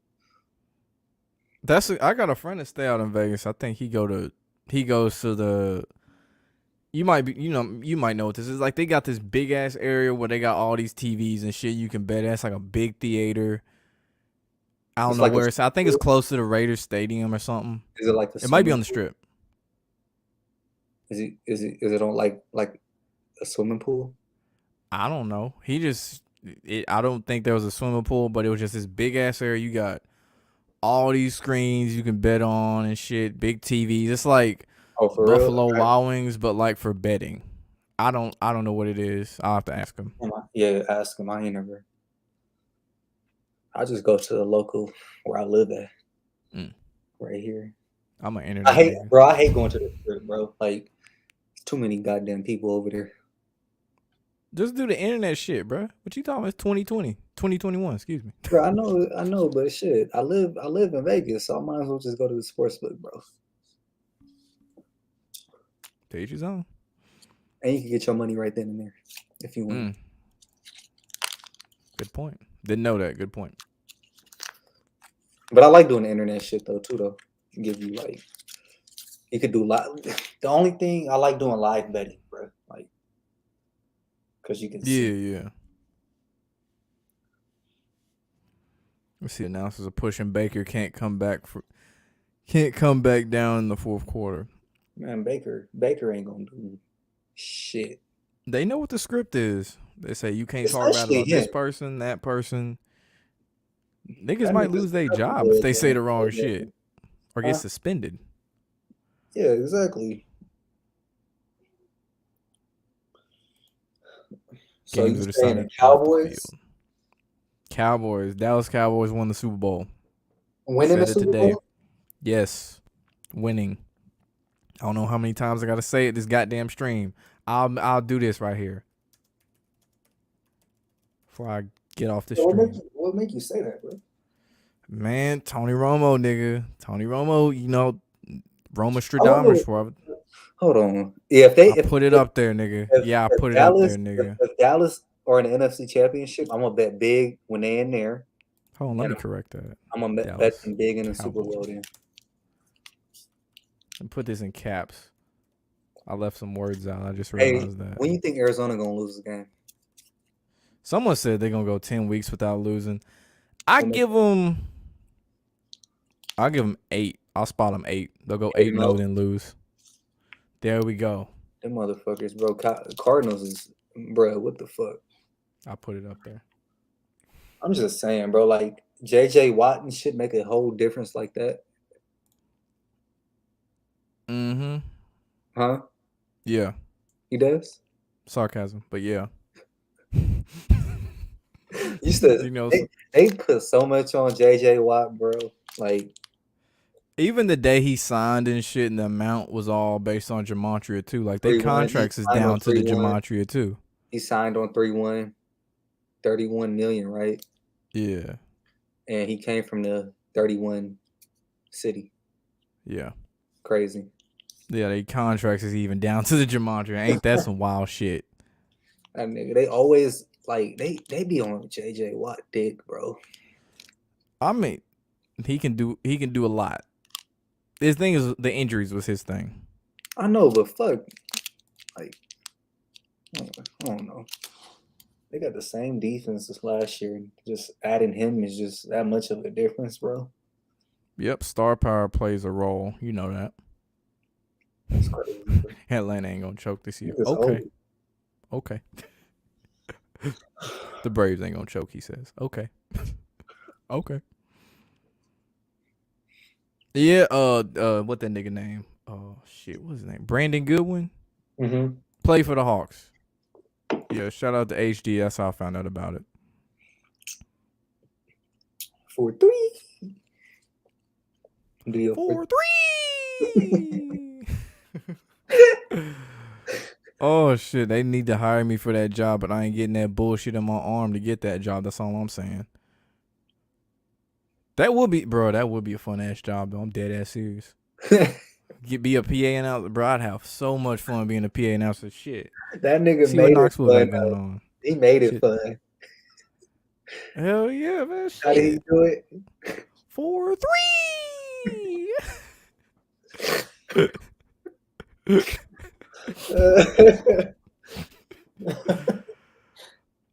I got a friend that stay out in Vegas. I think he goes to the. You might know what this is. Like they got this big ass area where they got all these TVs and shit you can bet at. It's like a big theater. I don't know where it's. I think it's close to the Raiders Stadium or something. Is it like the? It might be on the Strip. Is it on like a swimming pool? I don't know. I don't think there was a swimming pool, but it was just this big ass area. You got all these screens you can bet on and shit. Big TVs. It's like Buffalo Wild Wings, but like for betting. I don't know what it is. I'll have to ask him. Yeah, ask him. I ain't never. I just go to the local where I live at. Right here. I'm an internet. I hate going to the Strip, bro. Like, too many goddamn people over there. Just do the internet shit, bro. What you talking about? It's 2020. 2021, excuse me. Bro, I know, but shit. I live in Vegas, so I might as well just go to the sportsbook, bro. To each his own. And you can get your money right then and there if you want. Good point. Didn't know that. Good point. But I like doing the internet shit though. Give you like, you could do live. The only thing I like doing live betting, bro. Like, because you can see. Yeah. Let's see. Announcers are pushing Baker can't come back down in the fourth quarter. Man, Baker ain't gonna do shit. They know what the script is. They say you can't talk about this person, that person. Niggas might lose their job if they say the wrong shit or get suspended. Yeah, exactly. So you saying the Cowboys? Dallas Cowboys won the Super Bowl. Winning the Super Bowl? Yes, winning. I don't know how many times I gotta say it this goddamn stream. I'll do this right here before I get off the stream. What make you say that, bro? Man, Tony Romo, nigga. Tony Romo, Roma Stradamus. Hold on. Yeah, I put it up there, nigga. I put it up there, nigga. If Dallas are in the NFC Championship, I'm gonna bet big when they're in there. Hold on, let me correct that. I'm gonna bet them big in the Super Bowl then. And put this in caps. I left some words out. I just realized that. When you think Arizona gonna lose the game? Someone said they're gonna go 10 weeks without losing. I give them 8. I'll spot them 8. They'll go 8-0 then lose. There we go. Them motherfuckers, bro. Cardinals is, bro. What the fuck? I'll put it up there. I'm just saying, bro. Like J.J. Watt and shit make a whole difference like that, Mm-hmm. huh? Yeah. He does. Sarcasm, but yeah. Used to You know, they put so much on J.J. Watt, bro. Like even the day he signed and shit, and the amount was all based on Gematria too. Like they 3-1. He contracts is signed on down to the 3-1. Gematria too. He signed on 3-1, 31 million, right? Yeah. And he came from the 31 city. Yeah. Crazy. Yeah, they contracts is even down to the Gematria. Ain't that some wild shit? That nigga, they always like they be on J.J. Watt dick, bro. I mean, he can do a lot. His thing is the injuries was his thing. I know, but fuck, like I don't know. They got the same defense as last year. Just adding him is just that much of a difference, bro. Yep, star power plays a role. You know that. That's crazy. Atlanta ain't gonna choke this year. Niggas Okay. old. Okay. The Braves ain't gonna choke, he says. Okay. Okay. Yeah, what that nigga name? Oh shit, what's his name? Brandon Goodwin? Mm-hmm. Play for the Hawks. Yeah, shout out to HD. That's how I found out about it. 4-3. Deal 4-3. Oh shit, they need to hire me for that job, but I ain't getting that bullshit in my arm to get that job. That's all I'm saying. That would be, bro. That would be a fun ass job, though. I'm dead ass serious. Be a PA announcer, bro. I'd have so much fun being a PA announcer. Shit. That nigga See what made it Knoxville fun. got going on. He made it Shit. fun. Hell yeah, man. Shit. How did he do it? 4-3.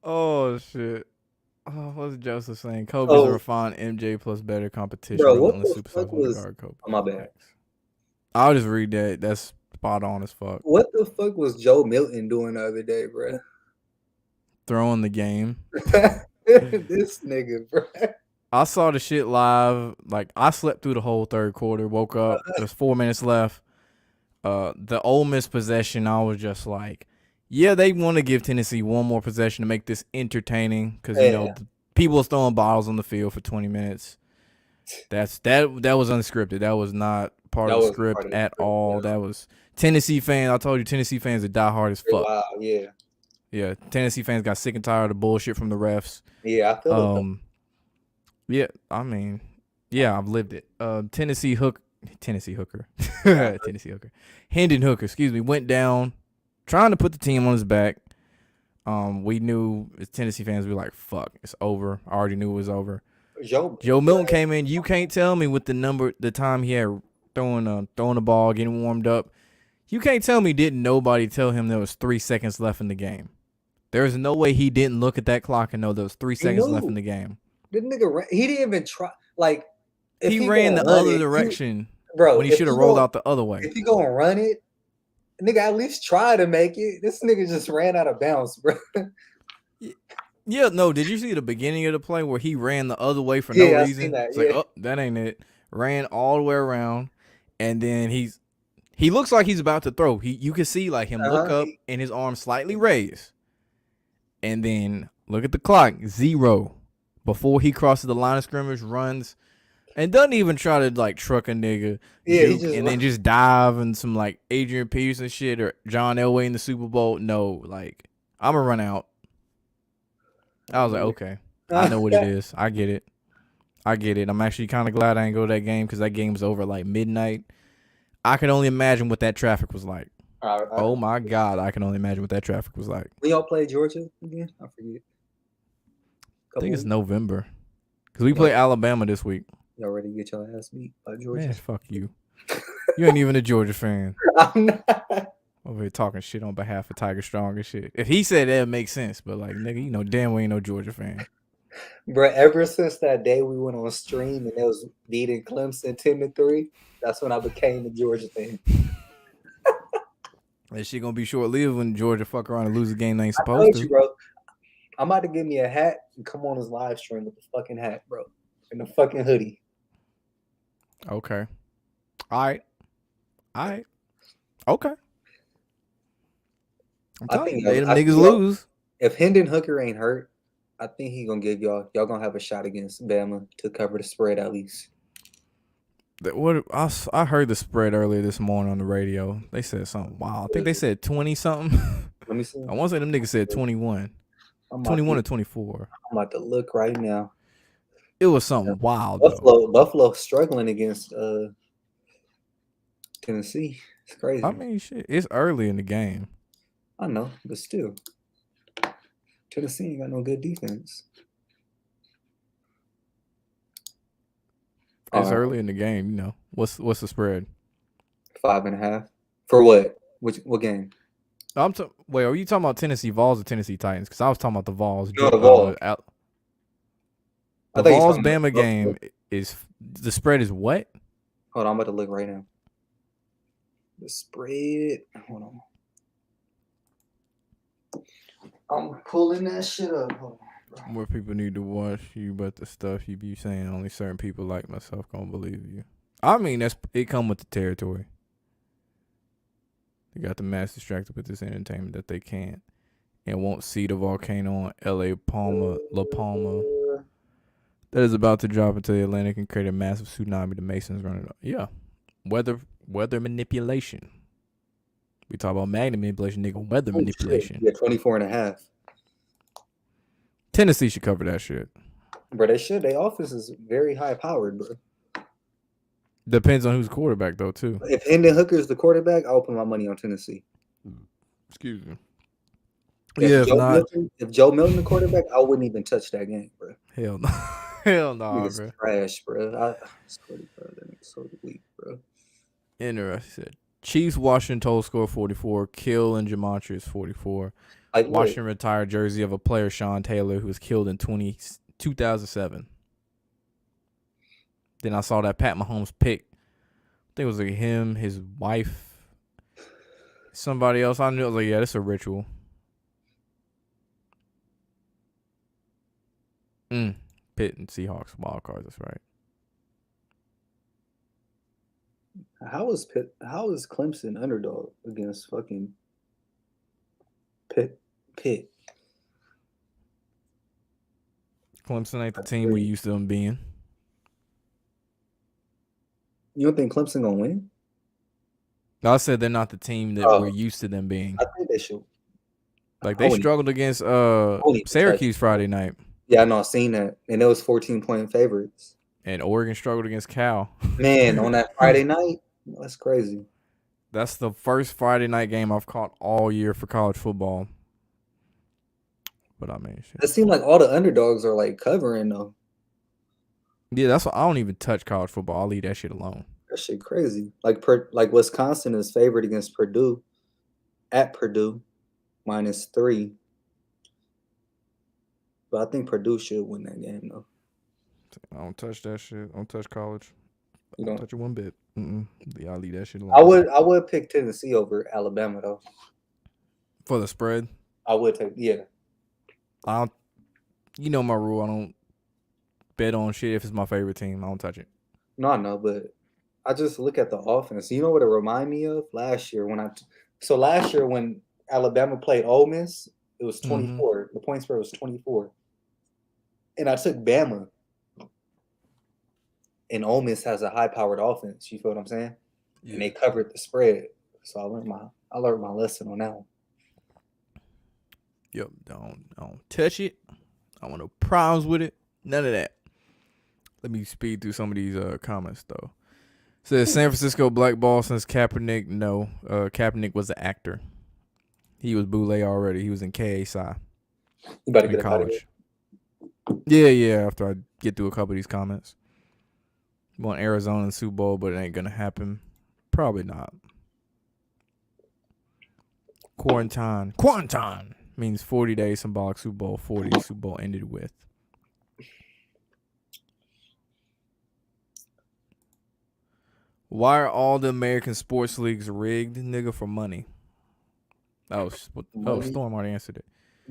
Oh shit. Oh, what's Joseph saying? Kobe's a refined MJ plus better competition. Bro, what Relentless the superstars fuck want to was? guard Kobe. Oh, my bad. I'll just read that. That's spot on as fuck. What the fuck was Joe Milton doing the other day, bro? Throwing the game. This nigga, bro. I saw the shit live. Like I slept through the whole third quarter. Woke up. There's 4 minutes left. The Ole Miss possession. I was just like, yeah, they want to give Tennessee one more possession to make this entertaining because you know people was throwing bottles on the field for 20 minutes. That was unscripted. That was not part of the script at all. That was Tennessee fans. I told you, Tennessee fans are diehard as fuck. Wow, yeah. Yeah, Tennessee fans got sick and tired of the bullshit from the refs. Yeah, I feel it. Yeah, I mean, yeah, I've lived it. Tennessee Hooker. Tennessee Hooker. Hendon Hooker, excuse me, went down trying to put the team on his back. We knew as Tennessee fans, we were like, fuck, it's over. I already knew it was over. Joe Milton came in. You can't tell me with the time he had throwing the ball, getting warmed up. You can't tell me didn't nobody tell him there was 3 seconds left in the game. There's no way he didn't look at that clock and know there was 3 seconds left in the game. The nigga, he didn't even try. Like, if he ran the other direction, bro, when he should have rolled out the other way. If you gonna run it, nigga, at least try to make it. This nigga just ran out of bounds, bro. Yeah, no. Did you see the beginning of the play where he ran the other way for no reason? I seen that. It's like, oh, that ain't it. Ran all the way around, and then he looks like he's about to throw. You can see like him look up and his arm slightly raised, and then look at the clock, 0 before he crosses the line of scrimmage, runs, and doesn't even try to like truck a nigga, and then just dive and some like Adrian Peterson shit or John Elway in the Super Bowl. No, like I'm gonna run out. I was like, okay, I know what it is. I get it. I'm actually kind of glad I didn't go to that game because that game was over like midnight. I can only imagine what that traffic was like. Oh my God, I can only imagine what that traffic was like. We all play Georgia again? I forget. I think it's November because we play Alabama this week. Y'all ready to get your ass beat by Georgia? Man, fuck you. You ain't even a Georgia fan. I'm not. Over here talking shit on behalf of Tiger Strong and shit. If he said that, it makes sense. But like, nigga, you know damn well ain't no Georgia fan. Bro, ever since that day we went on stream and it was beating Clemson 10-3, that's when I became a Georgia fan. That shit gonna be short lived when Georgia fuck around and lose a game they ain't supposed to. Bro. I'm about to give me a hat and come on his live stream with the fucking hat, bro, and the fucking hoodie. Okay. All right. All right. Okay. I'm I telling think you, they them I niggas think y'all, lose. if Hendon Hooker ain't hurt, I think he gonna give y'all gonna have a shot against Bama to cover the spread at least. I heard the spread earlier this morning on the radio. They said something wild. I think they said 20 something. Let me see. I want to say them niggas said 21. I'm about 21 to, or 24. I'm about to look right now. It was something wild though. Buffalo struggling against Tennessee. It's I crazy. mean, shit, it's early in the game. I know, but still, Tennessee ain't got no good defense. It's All right, early in the game, you know. What's the spread? 5.5 for what? What game? Wait, are you talking about Tennessee Vols or Tennessee Titans? Because I was talking about the Vols. No, the ball. I The thought you Vols talking Bama about game is the spread is what? Hold on, I'm about to look right now. The spread. Hold on. I'm pulling that shit up. Hold on. More people need to watch you, but the stuff you be saying, only certain people like myself gonna believe you. I mean, it come with the territory. They got the mass distracted with this entertainment that they can't and won't see the volcano on La Palma that is about to drop into the Atlantic and create a massive tsunami. The Masons running up. Yeah, weather manipulation. We talk about magnet manipulation, nigga. Weather manipulation. Yeah, 24.5. Tennessee should cover that shit. Bro, they should. Their offense is very high powered, bro. Depends on who's quarterback though, too. If Hendon Hooker is the quarterback, I'll put my money on Tennessee. Excuse me. If Joe Milton the quarterback, I wouldn't even touch that game, bro. Hell no. Hell no, Niggas bro. trash, bro. I swear to God, that nigga's so weak, bro. Interesting. Chiefs Washington total score 44. Kill in Gematria is 44. Like Washington retired jersey of a player, Sean Taylor, who was killed in 2007. Then I saw that Pat Mahomes pick. I think it was like him, his wife, somebody else. I knew. I was like, yeah, this is a ritual. Pitt and Seahawks wild cards. That's right. How is Clemson underdog against fucking Pitt? Clemson ain't the team we used to them being. You don't think Clemson gonna win? I said they're not the team that we're used to them being. I think they should. Like they struggled against Syracuse Friday night. Yeah, I know. I seen that, and it was 14-point favorites. And Oregon struggled against Cal. Man, on that Friday night, that's crazy. That's the first Friday night game I've caught all year for college football. But I mean, shit. It seemed like all the underdogs are like covering though. Yeah, that's why I don't even touch college football. I'll leave that shit alone. That shit crazy. Like Wisconsin is favored against Purdue at Purdue -3. But I think Purdue should win that game though. I don't touch that shit. I don't touch college. I don't touch it one bit. Yeah, I'll leave that shit alone. I would pick Tennessee over Alabama though. For the spread? I would take you know my rule. I don't bet on shit if it's my favorite team. I don't touch it. No, I know, but I just look at the offense. You know what it remind me of? Last year when Alabama played Ole Miss, it was 24. The point spread was 24. And I took Bama. And Ole Miss has a high-powered offense. You feel what I'm saying? Yeah. And they covered the spread. So I learned my lesson on that one. Yep, don't touch it. I want no problems with it. None of that. Let me speed through some of these comments though. Says San Francisco blackball since Kaepernick. No, Kaepernick was an actor. He was boule already. He was in KSI. You better get college. Yeah. After I get through a couple of these comments, I want Arizona in the Super Bowl, but it ain't gonna happen. Probably not. Quarantine means 40 days symbolic Super Bowl. 40 Super Bowl ended with. Why are all the American sports leagues rigged, nigga, for money? Storm already answered it.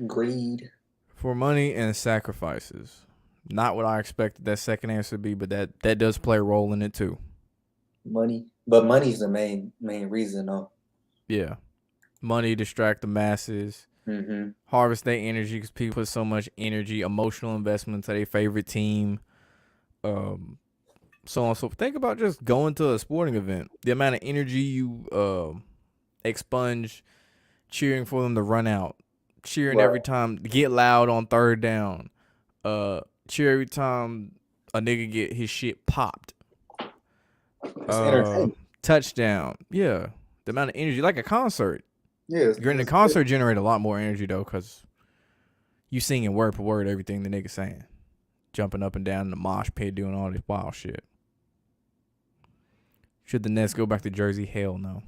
Greed. For money and sacrifices. Not what I expected that second answer to be, but that does play a role in it too. Money, but money's the main reason though. Yeah. Money distract the masses. Mm-hmm. Harvest their energy because people put so much energy, emotional investment to their favorite team. So on. So think about just going to a sporting event. The amount of energy you expunge cheering for them to run out, cheering Right. every time, get loud on third down, cheer every time a nigga get his shit popped. It's entertainment. Touchdown. Yeah. The amount of energy, like a concert. Yeah, You're in a concert generate a lot more energy though, cause you singing word for word everything the nigga saying, jumping up and down in the mosh pit, doing all this wild shit. Should the Nets go back to Jersey? Hell no.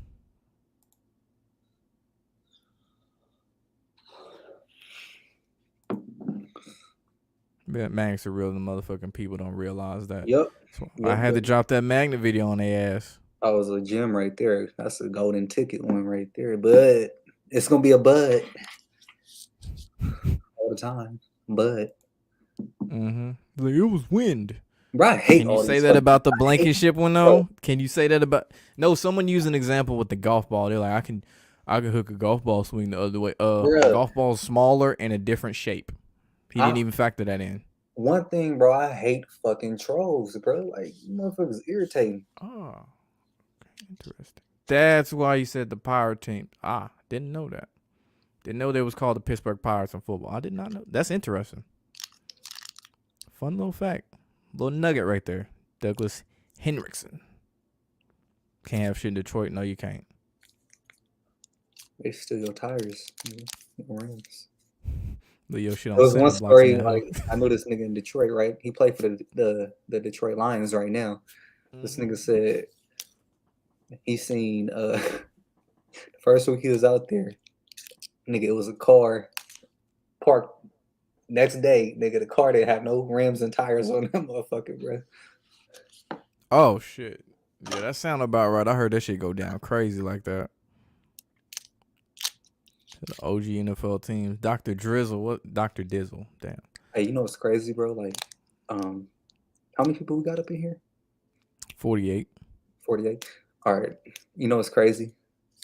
Magnets are real. The motherfucking people don't realize that. Yep. So I Yep. had to drop that magnet video on their ass. I was a gem right there. That's a golden ticket one right there. But it's gonna be a bud all the time. But Like, it was wind. bro, I hate Can you all say these that fucking. about the I hate, Blankenship one bro. though? Can you say that about someone used an example with the golf ball. They're like, I can hook a golf ball swing the other way. Bruh, Golf ball's smaller and a different shape. He didn't even factor that in. one thing, bro, I hate fucking trolls, bro. Like, motherfuckers irritating. Oh, interesting. That's why you said the pirate team. Didn't know that. Didn't know they was called the Pittsburgh Pirates in football. I did not know. That's interesting. Fun little fact. Little nugget right there. Douglas Henriksen. Can't have shit in Detroit. No, you can't. They steal your tires. Rims. Leave your shit There on was one center blocks story, now. like, I know this nigga in Detroit, right? He played for the Detroit Lions right now. This nigga said he seen the first week he was out there, nigga, it was a car parked. Next day, nigga, the car didn't have no rims and tires on that motherfucker, bro. Oh shit. Yeah, that sound about right. I heard that shit go down crazy like that. The OG NFL teams. Dr. Drizzle. What? Dr. Dizzle. Damn. Hey, you know what's crazy, bro? Like, how many people we got up in here? 48. 48. All right. You know what's crazy?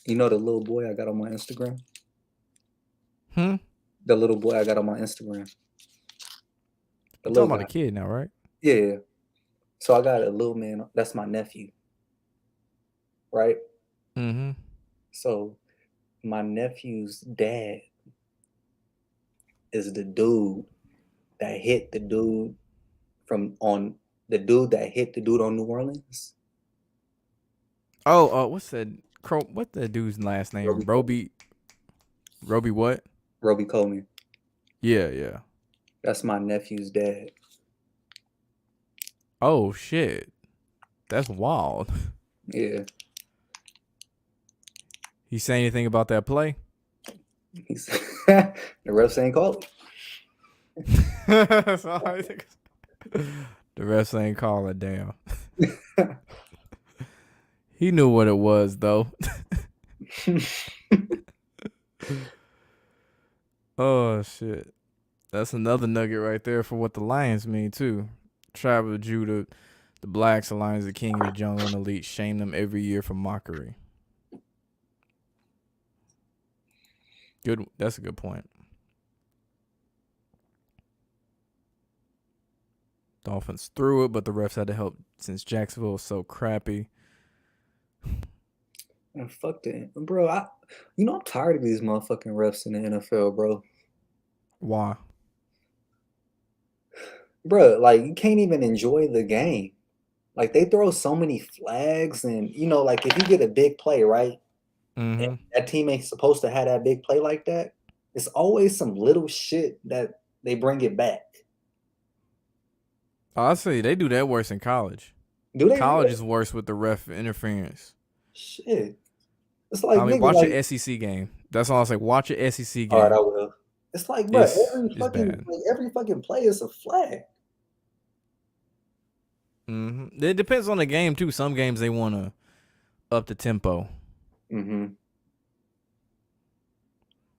You know the little boy I got on my Instagram? The little boy I got on my Instagram. You're talking about a kid now, right? Yeah. So I got a little man. That's my nephew. Right? So my nephew's dad is the dude that hit the dude on New Orleans. What's that? What's that dude's last name? Roby what? Roby Coleman. Yeah. That's my nephew's dad. Oh shit. That's wild. Yeah. He say anything about that play? He's the refs ain't called. The refs ain't calling. Damn. He knew what it was though. Oh shit. That's another nugget right there for what the Lions mean too. Tribe of Judah, the blacks, the lions, the king of the jungle, and elite shame them every year for mockery. Good. That's a good point. Dolphins threw it, but the refs had to help since Jacksonville was so crappy. And fuck that, bro. I'm tired of these motherfucking refs in the NFL, bro. Why? Bro, like, you can't even enjoy the game. Like, they throw so many flags, and like, if you get a big play, right? And that team ain't supposed to have that big play like that. It's always some little shit that they bring it back. I'll say they do that worse in college. Do they? College really? is worse with the ref interference. Shit. It's like, nigga, watch like, an SEC game. That's all I'll say. Watch an SEC game. all right, I will. It's like, bro, bad. every fucking play is a flag. It depends on the game too. Some games they want to up the tempo.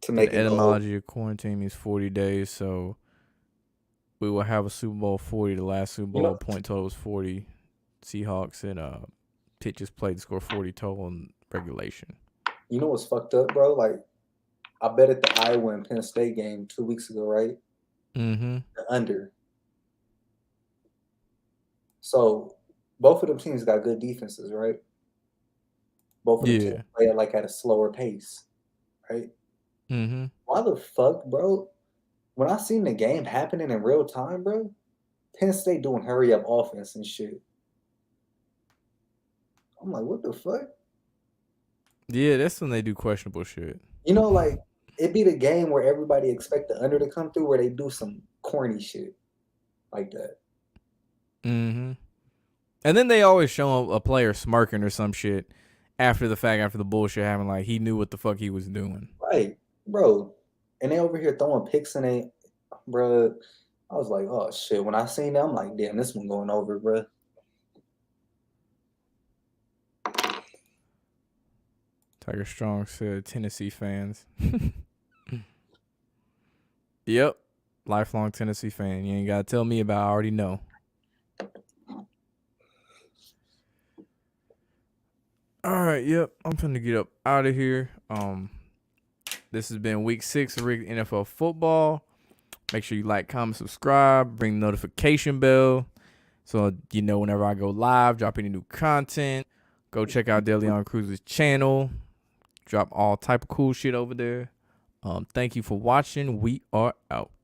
to The make it go over. etymology of quarantine means 40 days, so we will have a Super Bowl 40. The last Super You know, Bowl point total was 40. Seahawks and Pitches played to score 40 total in regulation. you know what's fucked up, bro? Like I bet at the Iowa and Penn State game 2 weeks ago, right? Mm-hmm. The under. So both of them teams got good defenses, right? Both of them teams Yeah. play at a slower pace, right? Mm-hmm. Why the fuck, bro? When I seen the game happening in real time, bro, Penn State doing hurry up offense and shit. I'm like, what the fuck? Yeah, that's when they do questionable shit. You know, like it be the game where everybody expect the under to come through, where they do some corny shit like that. Mm-hmm. And then they always show a player smirking or some shit after the fact, after the bullshit happened, like he knew what the fuck he was doing. Right, bro. And they over here throwing picks and they, bro. I was like, oh shit. When I seen that, I'm like, damn, this one going over, bro. Tiger Strong said Tennessee fans. Yep. Lifelong Tennessee fan. You ain't gotta tell me about it, I already know. Alright, yep. I'm finna get up out of here. This has been week 6 of Rigged NFL football. Make sure you like, comment, subscribe, ring the notification bell so you know whenever I go live, drop any new content. Go check out DeLeon Cruz's channel. Drop all type of cool shit over there. Thank you for watching. We are out.